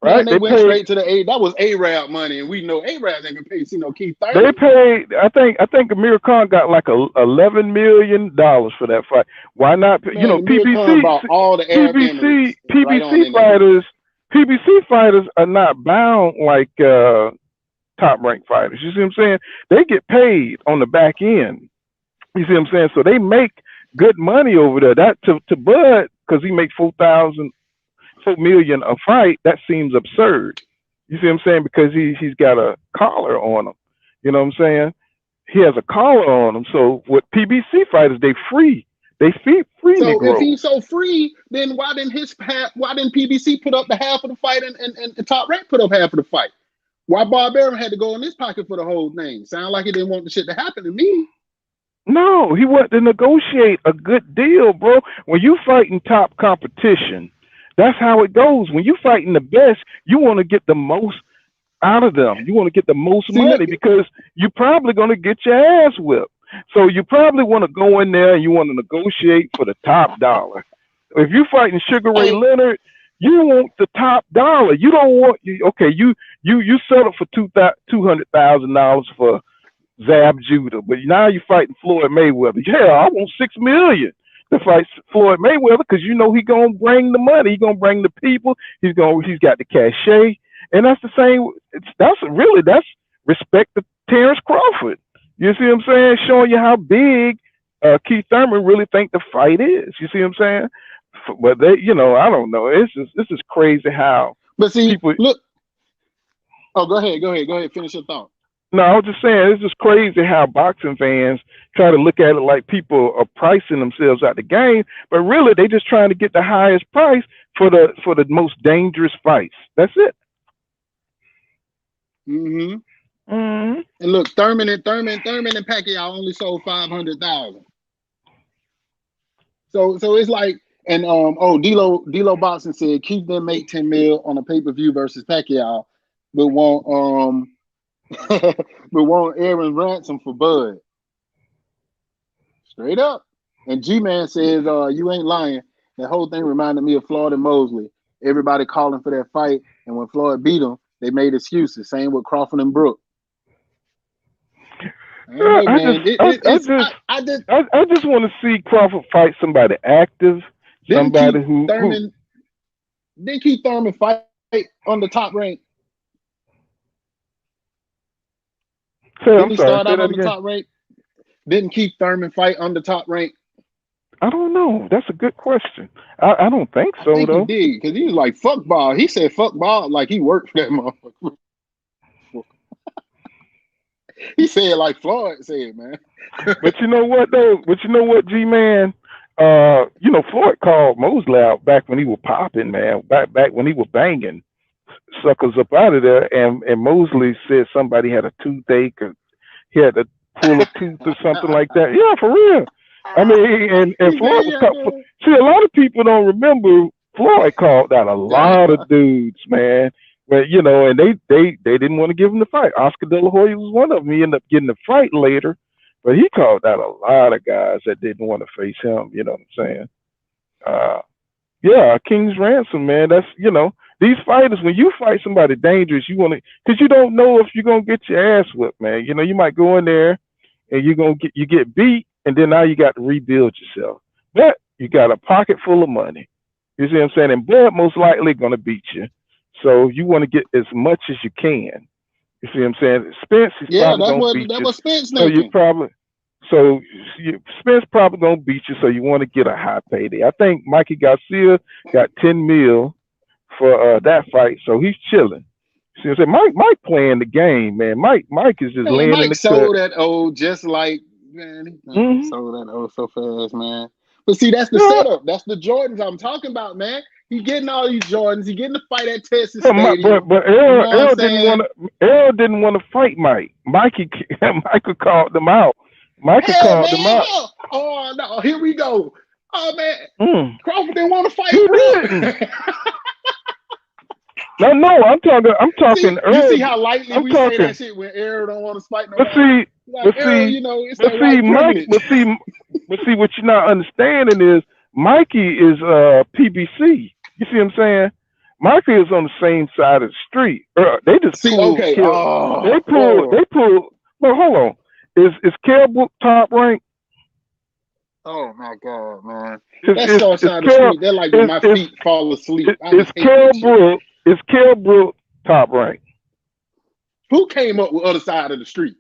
Right. They went straight to the A. That was A-Rab money, and we know A-Rab ain't gonna pay Keith Thurman. They paid. I think Amir Khan got like $11 million for that fight. Why not? Man, you know, PBC all the PBC fighters are not bound like top ranked fighters. You see what I'm saying? They get paid on the back end. You see what I'm saying? So they make good money over there. That to Bud, because he makes $4 million a fight, that seems absurd. You see what I'm saying? Because he's got a collar on him. You know what I'm saying? He has a collar on him. So with PBC fighters, they free. They free So if Negroes. he's so free, then why didn't PBC put up the half of the fight and Top Rank put up half of the fight? Why Barbarian had to go in his pocket for the whole thing? Sound like he didn't want the shit to happen to me. No, he wanted to negotiate a good deal, bro. When you fighting top competition, that's how it goes. When you fighting the best, you want to get the most out of them. You want to get the most money because you're probably going to get your ass whipped. So you probably want to go in there and you want to negotiate for the top dollar. If you're fighting Sugar Ray Leonard, you want the top dollar. You don't want you settle for $200,000 for Zab Judah, but now you're fighting Floyd Mayweather. Yeah, I want $6 million to fight Floyd Mayweather because you know he's gonna bring the money, he's gonna bring the people, he's got the cachet, and that's the same. That's respect to Terence Crawford. You see what I'm saying? Showing you how big Keith Thurman really think the fight is. You see what I'm saying? But they, I don't know. This is crazy how. But see, people look. Oh, go ahead. Finish your thought. No, I was just saying, it's just crazy how boxing fans try to look at it like people are pricing themselves out the game, but really they just trying to get the highest price for the most dangerous fights. That's it. Mm-hmm. Mm-hmm. And look, Thurman and Pacquiao only sold 500,000. So it's like, and D'Lo Boxing said keep them make 10 mil on a pay-per-view versus Pacquiao, but won't Aaron ransom for Bud. Straight up. And G-Man says, you ain't lying. That whole thing reminded me of Floyd and Mosley. Everybody calling for that fight, and when Floyd beat him, they made excuses. Same with Crawford and Brook. I just want to see Crawford fight somebody active, somebody who didn't Keith Thurman fight on the Top Rank. Didn't he start out on the Top Rank? Didn't Keith Thurman fight on the Top Rank? I don't know. That's a good question. I don't think so, though. He did, because he was like, fuck ball. He said fuck ball like he worked for that motherfucker. He said like Floyd said, man. But you know what, though? G-Man? Floyd called Mosley out back when he was popping, man. Back when he was banging suckers up out of there, and Mosley said somebody had a toothache or he had to pull a tooth or something like that. Yeah, for real. I mean, and Floyd was called. See, a lot of people don't remember Floyd called out a lot of dudes, man. But and they didn't want to give him the fight. Oscar De La Hoya was one of them. He ended up getting the fight later, but he called out a lot of guys that didn't want to face him. You know what I'm saying? Yeah, King's Ransom, man. That's these fighters, when you fight somebody dangerous, you want to, because you don't know if you're gonna get your ass whipped, man. You might go in there and you get beat, and then now you got to rebuild yourself. But you got a pocket full of money. You see what I'm saying? And Bud most likely gonna beat you. So you want to get as much as you can. You see what I'm saying? Spence is probably gonna beat you. That's what Spence So Spence probably gonna beat you. So you want to get a high payday. I think Mikey Garcia got 10 mil for that fight, so he's chilling. See what I'm saying? Mike playing the game, man. Mike is just laying in the sold that old just like man. He sold that old so fast, man. But see, that's the setup. That's the Jordans I'm talking about, man. He getting all these Jordans. He getting to fight at Texas Stadium. But Errol didn't want to fight Mike. Michael called them out. Oh no, here we go. Oh man, Crawford didn't want to fight Brook. No, I'm talking. You see how lightly we say that shit when Errol don't want to fight nobody. But see, what you're not understanding is Mikey is PBC. You see what I'm saying? Mikey is on the same side of the street. They just pulled. They pulled. Well, hold on. Is Kell Brook Top Rank? Oh my God, man! That's so side of the street. They're like when my feet fall asleep. Is Kell Brook Top Rank? Who came up with other side of the street?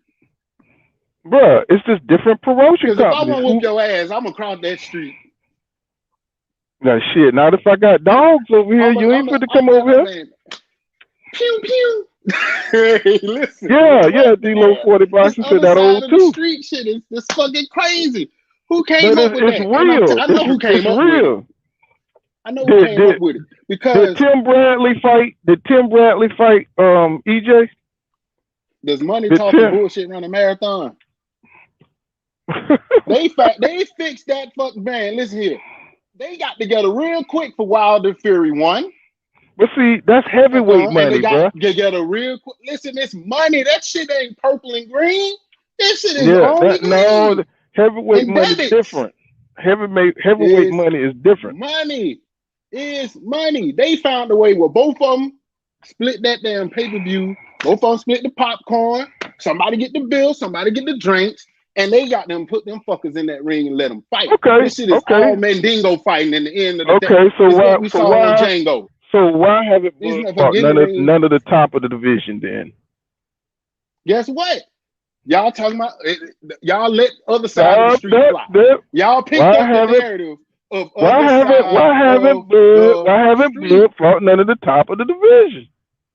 Bruh, it's just different promotion companies. If I want to whoop your ass, I'm gonna cross that street. Now shit. Not if I got dogs over here. You ain't fit to come over here. Pew pew. Hey, listen. Yeah, D-Lo 40 This boxing said other that side old of the too. street shit is this fucking crazy. Who came But up with it's that? And real. I know who It's came up with it. real. I know who came up with it Did because Tim Bradley fight? Did Tim Bradley fight EJ? there's money Did talking bullshit around a marathon. They fixed that fuck man. Listen here. They got together real quick for Wilder Fury 1. But see, that's heavyweight money, and they bro. got together real quick. Listen, it's money. That shit ain't purple and green. This shit is Yeah, only green. no, heavyweight And money is different. Heavyweight money is different. Money is money. They found a way where both of them split that damn pay-per-view. Both of them split the popcorn. Somebody get the bill, somebody get the drinks, and they got them put them fuckers in that ring and let them fight. Okay, This shit is all Mandingo fighting in the end of the day. Okay, so It's why? what we saw on Django. So why haven't These Bud motherfuckers fought get in the ring. none of the top of the division then? Guess what? Y'all talking about y'all let other side of the street fly. Y'all picked up the narrative of why haven't Bud fought none of the top of the division?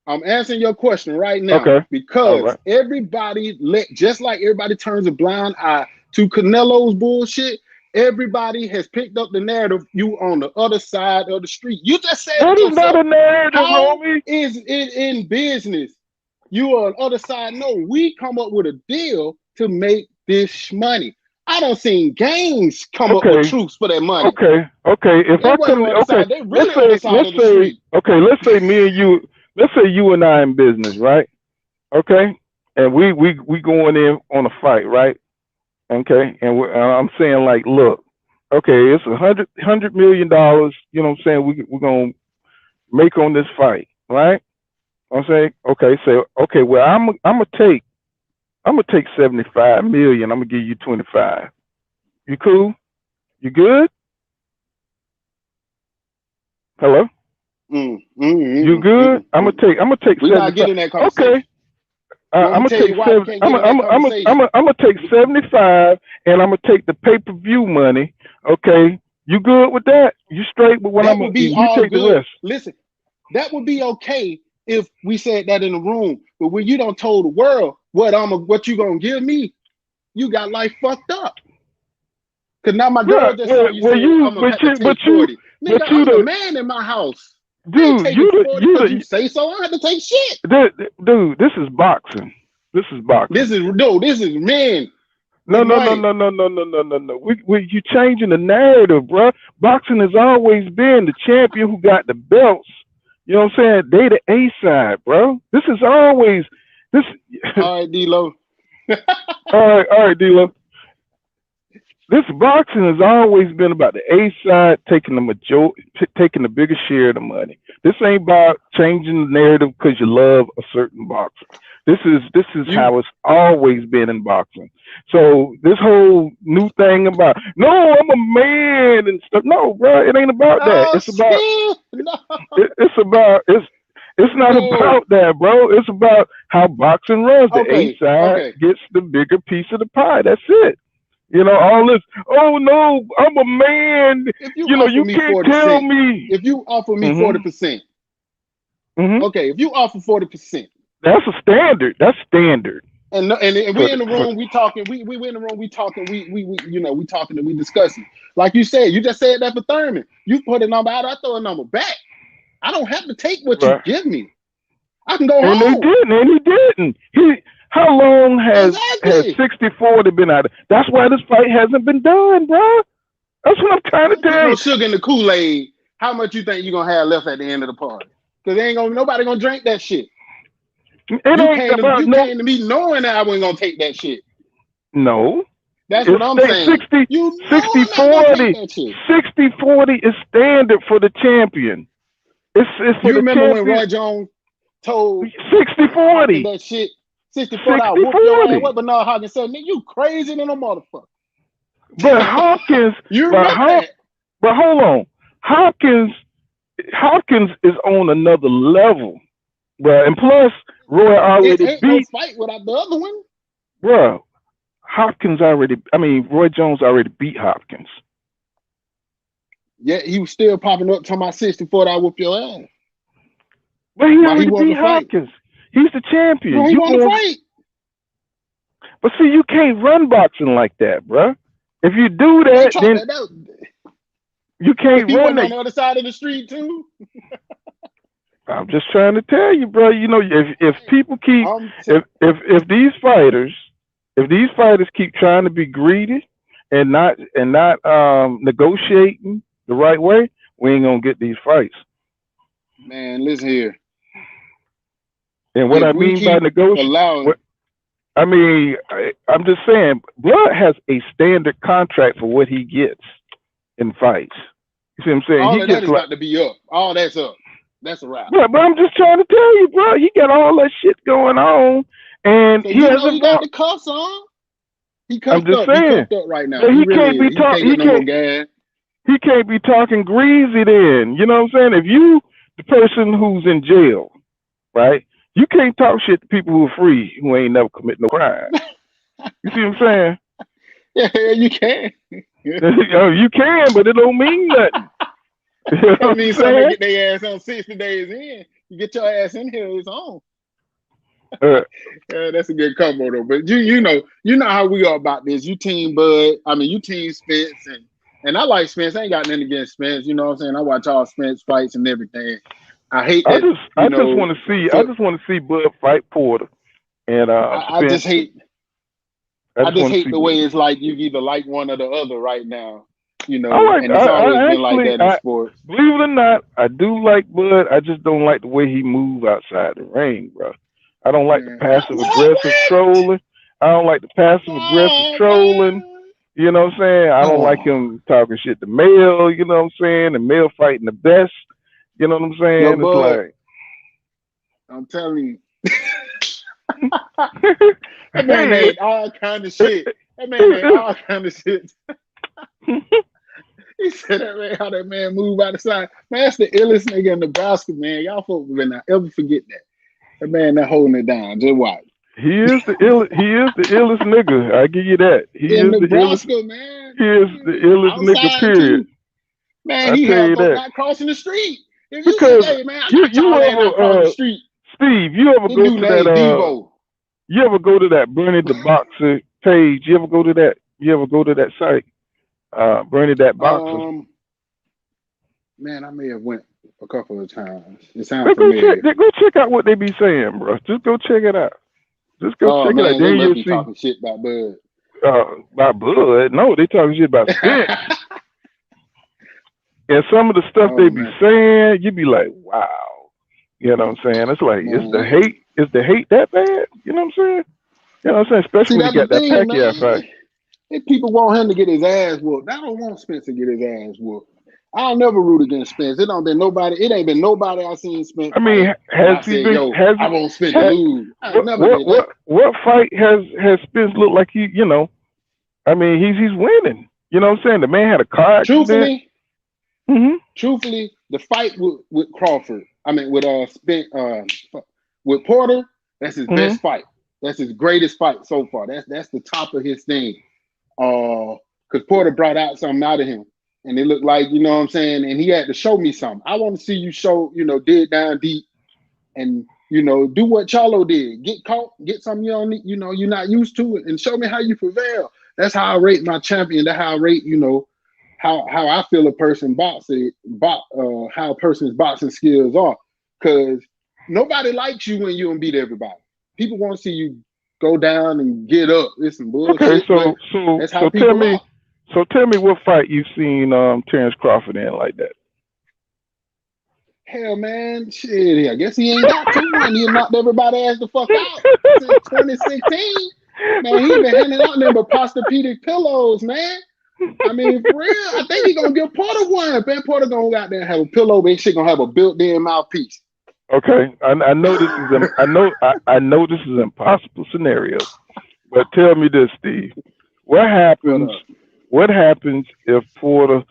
I'm answering your question right now. Okay. Because everybody just like everybody turns a blind eye to Canelo's bullshit, everybody has picked up the narrative. You on the other side of the street. You just said that is not a narrative, how homie. Is it in business? You are on the other side. No, we come up with a deal to make this money. I don't seen gangs come up with truths for that money. Okay. If I come, they really on the side of the street. Okay, let's say me and you, let's say you and I in business, right? Okay, and we going in on a fight, right? Okay, and I'm saying like, look, okay, it's $100 million. You know what I'm saying? We're gonna make on this fight, right? I'm saying, okay, so okay, well, I'm gonna take 75 million. I'm gonna give you 25. You cool? You good? Hello? You good? I'm gonna take. We're not getting that conversation. Okay. I'm gonna take 75, and I'm gonna take the pay-per-view money. Okay, you good with that? You straight with what you take good. The rest. Listen, that would be okay if we said that in the room, but when you don't told the world what you gonna give me, you got life fucked up. Cause now my girl just saw you say I'm gonna take 40. Nigga, I'm the man in my house. Dude, you say so. I have to take shit. Dude, this is boxing. This is men. No. You changing the narrative, bro. Boxing has always been the champion who got the belts. You know what I'm saying? They the A side, bro. This is always this. All right, D-Lo. all right, D-Lo. This boxing has always been about the A side taking taking the biggest share of the money. This ain't about changing the narrative because you love a certain boxer. This is how it's always been in boxing. So this whole new thing about no, I'm a man and stuff. No, bro, it ain't about that. It's about it's not about that, bro. It's about how boxing runs. The A side gets the bigger piece of the pie. That's it. You know, all this, oh no, I'm a man. You can't tell me. If you offer me 40%, okay, if you offer 40%. That's a standard. That's standard. And we in the room, we talking, we in the room, we talking, we talking and we discussing. Like you said, you just said that for Thurman. You put a number out, I throw a number back. I don't have to take what you give me. I can go home. And he didn't. How long has 60-40 been out? That's why this fight hasn't been done, bro. That's what I'm trying to tell you. No sugar in the Kool-Aid. How much you think you're gonna have left at the end of the party? Because nobody gonna drink that shit. You came to me knowing that I wasn't gonna take that shit. No. That's what I'm saying. 60-40 is standard for the champion. It's for you the remember champion. when Roy Jones told 60-40 that shit? 64 I whoop your ass. What Bernard Hopkins said, nigga, you crazy than a motherfucker. But Hopkins, but hold on. Hopkins is on another level, bro. And plus, Roy already beat. No fight without the other one, bro. Roy Jones already beat Hopkins. Yeah, he was still popping up talking about 64 I whoop your ass. But he Why he already want beat to fight? Hopkins. He's the champion. Why he want to fight? But see, you can't run boxing like that, bruh. If you do that, then you can't he run went on it. the other side of the street too. I'm just trying to tell you, bro. You know, if people keep if these fighters keep trying to be greedy and not negotiating the right way, we ain't gonna get these fights. Man, listen here. And what I mean by negotiate, I mean, I'm just saying, Blood has a standard contract for what he gets in fights. You see what I'm saying? All of that is about to be up. All that's up. That's a wrap. But I'm just trying to tell you, bro. He got all that shit going on, and so he hasn't. He got the cuffs on. He cuffed up. He cuffed up right now. So he can't be talking. He can't be talking greasy. Then you know what I'm saying? If you the person who's in jail, right? You can't talk shit to people who are free, who ain't never commit no crime. You see what I'm saying? Yeah, you can. You can, but it don't mean nothing. You know that means somebody get their ass on 60 days in. You get your ass in here, it's on. That's a good combo though. But you know how we are about this. You team Bud. I mean, you team Spence, and I like Spence. I ain't got nothing against Spence. You know what I'm saying? I watch all Spence fights and everything. I hate that. I just want to see Bud fight Porter, and I just hate the way it's like you either like one or the other right now. You know, and it's always been like that in sports. Believe it or not, I do like Bud. I just don't like the way he move outside the ring, bro. I don't like the passive aggressive trolling. I don't like the passive aggressive trolling. You know what I'm saying? I don't like him talking shit to Mel. You know what I'm saying? The Mel fighting the best. You know what I'm saying? Yo, it's Bud, like I'm telling you. That man had all kind of shit. He said that man, how that man move out the side. Man, that's the illest nigga in Nebraska, man. Y'all folks will not ever forget that. That man that holding it down. Just watch. He is the illest nigga. I give you that. He in is Nebraska, the illest, man. He is the illest nigga, period. Too. Man, he had folks not crossing the street. If you because say, hey, man, you ever cross the street. Steve, you ever go to that you ever go to that Bernie the Boxer page? You ever go to that? You ever go to that site? Bernie that Boxer. Man, I may have went a couple of times. It sounds familiar. Go check out what they be saying, bro. Just go check it out. Just go check it out. Then you'll see. Talking shit about Bud. About Bud? No, they talking shit about Spence. And some of the stuff they be saying, you be like, wow. You know what I'm saying? It's like, is the hate that bad? You know what I'm saying? You know what I'm saying? Especially when you got that Pacquiao fight. If people want him to get his ass whooped, I don't want Spence to get his ass whooped. I'll never root against Spence. It ain't been nobody I've seen Spence. I mean, I want Spence to lose. What fight has Spence looked like you know? I mean, he's winning. You know what I'm saying? The man had a car accident. Truthfully, the fight with Crawford, with Porter, that's his best fight. That's his greatest fight so far. That's the top of his thing. Because Porter brought out something out of him. And it looked like, you know what I'm saying? And he had to show me something. I want to see you show, dig down deep and, do what Charlo did. Get caught, get something you're not used to it, and show me how you prevail. That's how I rate my champion. That's how I rate, how I feel a person how a person's boxing skills are. Because nobody likes you when you don't beat everybody. People want to see you go down and get up. It's some bullshit. Okay, so that's how people are. So tell me what fight you've seen Terence Crawford in like that. Hell, man, shit. I guess he ain't got to one. He knocked everybody ass the fuck out since 2016. Man, he been handing out them Posturepedic pillows, man. I mean, for real, I think he gonna give Porter one. Ben Porter gonna go out there and have a pillow. That shit gonna have a built-in mouthpiece. Okay, I know this is I know this is an impossible scenario, but tell me this, Steve. What happens? What happens if Porter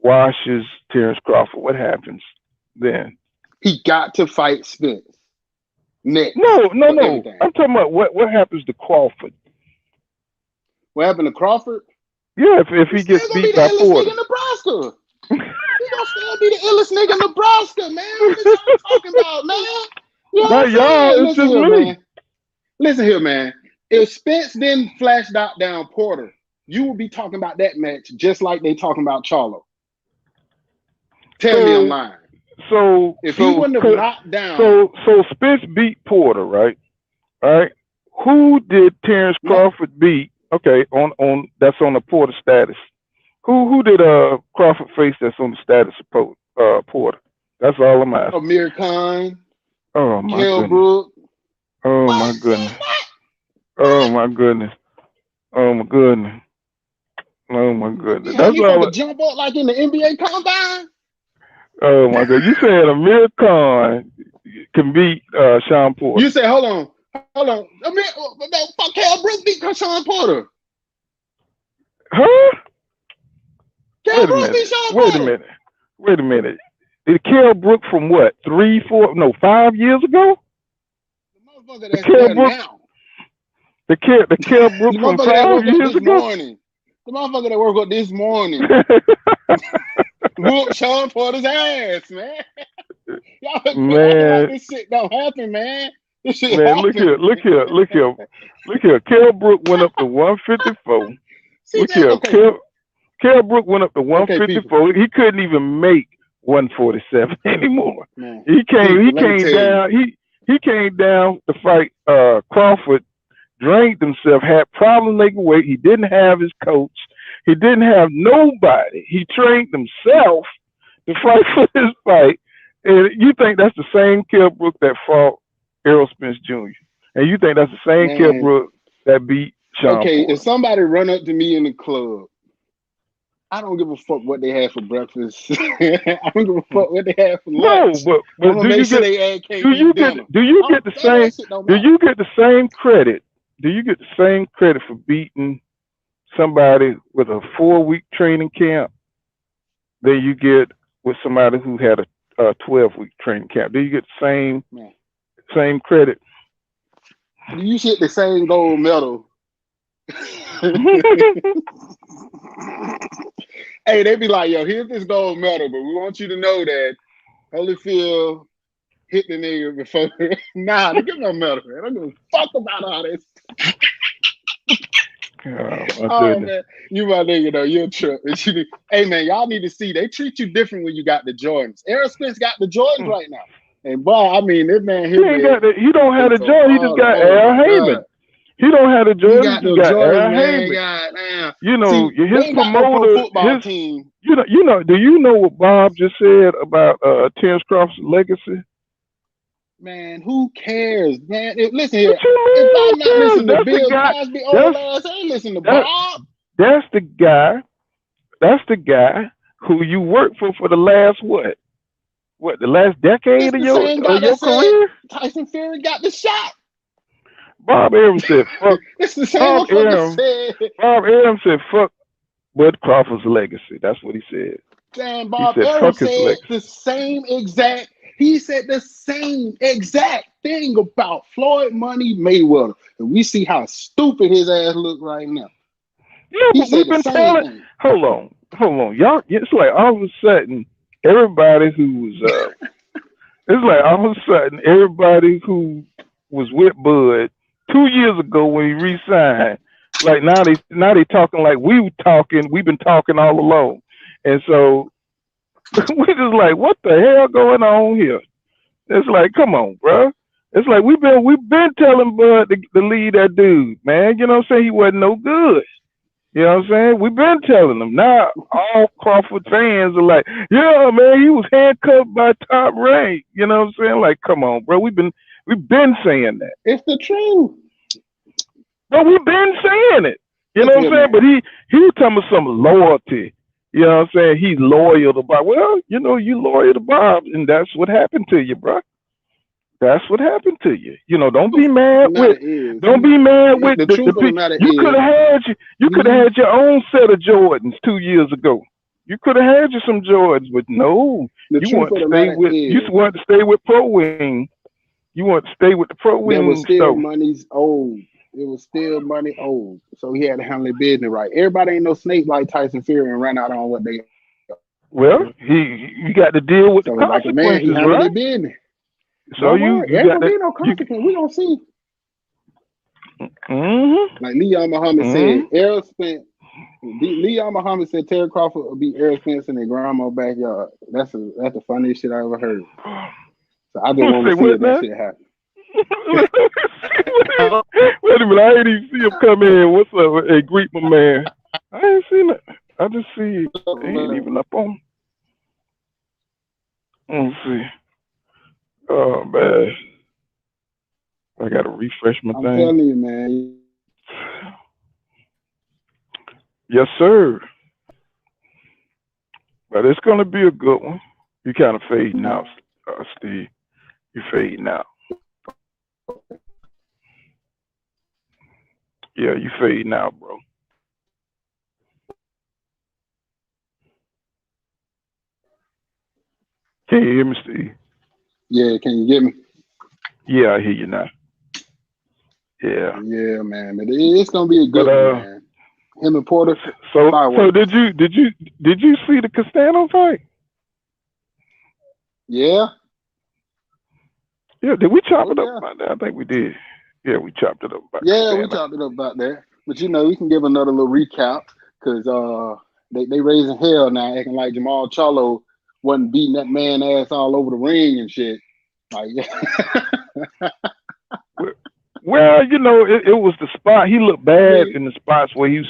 washes Terence Crawford? What happens then? He got to fight Spence next. No. I'm talking about what happens to Crawford. What happened to Crawford? Yeah, if he gets beat by Porter. He's gonna still be the illest nigga in Nebraska, man. What y'all talking about, man? You know what Not I'm y'all, saying? it's just me. Listen here, man. If Spence didn't flash dot down Porter, you would be talking about that match just like they talking about Charlo. Tell me I'm lying. So if he wouldn't have knocked down, so Spence beat Porter, right? All right. Who did Terence Crawford beat? Okay, on that's on the Porter status. Who did Crawford face that's on the status of Porter? That's all I'm asking. Amir Khan. Oh my Kell goodness. Brook. Oh my goodness. Oh my goodness. Oh my goodness. Oh my goodness. Yeah, That's you all. about to jump up like in the NBA combine? Oh my god! You said Amir Khan can beat Shawn Porter. You said, hold on. Amir, fuck Kell Brook beat Shawn Porter. Huh? Kell Brook beat Shawn Porter. Wait a minute. Did Kell Brook from what? 5 years ago? The motherfucker that's there now. The Kell Brook from 5 years ago? Morning. The motherfucker that woke up this morning whooped Shawn Porter's ass, man. Y'all acting like this shit don't happen, man. This shit happen. Look here. Kell Brook went up to 154. Look here. Okay. Kell Brook went up to 154. Okay, he couldn't even make 147 anymore. Man, he came down. He came down to fight Crawford. Drained himself, had problems making weight. He didn't have his coach. He didn't have nobody. He trained himself to fight for this fight. And you think that's the same Kell Brook that fought Errol Spence Jr. And you think that's the same Kell Brook that beat Shawn Porter. If somebody run up to me in the club, I don't give a fuck what they had for breakfast. I don't give a fuck what they had for lunch. No, but do you get the same credit? Do you get the same credit for beating somebody with a 4-week training camp than you get with somebody who had a 12-week training camp? Do you get the same credit? You get the same gold medal. Hey, they be like, yo, here's this gold medal, but we want you to know that Holyfield hit the nigga before. Nah, they give me a medal, man. I don't give a fuck about all this. Oh man, you my nigga though. You're a trip. Hey man, y'all need to see they treat you different when you got the Jordans. Errol Spence got the Jordans right now, and boy, I mean this man here. He don't have the Jordan. He just got Al Heyman. He don't have the Jordan. He got Al Heyman. You know, his promoter, his team. You know. Do you know what Bob just said about Terence Crawford's legacy? Man, who cares, man? Listen here. If I'm not listening to Bill Cosby old ass, I ain't listening to Bob. That's the guy who you worked for the last what? The last decade of your career? Tyson Fury got the shot. Bob Arum said, "Fuck." It's the same Bob Arum said, "Fuck Bud Crawford's legacy." That's what he said. Damn, Bob Arum said the same exact. He said the same exact thing about Floyd Money Mayweather. And we see how stupid his ass look right now. Yeah, but we've been telling. Hold on. Y'all, it's like all of a sudden, everybody who's everybody who was with Bud 2 years ago when he re-signed, like now they talking like we've been talking all along. And so we're just like, what the hell going on here? It's like, come on, bro. It's like we've been telling Bud to leave that dude, man. You know what I'm saying? He wasn't no good. You know what I'm saying? We've been telling them. Now all Crawford fans are like, yeah, man, he was handcuffed by Top Rank. You know what I'm saying? Like, come on, bro. We've been saying that. It's the truth. But we've been saying it. You know what I'm saying? But he was talking about some loyalty. You know what I'm saying? He's loyal to Bob. Well, you know, you loyal to Bob, and that's what happened to you, bro. That's what happened to you. You know, don't be mad with the truth of the matter. You could have had your own set of Jordans 2 years ago. You could have had you some Jordans, but no, you want to stay with Pro Wing. You want to stay with the Pro Wing. There was still money's old. It was still money old. So he had to handle the business right. Everybody ain't no snake like Tyson Fury and ran out on what they Well, you got to deal with the So like a man, he consequences, handled right? it business. So Don't worry, you ain't got gonna that. be no You. consequence. We gonna see. Mm-hmm. Like Leon Muhammad said, Mm-hmm. Errol Spence. Leon Muhammad said Terry Crawford will beat Errol Spence in their grandma's backyard. That's the funniest shit I ever heard. So I just want Say to see what if that now? shit happen. Wait a minute, I ain't even see him come in. What's up? Hey, greet my man. I ain't seen it. I just see he ain't even up on. Let's see. Oh man, I gotta refresh my I'm thing. telling you, man. Yes, sir. But it's gonna be a good one. You kind of fading out, Steve. You fading out. Yeah, you fading out, bro. Can you hear me, Steve? Yeah, can you get me? Yeah, I hear you now. Yeah. Yeah, man. But it's gonna be a But good one, man. Him and Porter, so fireworks. did you see the Castano fight? Yeah. Yeah, did we chop Oh it up yeah. about that? I think we did. Yeah, we chopped it up about Yeah, we Castano. talked it up about that. But we can give another little recap because they raising hell now, acting like Jamal Charlo wasn't beating that man ass all over the ring and shit. Like Well, it was the spot. He looked bad they, in the spots where he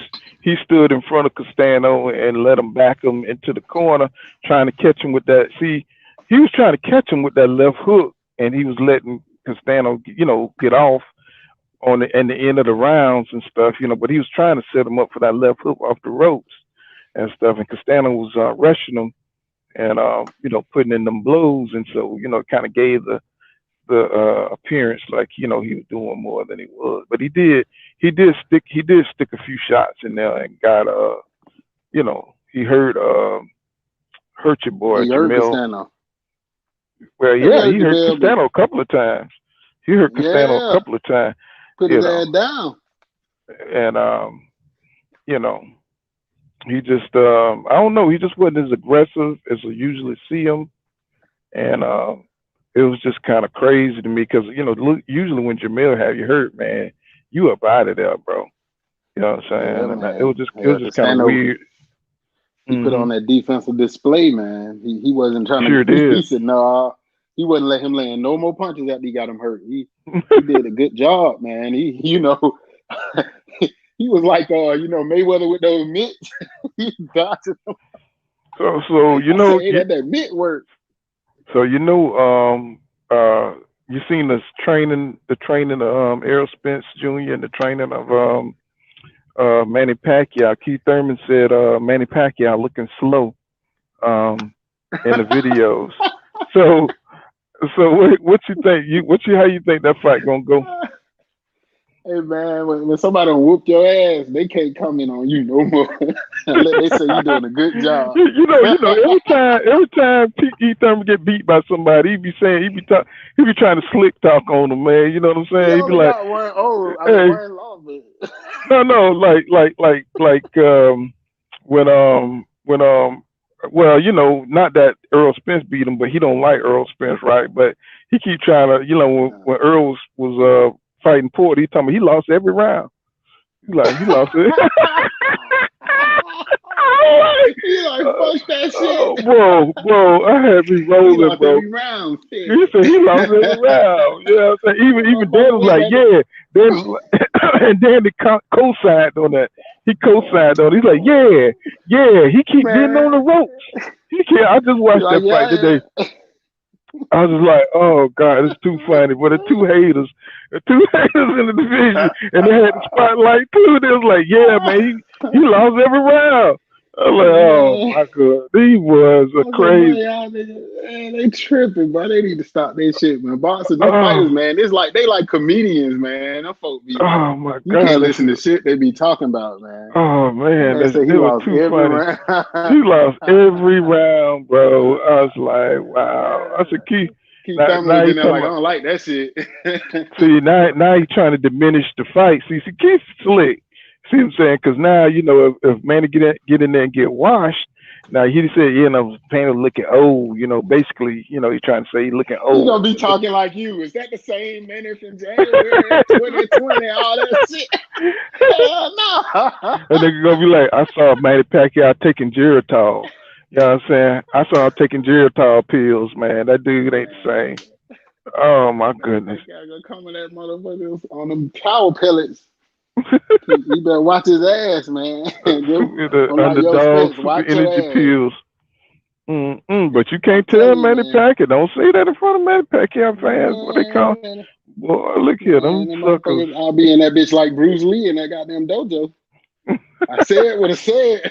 stood in front of Castano and let him back him into the corner, trying to catch him with that. See, he was trying to catch him with that left hook, and he was letting Castano, get off on the end of the rounds and stuff, But he was trying to set him up for that left hook off the ropes and stuff. And Castano was rushing him and putting in them blows, and so it kind of gave the appearance like he was doing more than he was. But he did stick a few shots in there and got he hurt your boy he hurt Jamil. Castano. Well, Yeah, he yeah, he hurt hurt Jamel, but Castano a couple of times. He hurt Castano a yeah, couple of times, put you his know, ass down. and you know, he just I don't know, he just wasn't as aggressive as I usually see him, and it was just kind of crazy to me because usually when Jamil have you hurt, man, you up out of there, bro. You know what I'm Yeah, saying? And it was man. just it Yeah, was just kind of Castano, weird. he put on that defensive display, man. He wasn't trying Sure to. He did. said, "No, he wouldn't let him land no more punches after he got him hurt. He did a good job, man. He he was like Mayweather with those mitts. He dodged them. So I said, "Hey, that mitt work." so you seen the training of Errol Spence Jr. and the training of Manny Pacquiao. Keith Thurman said Manny Pacquiao looking slow in the videos. So what you think? How you think that fight gonna go? Hey man, when somebody whoop your ass, they can't comment on you no more. Unless they say you're doing a good job. Every time Keith Thurman get beat by somebody, he be trying to slick talk on them, man. You know what I'm He saying? He be only like, got one hey, one loss, but no, when well, not that Earl Spence beat him, but he don't like Earl Spence, right? But he keep trying to, when Earl was fighting Porter, he told me he lost every round. He lost it. he like fuck that shit. Bro, I had me He rolling, lost bro. every round. He Shit. said he lost every round. You know what I'm saying? Even Dan Motherfucker was went like, back yeah. Then and then they co-signed on that. He co-signed on it. He's like, yeah. He keep getting on the man. ropes. He can't. I just He watched like, that fight today. I was just like, oh God, it's too funny. But the two haters in the division, and they had the spotlight too. They was like, yeah, man, he lost every round. I was like, oh man. my God, he was I a said, boy, crazy. y'all niggas, man, they tripping, bro. They need to stop their shit, man. Boxers, them fighters, Oh, man, they like comedians, man. Them folk be like, oh my you can't God, this listen to is. shit they be talking about, man. Oh That man, man said he it was lost too every funny. round. He lost every round, bro. I was like, wow. I said, Keith. Keith Thurman Now was he in there talking like, I about. don't like that shit. See, now he's trying to diminish the fight. See, Keith's slick. See what I'm saying? Because now if Manny get in there and get washed, Now he said, Tanner looking old. Basically, he's trying to say he's looking He gonna old. be talking like you. Is that the same man from January 2020? All that shit. Hell no. And they're gonna be like, I saw Manny Pacquiao taking Geritol. You know what I'm saying? I saw him taking Geritol pills, man. That dude ain't the same. Oh my goodness. That guy gonna come in that motherfucker on them cow pellets. You better watch his ass, man. The I'm like, yo, underdog Spence, super watch your energy ass. pills. But you I'm can't tell telling you, Manny man. Pacquiao. Don't say that in front of Manny Pacquiao fans. What they call? Boy, look here, them them suckers. motherfuckers. I'll be in that bitch like Bruce Lee in that goddamn dojo. I said what I said.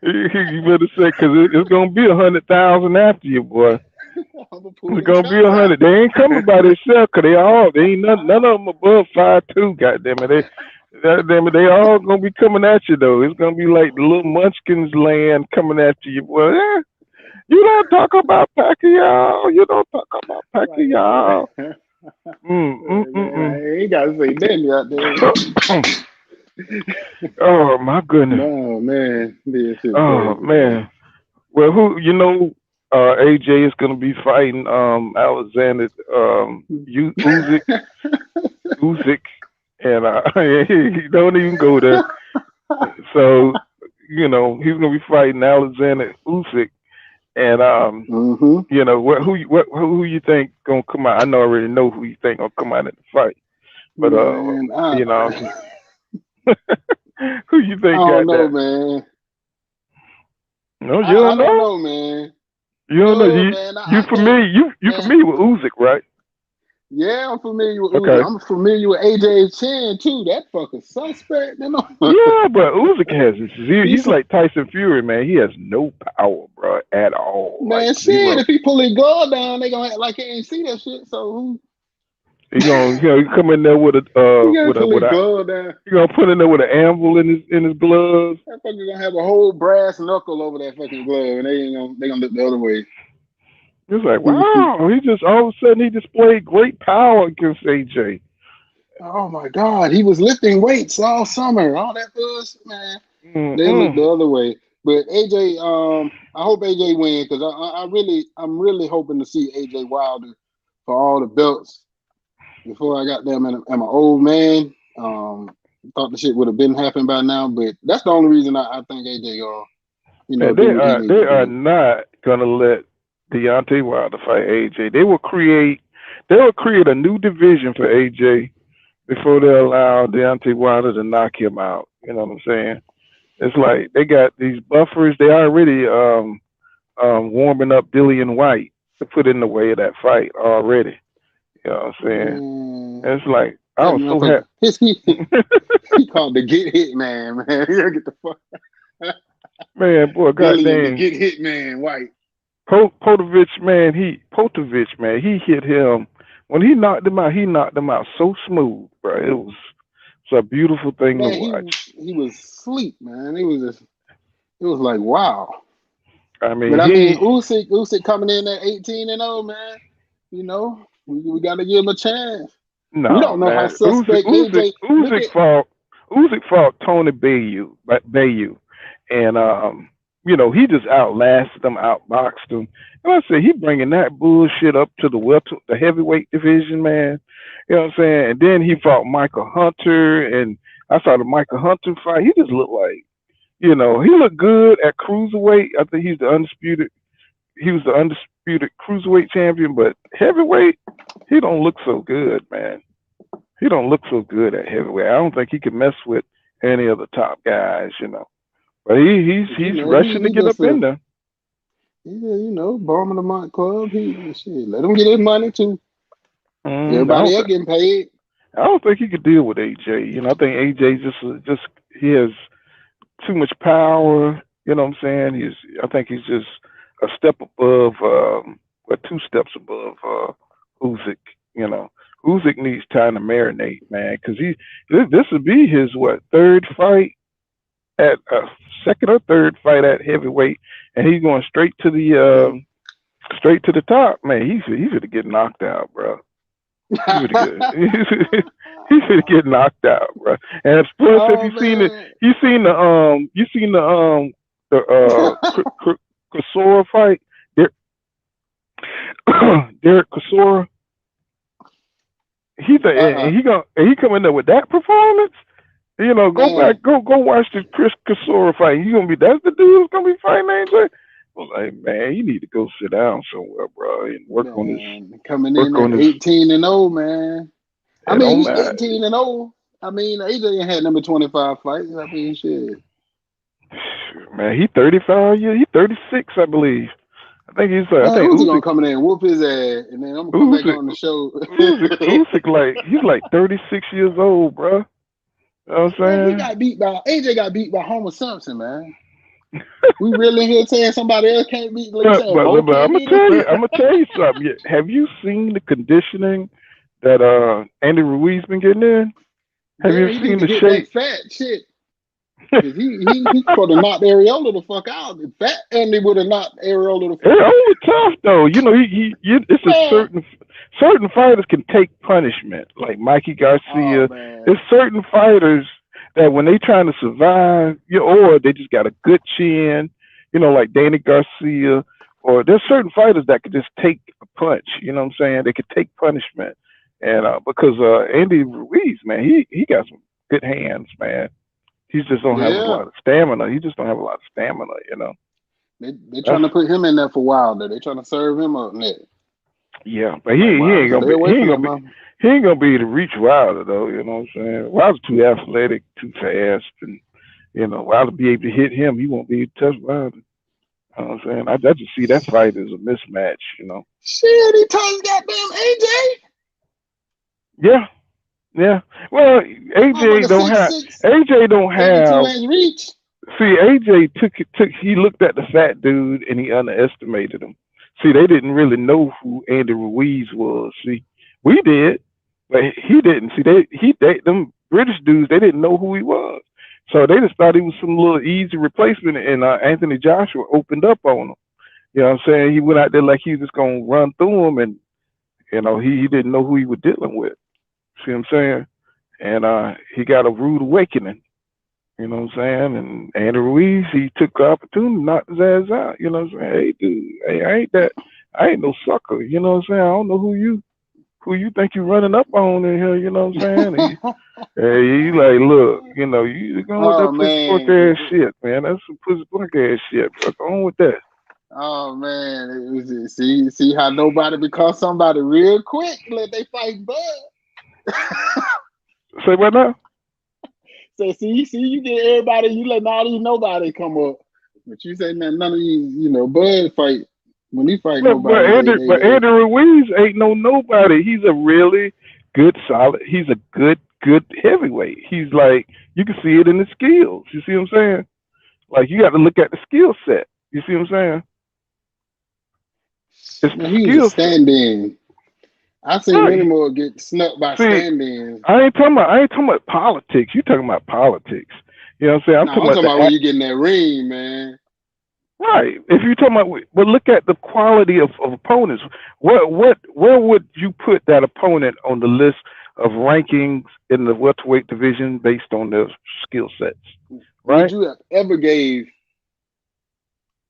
You better say, because it's gonna be 100,000 after you, boy. It's gonna be 100. They ain't coming by themselves, cause they ain't none of them above 5'2". Goddamn it, they all gonna be coming at you though. It's gonna be like the little Munchkins land coming at you, boy. You don't talk about Pacquiao. You don't talk about Pacquiao. I ain't gotta say nothing out there. Oh my goodness. No man, this shit Oh crazy, man. Well, AJ is gonna be fighting Alexander Usyk, and don't even go there. So he's gonna be fighting Alexander Usyk, and who you think gonna come out? I already know who you think gonna come out in the fight, but man, who you think I don't got know, that? man. No, you I don't don't know. know, man. You don't know. No, man. You familiar? You man. familiar with Usyk, right? Yeah, I'm familiar with Okay. Usyk. I'm familiar with AJ Chin too. That fucking suspect, you know. Yeah, but Usyk has he's like Tyson Fury, man. He has no power, bro, at all. Man, like shit, zero. if he pull his guard down, they gonna act like he ain't see that shit. So who? He gonna come in there with He gonna pull his guard down. He gonna put in there with an anvil in his gloves. That fucker gonna have a whole brass knuckle over that fucking glove, and they gonna look the other way. It's like, wow, he just all of a sudden he displayed great power against AJ. Oh my God, he was lifting weights all summer. All that bullshit, man. They look the other way. But AJ, I hope AJ wins because I'm really hoping to see AJ Wilder for all the belts before I got them and I'm an old man. Thought the shit would have been happening by now, but that's the only reason I think AJ Man, do what he needs they to are do. not gonna let Deontay Wilder fight AJ. They will create a new division for AJ before they allow Deontay Wilder to knock him out. You know what I'm saying? It's like they got these buffers. They already warming up Dillian White to put in the way of that fight already. You know what I'm saying? It's like I was so happy. He called the get hit man, man. You get the fuck. Man, boy, goddamn. Get hit man, White. Potovich, man, he hit him. When he knocked him out so smooth, bro. It's a beautiful thing to watch. He was asleep, man. It was like, wow. I mean, Usyk coming in at 18-0, man. You know, we got to give him a chance. No, we don't know man. how suspect AJ. Usyk fought Tony Bellew, and he just outlasted him, outboxed him. And I said he bringing that bullshit up to the heavyweight division, man. You know what I'm saying? And then he fought Michael Hunter, and I saw the Michael Hunter fight. He just looked like, he looked good at cruiserweight. I think he's the undisputed. He was the undisputed cruiserweight champion, but heavyweight, he don't look so good, man. He don't look so good at heavyweight. I don't think he can mess with any of the top guys, But he's rushing to get up in there. Yeah, Bomb of the Month Club. Let him get his money too. Everybody else getting paid. I don't think he could deal with AJ. I think AJ just he has too much power. You know what I'm saying? I think he's just a step above, two steps above Usyk. Usyk needs time to marinate, man, because this would be his third fight at second or third fight at heavyweight, and he's going straight to the top, man. He's gonna get knocked out, bro. He's gonna get knocked out, bro. And plus, if you seen the the Chisora fight. Derek Chisora. He coming up with that performance. You know, go Man, back, go watch the Chris Chisora fight. You gonna be that's the dude who's gonna be fighting AJ. I was like, man, you need to go sit down somewhere, bro, and work on man, coming work in on at this. 18-0, man. I And mean, on he's that, 18-0. I mean, AJ ain't had number 25 fights. I mean, shit. man, he 35 years. He 36, I believe. I think he's. I Man, think Uzi gonna Usyk. come in there and whoop his ass, and then I'm gonna come back Usyk. on the show. Usyk, like he's like 36 years old, bro. You know what Man, I'm AJ got beat by Homer Simpson, man. We really here saying somebody else can't beat, like you saying? saying, Bo But I'm can't gonna beat him? tell you, something. Have you seen the conditioning that Andy Ruiz been getting in? Have you Yeah, he seen need to the get shape? that fat shit. Cause he could have knocked Areola the fuck out. If Fat Andy would have knocked Areola the fuck It's out. only tough though. You know, it's a Man. certain fighters can take punishment, like Mikey Oh Garcia. man. There's certain fighters that when they trying to survive, or they just got a good chin, you know, like Danny Garcia, or there's certain fighters that could just take a punch. You know what I'm saying? They could take punishment, and because Andy Ruiz, man, he got some good hands, man. He just don't have a Yeah. lot of stamina. He just don't have a lot of stamina, you know. They That's trying to put him in there for Wilder. They trying to serve him up next. yeah, but I'm he like, Wilder, ain't stay gonna be away from that man. he ain't gonna be able to reach Wilder though. You know what I'm saying? Wilder's too athletic, too fast, and you know Wilder be able to hit him. He won't be able to touch Wilder. You know what I'm saying? I just see that fight as a mismatch. You know? Shit, he touched goddamn AJ. Yeah, yeah. Well, Motherfucker 6'6", AJ don't 82 have. inch reach. See, AJ took. He looked at the fat dude and he underestimated him. See, they didn't really know who Andy Ruiz was. See, we did, but he didn't. See, them British dudes, they didn't know who he was. So they just thought he was some little easy replacement, and Anthony Joshua opened up on him. You know what I'm saying? He went out there like he was just gonna run through him, and you know he didn't know who he was dealing with. See what I'm saying? And he got a rude awakening. You know what I'm saying? And Andy Ruiz, he took the opportunity to knock his ass out. You know what I'm saying? Hey, dude, hey, I ain't no sucker. You know what I'm saying? I don't know who you think you running up on in here. You know what I'm saying? Hey, you like, look, you know, you going with Oh that pussy fuck man. ass shit, man. That's some pussy fuck ass shit, bro. Go on with that. Oh man. See how nobody becomes somebody real quick. Let they fight bud. Say what now? So see, you get everybody, you letting all these nobody come up. But you say man, none of these, Bud fight when he fight nobody, But Andy Ruiz ain't nobody. He's a really good, solid. He's a good heavyweight. He's like you can see it in the skills. You see what I'm saying? Like you got to look at the skill set. You see what I'm saying? It's man, the he was a skill set. stand-in. I seen many Right. more get snuck by See, stand-ins. I ain't talking about politics. You talking about politics. You know what I'm saying? No, I'm talking about when you get in that ring, man. Right. If you're talking about, but look at the quality of opponents. Where would you put that opponent on the list of rankings in the welterweight division based on their skill sets? Right. Would you have ever gave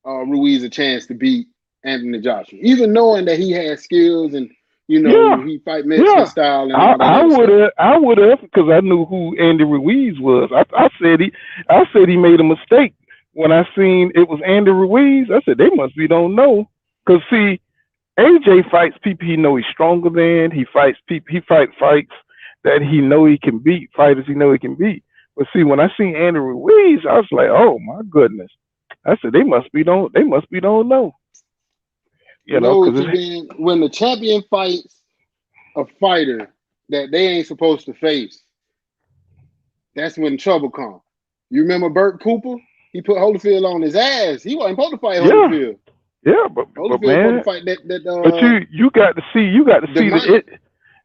Ruiz a chance to beat Anthony Joshua, even knowing that he had skills and Yeah. he fight Mexican style and all that I other would stuff? have. I would have because I knew who Andy Ruiz was. I said he made a mistake when I seen it was Andy Ruiz. I said they must be don't know because see AJ fights people he know he's stronger than. He fights people. He fights that he know he can beat. Fighters he know he can beat. But see, when I seen Andy Ruiz, I was like, oh my goodness. I said they must be don't know. You know, because See, when the champion fights a fighter that they ain't supposed to face, that's when trouble comes. You remember Burt Cooper? He put Holyfield on his ass. He wasn't supposed to fight yeah, Holyfield. yeah, but Holyfield supposed to man, fight that. but you got to see demonic.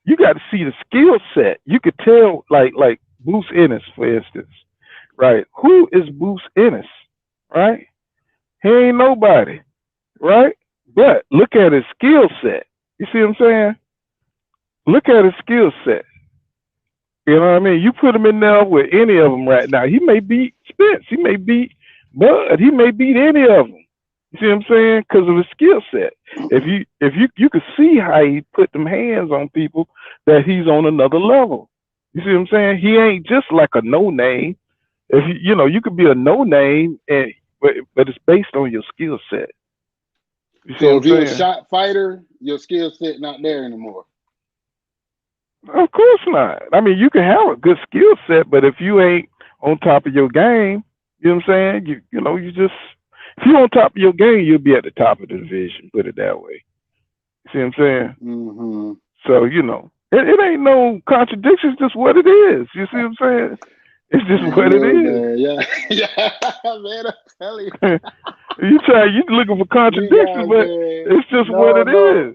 you got to see the skill set. You could tell like Bruce Ennis, for instance, right? Who is Bruce Ennis, right? He ain't nobody, right? But look at his skill set. You see what I'm saying? Look at his skill set. You know what I mean? You put him in there with any of them right now. He may beat Spence. He may beat But he may beat any of them. You see what I'm saying? Because of his skill set. If you could see how he put them hands on people, that he's on another level. You see what I'm saying? He ain't just like a no name. If you could be a no name, but it's based on your skill set. You see So what if I'm you're a saying? shot fighter, your skill set not there anymore. Of course not. I mean, you can have a good skill set, but if you ain't on top of your game, you know what I'm saying? If you're on top of your game, you'll be at the top of the division. Put it that way. See what I'm saying? Mm-hmm. So it ain't no contradiction. It's just what it is. You see what I'm saying? It's just Man, what it look, is. man, yeah, man, I'm telling you looking for you contradictions, guys, but man. it's just what No, it is.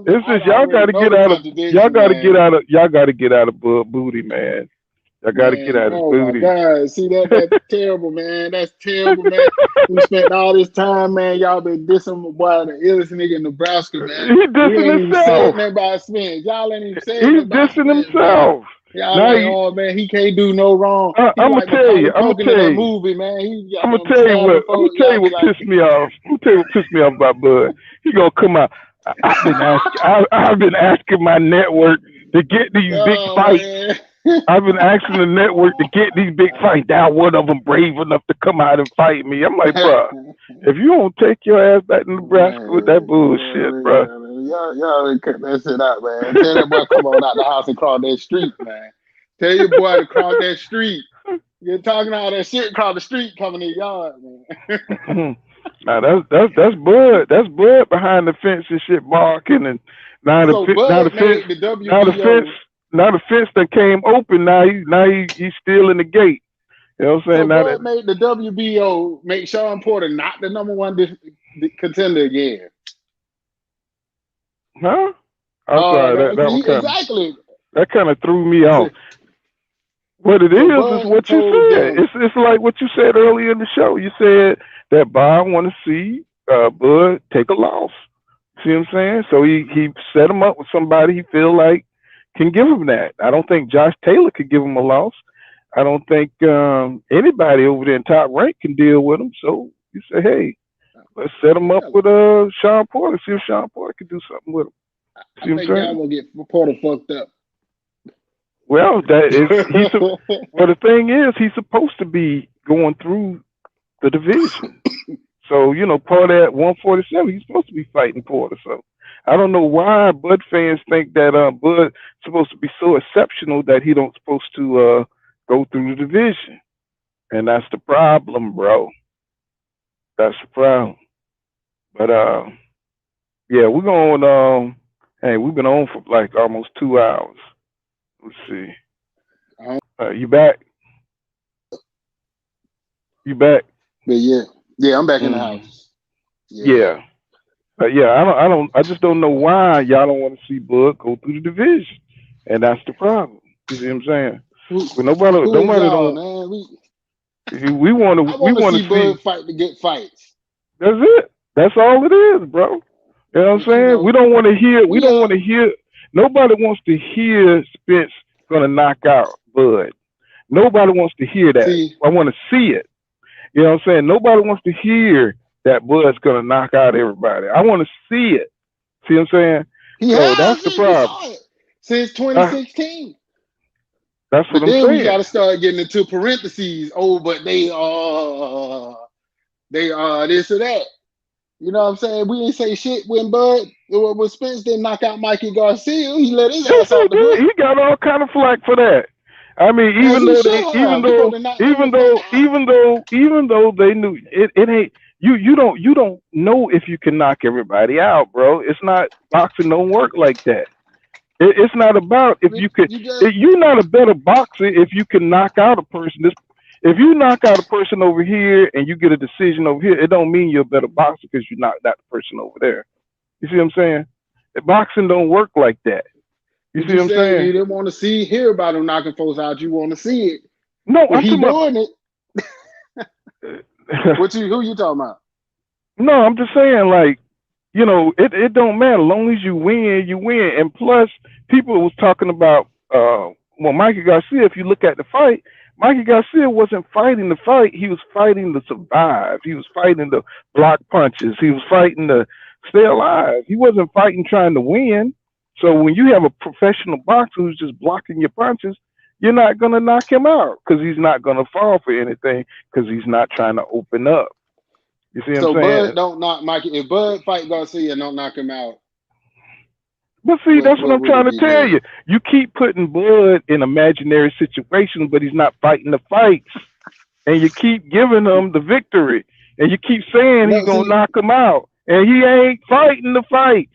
It's I just y'all got already to know get the out of contradiction, man. y'all got to get out of booty, man. Y'all got to get Man, out of oh my booty. God. See that's terrible, man. That's terrible, man. We spent all this time, man. Y'all been dissing my boy, the illest nigga in Nebraska, man. He We ain't dissing even said himself. nothing about Spence. Y'all ain't even said He's nothing about dissing Spence, man. himself. Y'all Now like, oh man, he can't do no wrong. He I'm gonna like tell you. Macaulay Culkin in that movie, man. He got I'm gonna them tell you stabbing what. I'm gonna folks. tell Y'all you be what like, pissed me off. I'm gonna tell you what pissed me off about Bud. He gonna come out. I've been asking. I've been asking my network to get these big oh fights. man. I've been asking the network to get these big fights. Now one of them brave enough to come out and fight me. I'm like, bruh, if you don't take your ass back to Nebraska with that bullshit, bruh. Y'all ain't cut that shit out, man. Tell that boy come on out the house and cross that street, man. Tell your boy to cross that street. You're talking all that shit across the street coming in your yard, man. Now that's Bud. That's Bud behind the fence and shit barking, and now So the Bud fence made the now the fence WBO. now the fence that came open. He's still in the gate. You know what I'm So saying? Now Bud that made the WBO make Shawn Porter not the number one contender again. huh? I'm sorry. Exactly. That kind of threw me So, off. What it so is Bud what you told said. them. It's like what you said earlier in the show. You said that Bob want to see Bud take a loss. See what I'm saying? So he set him up with somebody he feel like can give him that. I don't think Josh Taylor could give him a loss. I don't think anybody over there in Top Rank can deal with him. So you say, hey, let's set him up with Shawn Porter. See if Shawn Porter can do something with him. I See what I'm think saying? y'all gonna get Porter fucked up. Well, well, the thing is, he's supposed to be going through the division. So, part of that 147, he's supposed to be fighting Porter. So, I don't know why Bud fans think that Bud's supposed to be so exceptional that he don't supposed to go through the division. And that's the problem, bro. That's the problem. But, yeah, we're going, hey, we've been on for like almost 2 hours. Let's see. You back? You back? But yeah, I'm back in the house. Yeah. I just don't know why y'all don't want to see Bud go through the division, and that's the problem. You see what I'm saying? But nobody y'all, don't. Man? We want I want to see see. Bud fight to get fights. That's it. That's all it is, bro. You know what I'm saying? We don't want to hear. We don't want to hear. Nobody wants to hear Spence gonna knock out Bud. Nobody wants to hear that. I want to see it. You know what I'm saying? Nobody wants to hear that Bud's gonna knock out everybody. I want to see it. See what I'm saying? So that's the problem. Since 2016. That's what but I'm then saying. We got to start getting into parentheses. Oh, but they this or that. You know what I'm saying? We didn't say shit when Spence didn't knock out Mikey Garcia. He let his ass off the hook. He got all kind of flack for that. I mean, even though they knew it ain't you don't know if you can knock everybody out, bro. It's not boxing don't work like that. It's not about if you could. You're not a better boxer if you can knock out a person. If you knock out a person over here and you get a decision over here, it don't mean you're a better boxer because you knocked out the person over there. You see what I'm saying? Boxing don't work like that. You see what I'm saying? You didn't want to hear about him knocking folks out. You want to see it. No, I'm doing it. Who you talking about? No, I'm just saying, like, it don't matter. As long as you win, you win. And plus, people was talking about Mikey Garcia. If you look at the fight, Mikey Garcia wasn't fighting to fight. He was fighting to survive. He was fighting to block punches. He was fighting to stay alive. He wasn't fighting trying to win. So when you have a professional boxer who's just blocking your punches, you're not going to knock him out because he's not going to fall for anything because he's not trying to open up. You see what So I'm saying? Bud don't knock Mikey. If Bud fight Garcia, don't knock him out. But see, that's what I'm would trying it to be tell then? you. You keep putting Bud in imaginary situations, but he's not fighting the fights. And you keep giving him the victory. And you keep saying he's No, going to see, knock him out. And he ain't fighting the fights.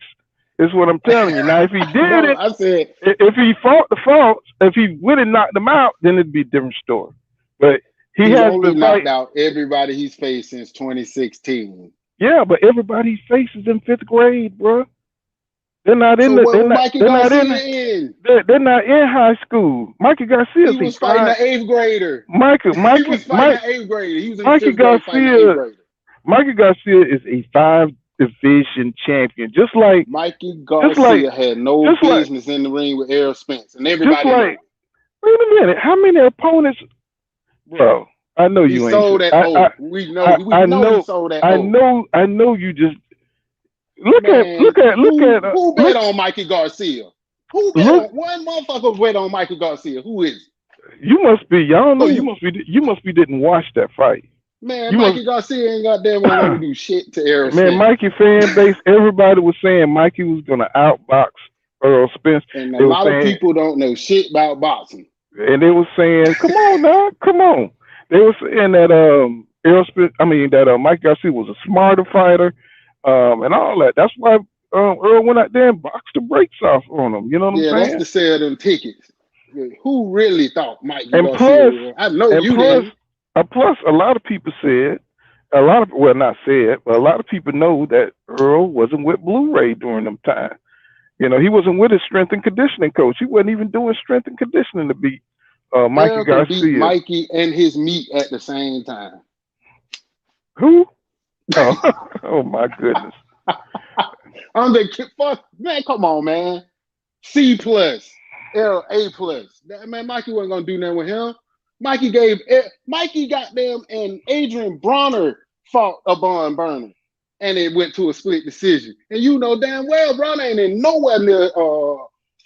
Is what I'm telling you. Now, if he did no, it, I said if he fought the faults, if he would have knocked them out, then it'd be a different story. But he he's has only been knocked fighting. out everybody he's faced since 2016. Yeah, but everybody he faces in 5th grade, bro. They're not in So the. what They're was not. Mikey They're not in. Garcia in? They're not in high school. Mikey Garcia He is a was fighting five. an 8th grader. Mikey, He was fighting an 8th grader. He was in the Mikey 5th grade fighting an 8th Garcia. grader. Mikey Garcia is a 5 division champion. Just like Mikey Garcia had no just like business in the ring with Errol Spence, and just everybody like. knows. Wait a minute. How many opponents, bro? I know He you ain't. sold that I we know he know. sold that I know you just look Man, at who bet on Mikey Garcia? Who bet look. on one motherfucker bet on Mikey Garcia? Who is it? You must be. Y'all don't know. Who? You must be didn't watch that fight. Man, You must. Mikey Garcia ain't goddamn well gonna do shit to Errol Man, Spence. Mikey fan base. Everybody was saying Mikey was gonna outbox Earl Spence. And a They were lot of saying, people don't know shit about boxing. and they were saying, "Come on now, come on." They were saying that Errol Spence. I mean that Mike Garcia was a smarter fighter, and all that. That's why Earl went out there and boxed the brakes off on him. You know what I'm Yeah, saying? that's to sell them tickets. Who really thought Mikey And Garcia plus, was? I know and you plus, didn't. plus, a lot of people said, well, not said, but a lot of people know that Earl wasn't with Blu-ray during them time. You know, he wasn't with his strength and conditioning coach. He wasn't even doing strength and conditioning to beat Mikey Errol can beat Garcia. Mikey and his meat at the same time. Who? Oh, oh my goodness. I'm the fuck man. Come on, man. C plus, Errol A plus. Man, Mikey wasn't gonna do nothing with him. Mikey got them, and Adrian Bronner fought a Von Burner, and it went to a split decision. And you know damn well Bronner ain't in nowhere near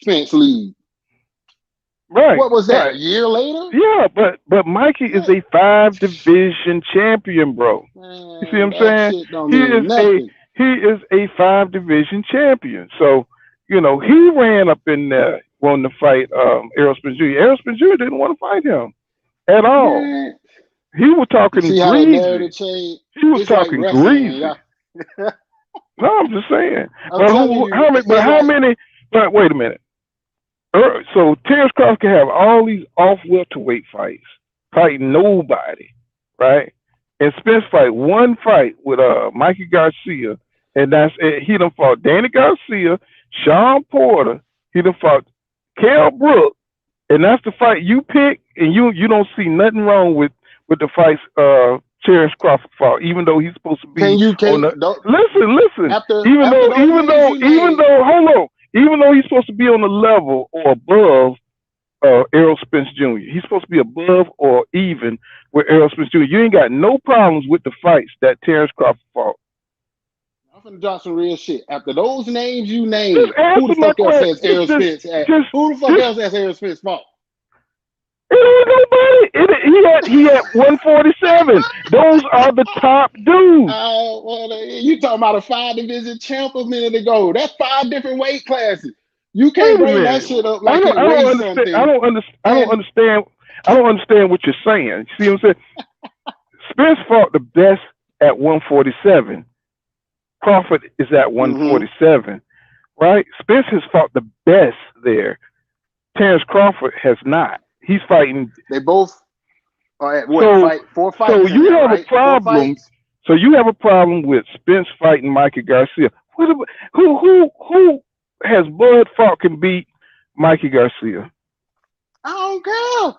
Spence league. Right. What was that? Right. A year later? Yeah, but Mikey is a 5 division champion, bro. Man, You see what I'm that saying? shit don't mean nothing. He is a 5 division champion. So, you know, he ran up in there wanting to fight Errol Spence Jr. Errol Spence Jr. didn't want to fight him at all. Man, He was talking see how that narrative greasy. changed? He was It's like talking wrestling. greasy. No, I'm just saying. I'm But telling you, how many? But wait a minute. So Terence Crawford can have all these off welterweight fights, fighting nobody, right? And Spence fight one fight with Mikey Garcia, and that's it. He done fought Danny Garcia, Shawn Porter. He done fought Kell Brook, and that's the fight you pick. And you don't see nothing wrong with the fights Terence Crawford fought, even though he's supposed to be on the. Listen. Even though hold on. Even though he's supposed to be on the level or above Errol Spence Jr., he's supposed to be above or even with Errol Spence Jr. You ain't got no problems with the fights that Terence Crawford fought. I'm gonna drop some real shit. After those names you named, Who the fuck else has Errol Spence? Who the fuck else has Errol Spence fought? It ain't nobody. He had 147. Those are the top dudes. You talking about a 5 division champ a minute ago? That's 5 different weight classes. You can't bring that shit up like it weighs something. I don't understand what you're saying. You see what I'm saying? Spence fought the best at 147. Crawford is at 147, right? Spence has fought the best there. Terence Crawford has not. He's fighting. They both are at what? 4 fights. So you have a problem. So you have a problem with Spence fighting Mikey Garcia. Who has Bud fought can beat Mikey Garcia? I don't care.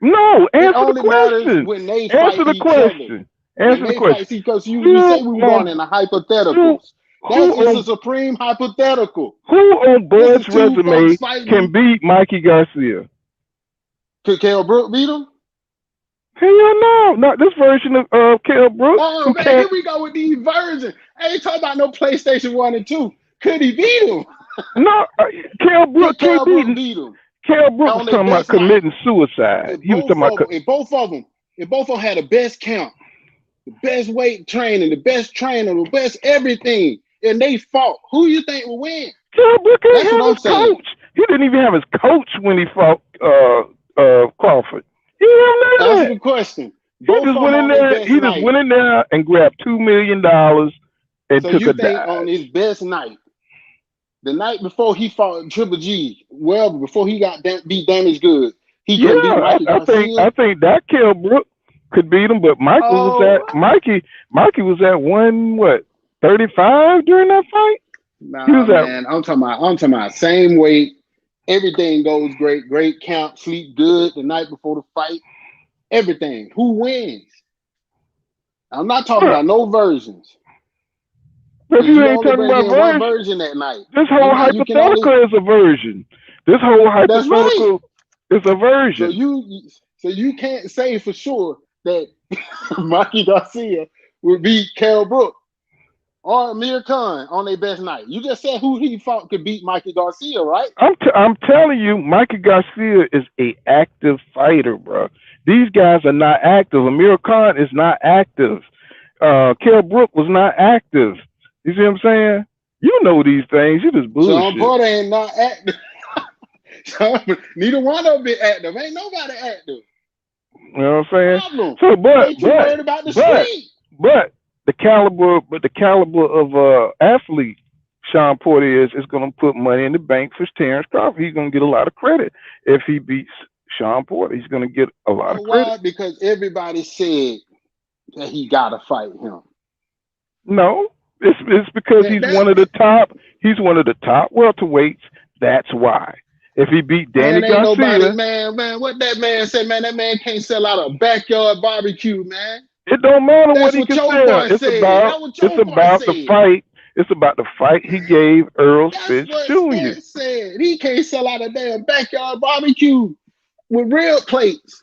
No, answer the question. Answer the question. Answer the question. Because you say we were going in a hypotheticals. That is a supreme hypothetical. Who on Bud's resume can beat Mikey Garcia? Could Kell Brook beat him? Hell no, not this version of Kell Brooks Oh who man, here can't. we go with these versions. I ain't talking about no PlayStation 1 and 2. Could he beat him? No, Kell Brooks Could can't Cal Brook beat. beat him Kell Brooks was on their talking about best night? committing suicide. If He was both talking about. of them, if both of them had the best camp, the best weight training, the best trainer, the best everything, and they fought, who you think will win? Kell Brooks didn't That's what have I'm his saying. coach. He didn't even have his coach when he fought Crawford. He didn't have none of Answer that. the question. He Both just of them went in on their there. best He just night. went in there and grabbed $2 million and So took you a think dive. on his best night, the night before he fought Triple G, well, before he got beat damaged goods, he couldn't beat Yeah, Mikey I Garcia? think that Kell Brooks could beat him, but Oh, Mikey was at 135 during that fight. He nah, was at man. I'm talking about same weight. Everything goes great. Great count. Sleep good the night before the fight. Everything. Who wins? I'm not talking but about no versions. if Because you you ain't only talking bring about in one version, version that night. this You whole know how you can only. hypothetical is a version. This whole That's right. hypothetical is a So version. you can't say for sure that Mikey Garcia would beat Kell Brook or Amir Khan on their best night. You just said who he fought could beat Mikey Garcia, right? I'm telling you, Mikey Garcia is a active fighter, bro. These guys are not active. Amir Khan is not active. Kell Brook was not active. You see what I'm saying? You know these things. You just Sean bullshit. Porter ain't not active. Neither one of them been active. Ain't nobody active. You know what I'm saying? Problem. So, They too worried about the street. but the caliber of athlete Shawn Porter is going to put money in the bank for Terence Crawford. He's going to get a lot of credit if he beats Shawn Porter. He's going to get a lot of credit. Why? Because everybody said that he gotta fight him. No, it's because he's one of the top. He's one of the top welterweights. That's why. If he beat Danny Man, ain't nobody, Garcia, man. What that man said, man, that man can't sell out a backyard barbecue, man. it don't matter what That's he what can your sell. boy said. That's what It's your boy about the said. fight. It's about the fight he gave Earl That's Spence what Jr. Spence said. He can't sell out a damn backyard barbecue with real plates.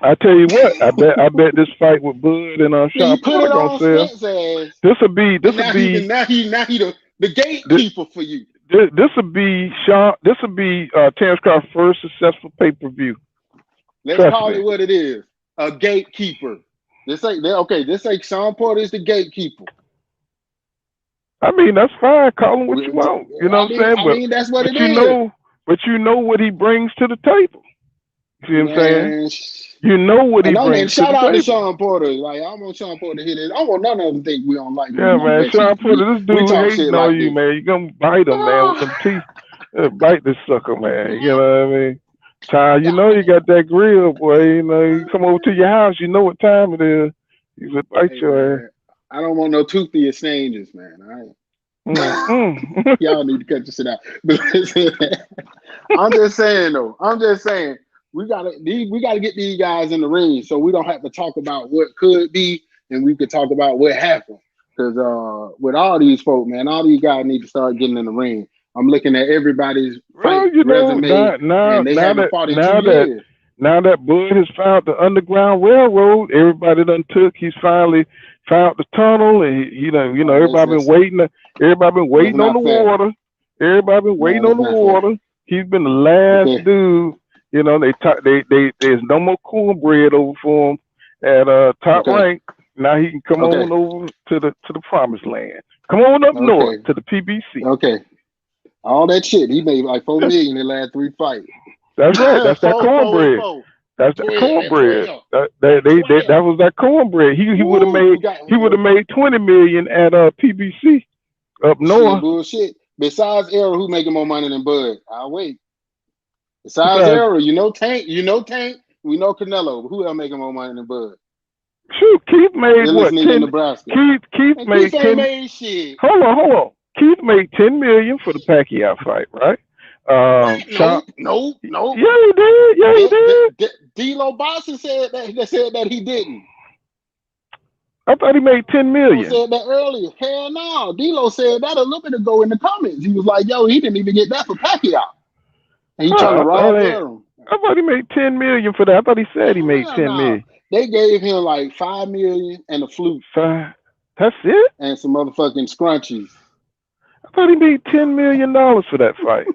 I tell you what, I bet this fight with Bud and Then Shawn you put Porter it gonna on sell. Spence ass, This'll be and now he the gatekeeper for you. this'll be Terence Crawford's first successful pay-per-view. Let's Trust call me. it what it is. A gatekeeper. This ain't Sean Porter is the gatekeeper. I mean, that's fine. Call him what you want. You know what I'm saying? I mean that's what But it is. you know what he brings to the table. See what I'm saying? Man, You know what he and brings to shout the out to table. Sean Porter. Like I want Sean Porter to hit it. I don't want none of them think we don't like him. Yeah, You know, man. Shawn Porter, this we dude talk shit hating on like you, this. man. You gonna bite him, man, with them teeth. Bite this sucker, man. You know what I mean? Child, you know you got that grill, boy. You know, you come over to your house, you know what time it is. You just bite Hey, your ass. man, I don't want no toothy exchanges, man. All right. Mm-mm. Y'all need to cut this shit out. But I'm just saying though. I'm just saying we gotta get these guys in the ring so we don't have to talk about what could be and we could talk about what happened. Because with all these folk, man, all these guys need to start getting in the ring. I'm looking at everybody's fight Well, you know, resume and they haven't fought in 2 years. now that Bud has found the Underground Railroad, everybody done took. He's finally found the tunnel, and everybody been waiting. Everybody been waiting on the water. Everybody been waiting on the water. He's been the last dude. You know, there's no more cornbread over for him at top rank. Now he can come on over to the promised land. Come on up north to the PBC. Okay. All that shit. He made like $4 million in the last 3 fights. That's right. That's that cornbread. That's that cornbread. That was that cornbread. He would have made $20 million at PBC up north. Bullshit. Besides Errol, who making more money than Bud? I'll wait. Besides Errol, Tank. We know Canelo. Who else making more money than Bud? Shoot, Keith made what? 10. Nebraska. Keith made 10. Made shit. Hold on. Keith made $10 million for the Pacquiao fight, right? Nope. Yeah, he did. D'Lo Boston said that he didn't. I thought he made $10 million. Said that earlier. Hell no. D'Lo said that a little bit ago in the comments. He was like, "Yo, he didn't even get that for Pacquiao." And he trying to rob Aaron. I thought he made $10 million for that. I thought he said he made $10 million. They gave him like $5 million and a flute That's it? and some motherfucking scrunchies. I thought he made $10 million for that fight.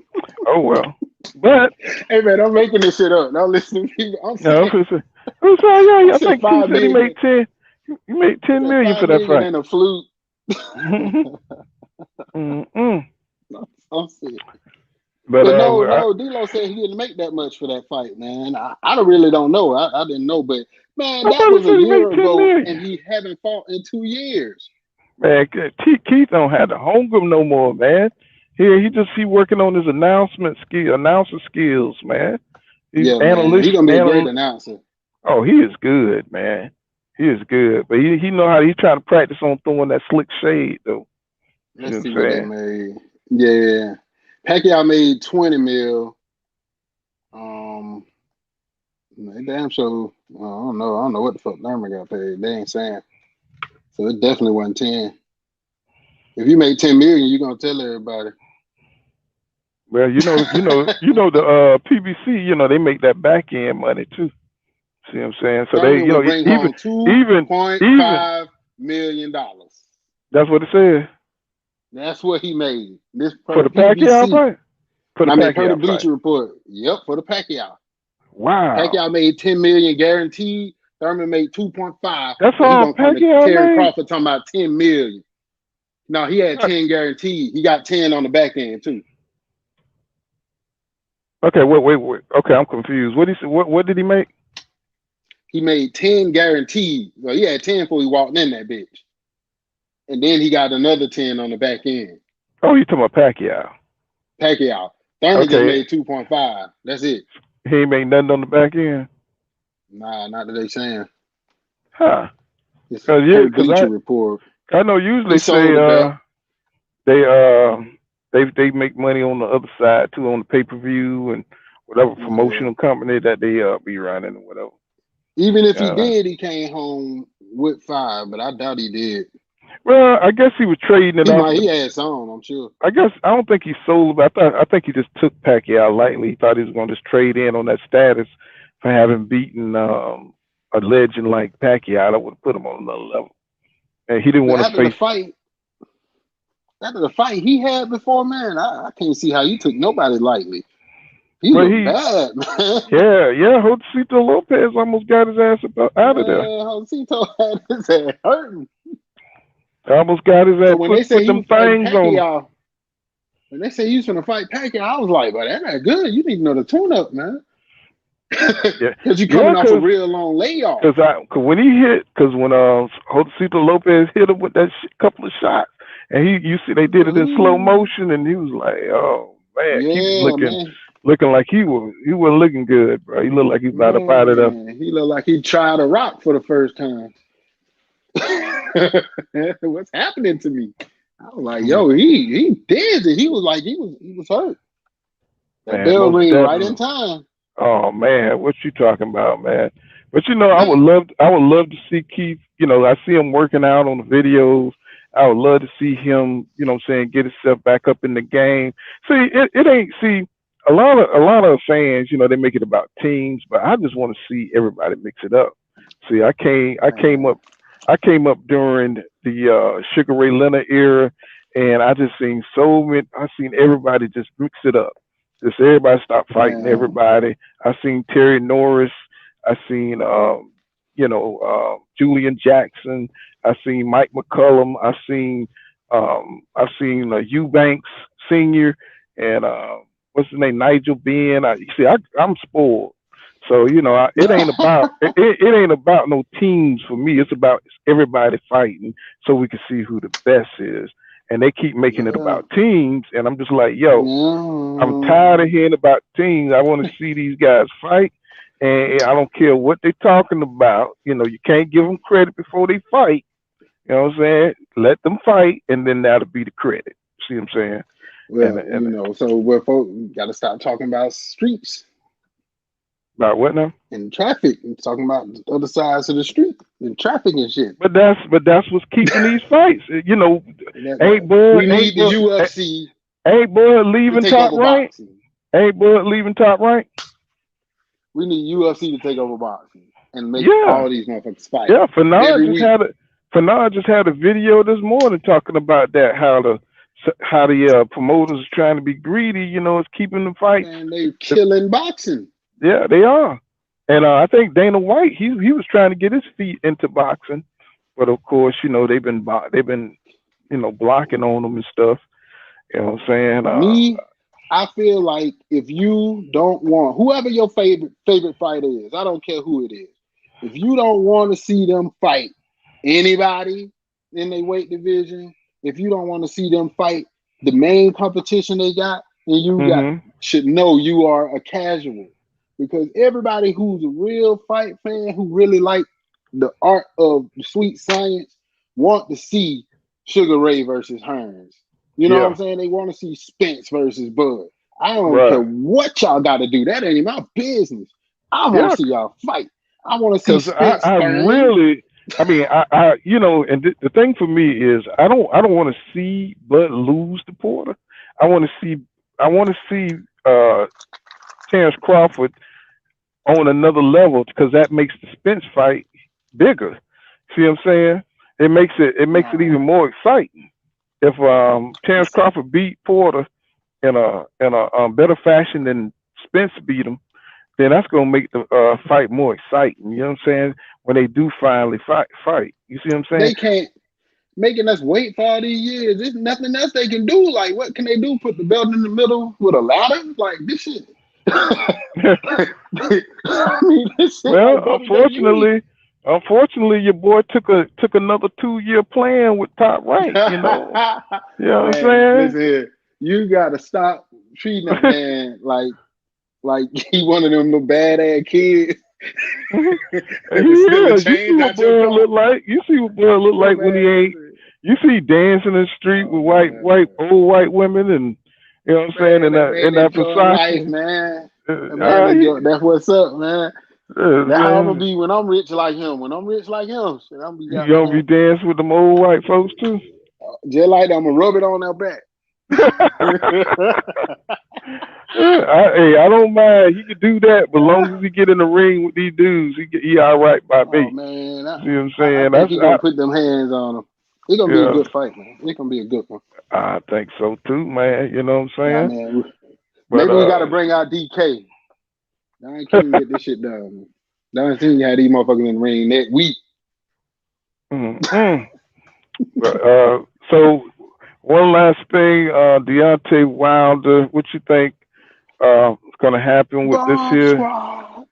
Oh well. But Hey man, I'm making this shit up. Don't listen to me. I'm no, saying, yeah, I I said think he 5 said he million. made 10. He made 10 said million 5 for that million fight. and a flute. I'm sick. But But no, D-Lo said he didn't make that much for that fight, man. I really don't know. I didn't know, but man, I that thought he was a said he year made 10 ago, million. and he haven't fought in 2 years. Man, Keith don't have the hunger no more, man. He working on his announcer skills, man. He's Yeah, man, he gonna be a great analyst. announcer. Oh, he is good, man. He is good, but he know how. He trying to practice on throwing that slick shade though. Let's see what they made. Yeah, Pacquiao made 20 mil. They damn sure. I don't know what the fuck Lerman got paid. They ain't saying. So it definitely wasn't 10. If you make 10 million, you gonna tell everybody. Well, you know the PBC. They make that back end money too. See what I'm saying? So Thurman they, will bring home $2.5 million. That's what it says. That's what he made. This For the PBC. Pacquiao fight. Per the Bleacher Report. Yep, for the Pacquiao. Wow. Pacquiao made 10 million guaranteed. Thurman made 2.5. That's all Pacquiao made. Terence Crawford talking about 10 million. No, he had 10 guaranteed. He got 10 on the back end too. Okay, wait. Okay, I'm confused. What did he make? He made 10 guaranteed. Well, he had 10 before he walked in that bitch. And then he got another 10 on the back end. Oh, you talking about Pacquiao? Thurman just made 2.5. That's it. He ain't made nothing on the back end? Nah, not that they saying. Huh. It's Bleacher Report. I know usually they make money on the other side too, on the pay-per-view and whatever promotional company that they be running or whatever. Even if he did, he came home with 5, but I doubt he did. Well, I guess he was trading it off. He had some, I'm sure. I don't think he sold, but I think he just took Pacquiao lightly. He thought he was going to just trade in on that status for having beaten a legend like Pacquiao. That would have put him on another level. And he didn't want to face. After the fight he had before, man, I can't see how you took nobody lightly. He looked bad, man. Yeah. Josecito Lopez almost got his ass out of there. Josecito had his ass hurting. Almost got his ass when they say them things on. When they say he was going to fight Pacquiao, I was like, "But that's good. You need another tune-up, man." Because you're coming off a real long layoff. Because when Josecito Lopez hit him with that couple of shots, and you see they did it in slow motion, and he was like, "Oh man," he was looking like he wasn't looking good, bro. He looked like he was about up out of there. He looked like he tried a rock for the first time. What's happening to me? I was like, yo, he did it. He was like, he was hurt. That bell ring right in time. Oh man, what you talking about, man? But I would love to see Keith. I see him working out on the videos. I would love to see him, get himself back up in the game. See, it ain't a lot of fans, they make it about teams, but I just want to see everybody mix it up. See, I came up during the Sugar Ray Leonard era, and I just seen everybody just mix it up. Just everybody stop fighting everybody. I seen Terry Norris. I seen Julian Jackson. I seen Mike McCullum. I seen Eubanks Senior and what's his name, Nigel Ben. I'm spoiled. So it ain't about it ain't about no teams for me. It's about everybody fighting so we can see who the best is. And they keep making it about teams, and I'm just like, yo, I'm tired of hearing about teams. I want to see these guys fight, and I don't care what they're talking about. You can't give them credit before they fight. You know what I'm saying? Let them fight, and then that'll be the credit. See what I'm saying? Well, so we're folks got to stop talking about streets. About what now? And traffic. I'm talking about the other sides of the street and traffic and shit. But that's what's keeping these fights. We need the UFC. Ain't Bud leaving top rank? Ain't Bud leaving top rank? We need UFC to take over boxing. and make Yeah, all these motherfuckers fight yeah. every week. Fernand just had a video this morning talking about that, how the promoters are trying to be greedy. It's keeping the fights. Man, they killing boxing. Yeah, they are. And I think Dana White, he was trying to get his feet into boxing, but of course, they've been blocking on him and stuff. You know what I'm saying? Me, I feel like if you don't want whoever your favorite fighter is, I don't care who it is. If you don't want to see them fight anybody in their weight division, if you don't want to see them fight the main competition they got, then hmm should know you are a casual. Because everybody who's a real fight fan who really like the art of sweet science want to see Sugar Ray versus Hearns. You know what I'm Yeah, saying? They want to see Spence versus Bud. I don't care right. what y'all got to do. That ain't my business. I want Yeah, to see y'all fight. I want to see because Spence I Hearns. really, I mean, and the thing for me is I don't want to see Bud lose to Porter. I want to see, I want to see Terence Crawford on another level because that makes the Spence fight bigger. See what I'm saying? It makes it Nah, even more exciting. If Terence Crawford beat Porter in a better fashion than Spence beat him, then that's gonna make the fight more exciting. You know what I'm saying? When they do finally fight. You see what I'm saying? they can't making us wait for all these years. There's nothing else they can do. Like, what can they do? Put the belt in the middle with a ladder? Like this shit. I mean, this shit Well, like WWE. unfortunately, your boy took another 2-year plan with Top Rank. You know what Man, I'm listen here. You gotta stop treating that saying? man like he one of them little bad ass kids He that was stealing is. You see change what out your Bud car. look like. You see what Bud look That like when he man, ain't. listen. You see dancing in the street Oh with white man. old white women, and you know what I'm saying, Man, that man in that enjoying life, Versace. man. That All man enjoy that's what's up, man. That's how I'm gonna right. be when I'm rich like him. When I'm rich like him, shit, I'm gonna be You gonna be goddamn dancing with them old white folks too? just like that. I'm gonna rub it on their back. I don't mind. He could do that, but as long as he get in the ring with these dudes, he all right by Oh me. man, See what I'm I saying? think he gonna put them hands on him. It's gonna be a Yeah, good fight, man. It's gonna be a good one. I think so too, man. You know what I'm Yeah, saying? man. But Maybe we gotta bring out DK. Don King get this shit done. Don King had these motherfuckers in the ring that week. mm-mm. But, so one last thing, Deontay Wilder, what you think is gonna happen with this Bomb here? squad.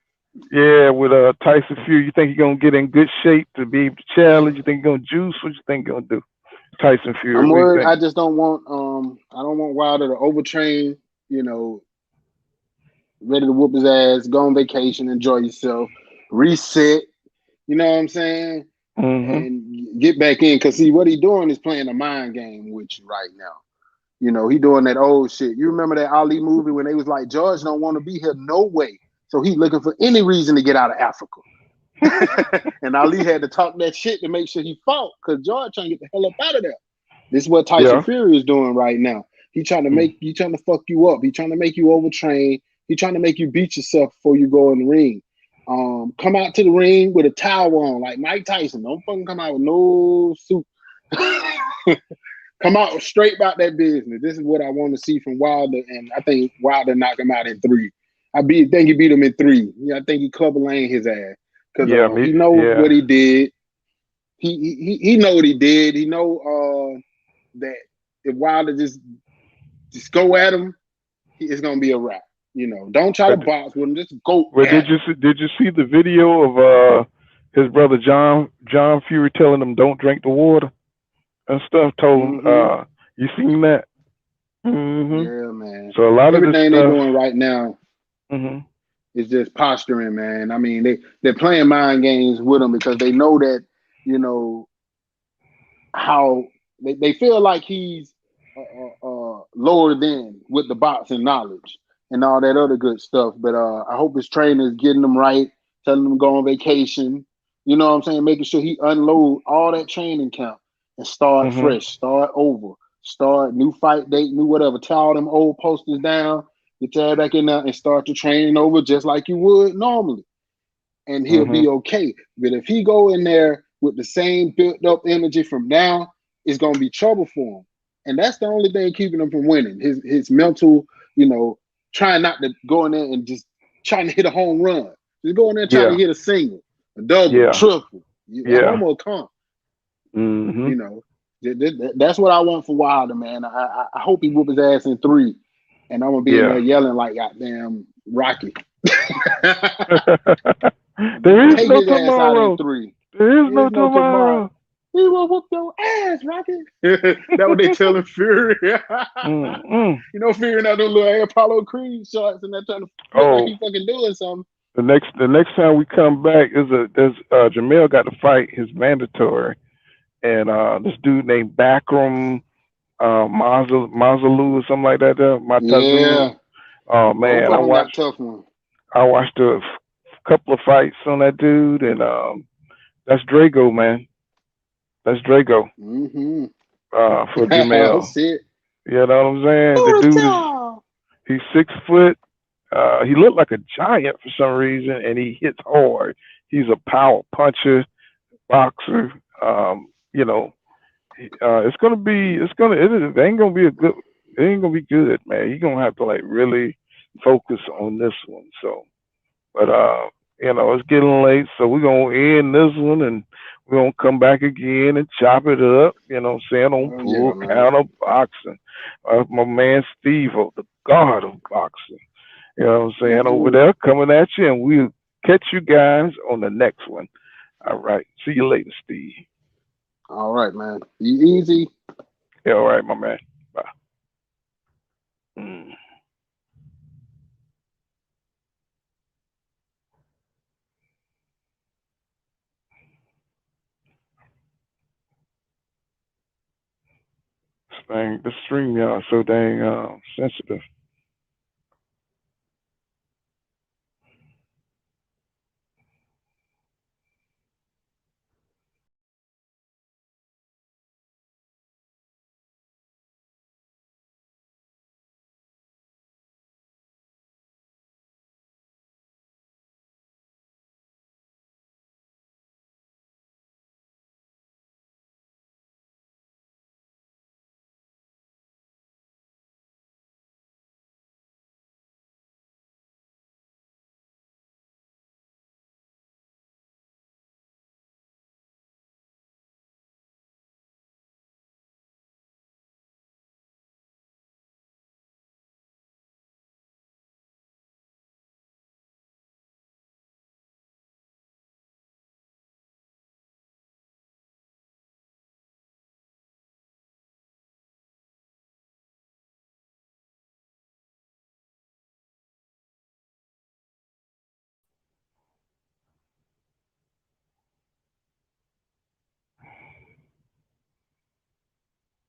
Yeah, with Tyson Fury, you think he's gonna get in good shape to be able to challenge? You think he's gonna juice? What you think he's gonna do? Tyson Fury, I'm what do you worried. think? I just don't want I don't want Wilder to overtrain, you know, ready to whoop his ass, go on vacation, enjoy yourself, reset, you know what I'm saying? Hmm. And get back in. Cause see what he doing is playing a mind game with you right now. You know, he doing that old shit. You remember that Ali movie when they was like, George don't want to be here no way. So he looking for any reason to get out of Africa. And Ali had to talk that shit to make sure he fought because George trying to get the hell up out of there. This is what Tyson Yeah. Fury is doing right now. He trying to fuck you up. He trying to make you overtrain. He trying to make you beat yourself before you go in the ring. Come out to the ring with a towel on, like Mike Tyson. Don't fucking come out with no suit. Come out straight about that business. This is what I want to see from Wilder, and I think Wilder knocked him out in 3. Think he beat him in 3. Yeah, I think he Clubber Lane his ass because Yeah, he me. know what Yeah. he did. He know what he did. He know that if Wilder just go at him, it's gonna be a wrap. You know, don't try to But, box with him. Just go but at him. did you see the video of his brother John Fury telling him don't drink the water and stuff? Told him, Mm-hmm. you seen that? Hmm. Yeah, man. So a lot of this Everything they stuff. doing right now Hmm. is just posturing, man. I mean, they're playing mind games with him because they know that, you know, how they feel like he's lower than with the boxing knowledge and all that other good stuff. But I hope his trainer is getting them right, telling them to go on vacation. You know what I'm saying? Making sure he unload all that training camp and start Hmm. fresh, start over, start new fight date, new whatever. Tear all them old posters down, get your back in there and start your training over just like you would normally. and he'll Mm-hmm. be okay. But if he go in there with the same built up energy from now, it's gonna be trouble for him. And that's the only thing keeping him from winning. His mental, trying not to go in there and just trying to hit a home run. Just go in there trying to Yeah. hit a single, a double, Yeah. triple. A Yeah. homer will come. Mm-hmm. You know, that's what I want for Wilder, man. I hope he whoop his ass in 3, and I'm gonna be in there Yeah. yelling like goddamn Rocky. There is Take no his ass out in tomorrow. 3. There is no There's no tomorrow. tomorrow. He will whoop your ass, Rocky. That what they telling Fury. Mm-mm. Fury not doing little Apollo Creed shots and that trying to look like Oh, he fucking doing something. the next time we come back there's Jamel got to fight his mandatory, and this dude named Bakram Mazalu or something like that. Matazulu. Yeah, Oh both man, of I them got watched tough ones. I watched a couple of fights on that dude, and that's Drago, man. That's Drago Mm-hmm. for Jamel. That's it. You know what I'm saying? The dude is Brutal. he's 6 foot. He looked like a giant for some reason, and he hits hard. He's a power puncher, boxer. You know, it ain't gonna be a good, it ain't gonna be good, man. You're gonna have to like really focus on this one. So, but it's getting late, so we're gonna end this one, and we're gonna come back again and chop it up. You know what I'm saying, on Oh yeah, Pull man. Counter Boxing. My man Steve, the god of boxing. You know what I'm saying, over Mm-hmm. there coming at you, and we'll catch you guys on the next one. All right, see you later, Steve. All right, man. You easy. Yeah, all right, my man. Bye. Mm. This thing, the stream, y'all, so dang sensitive.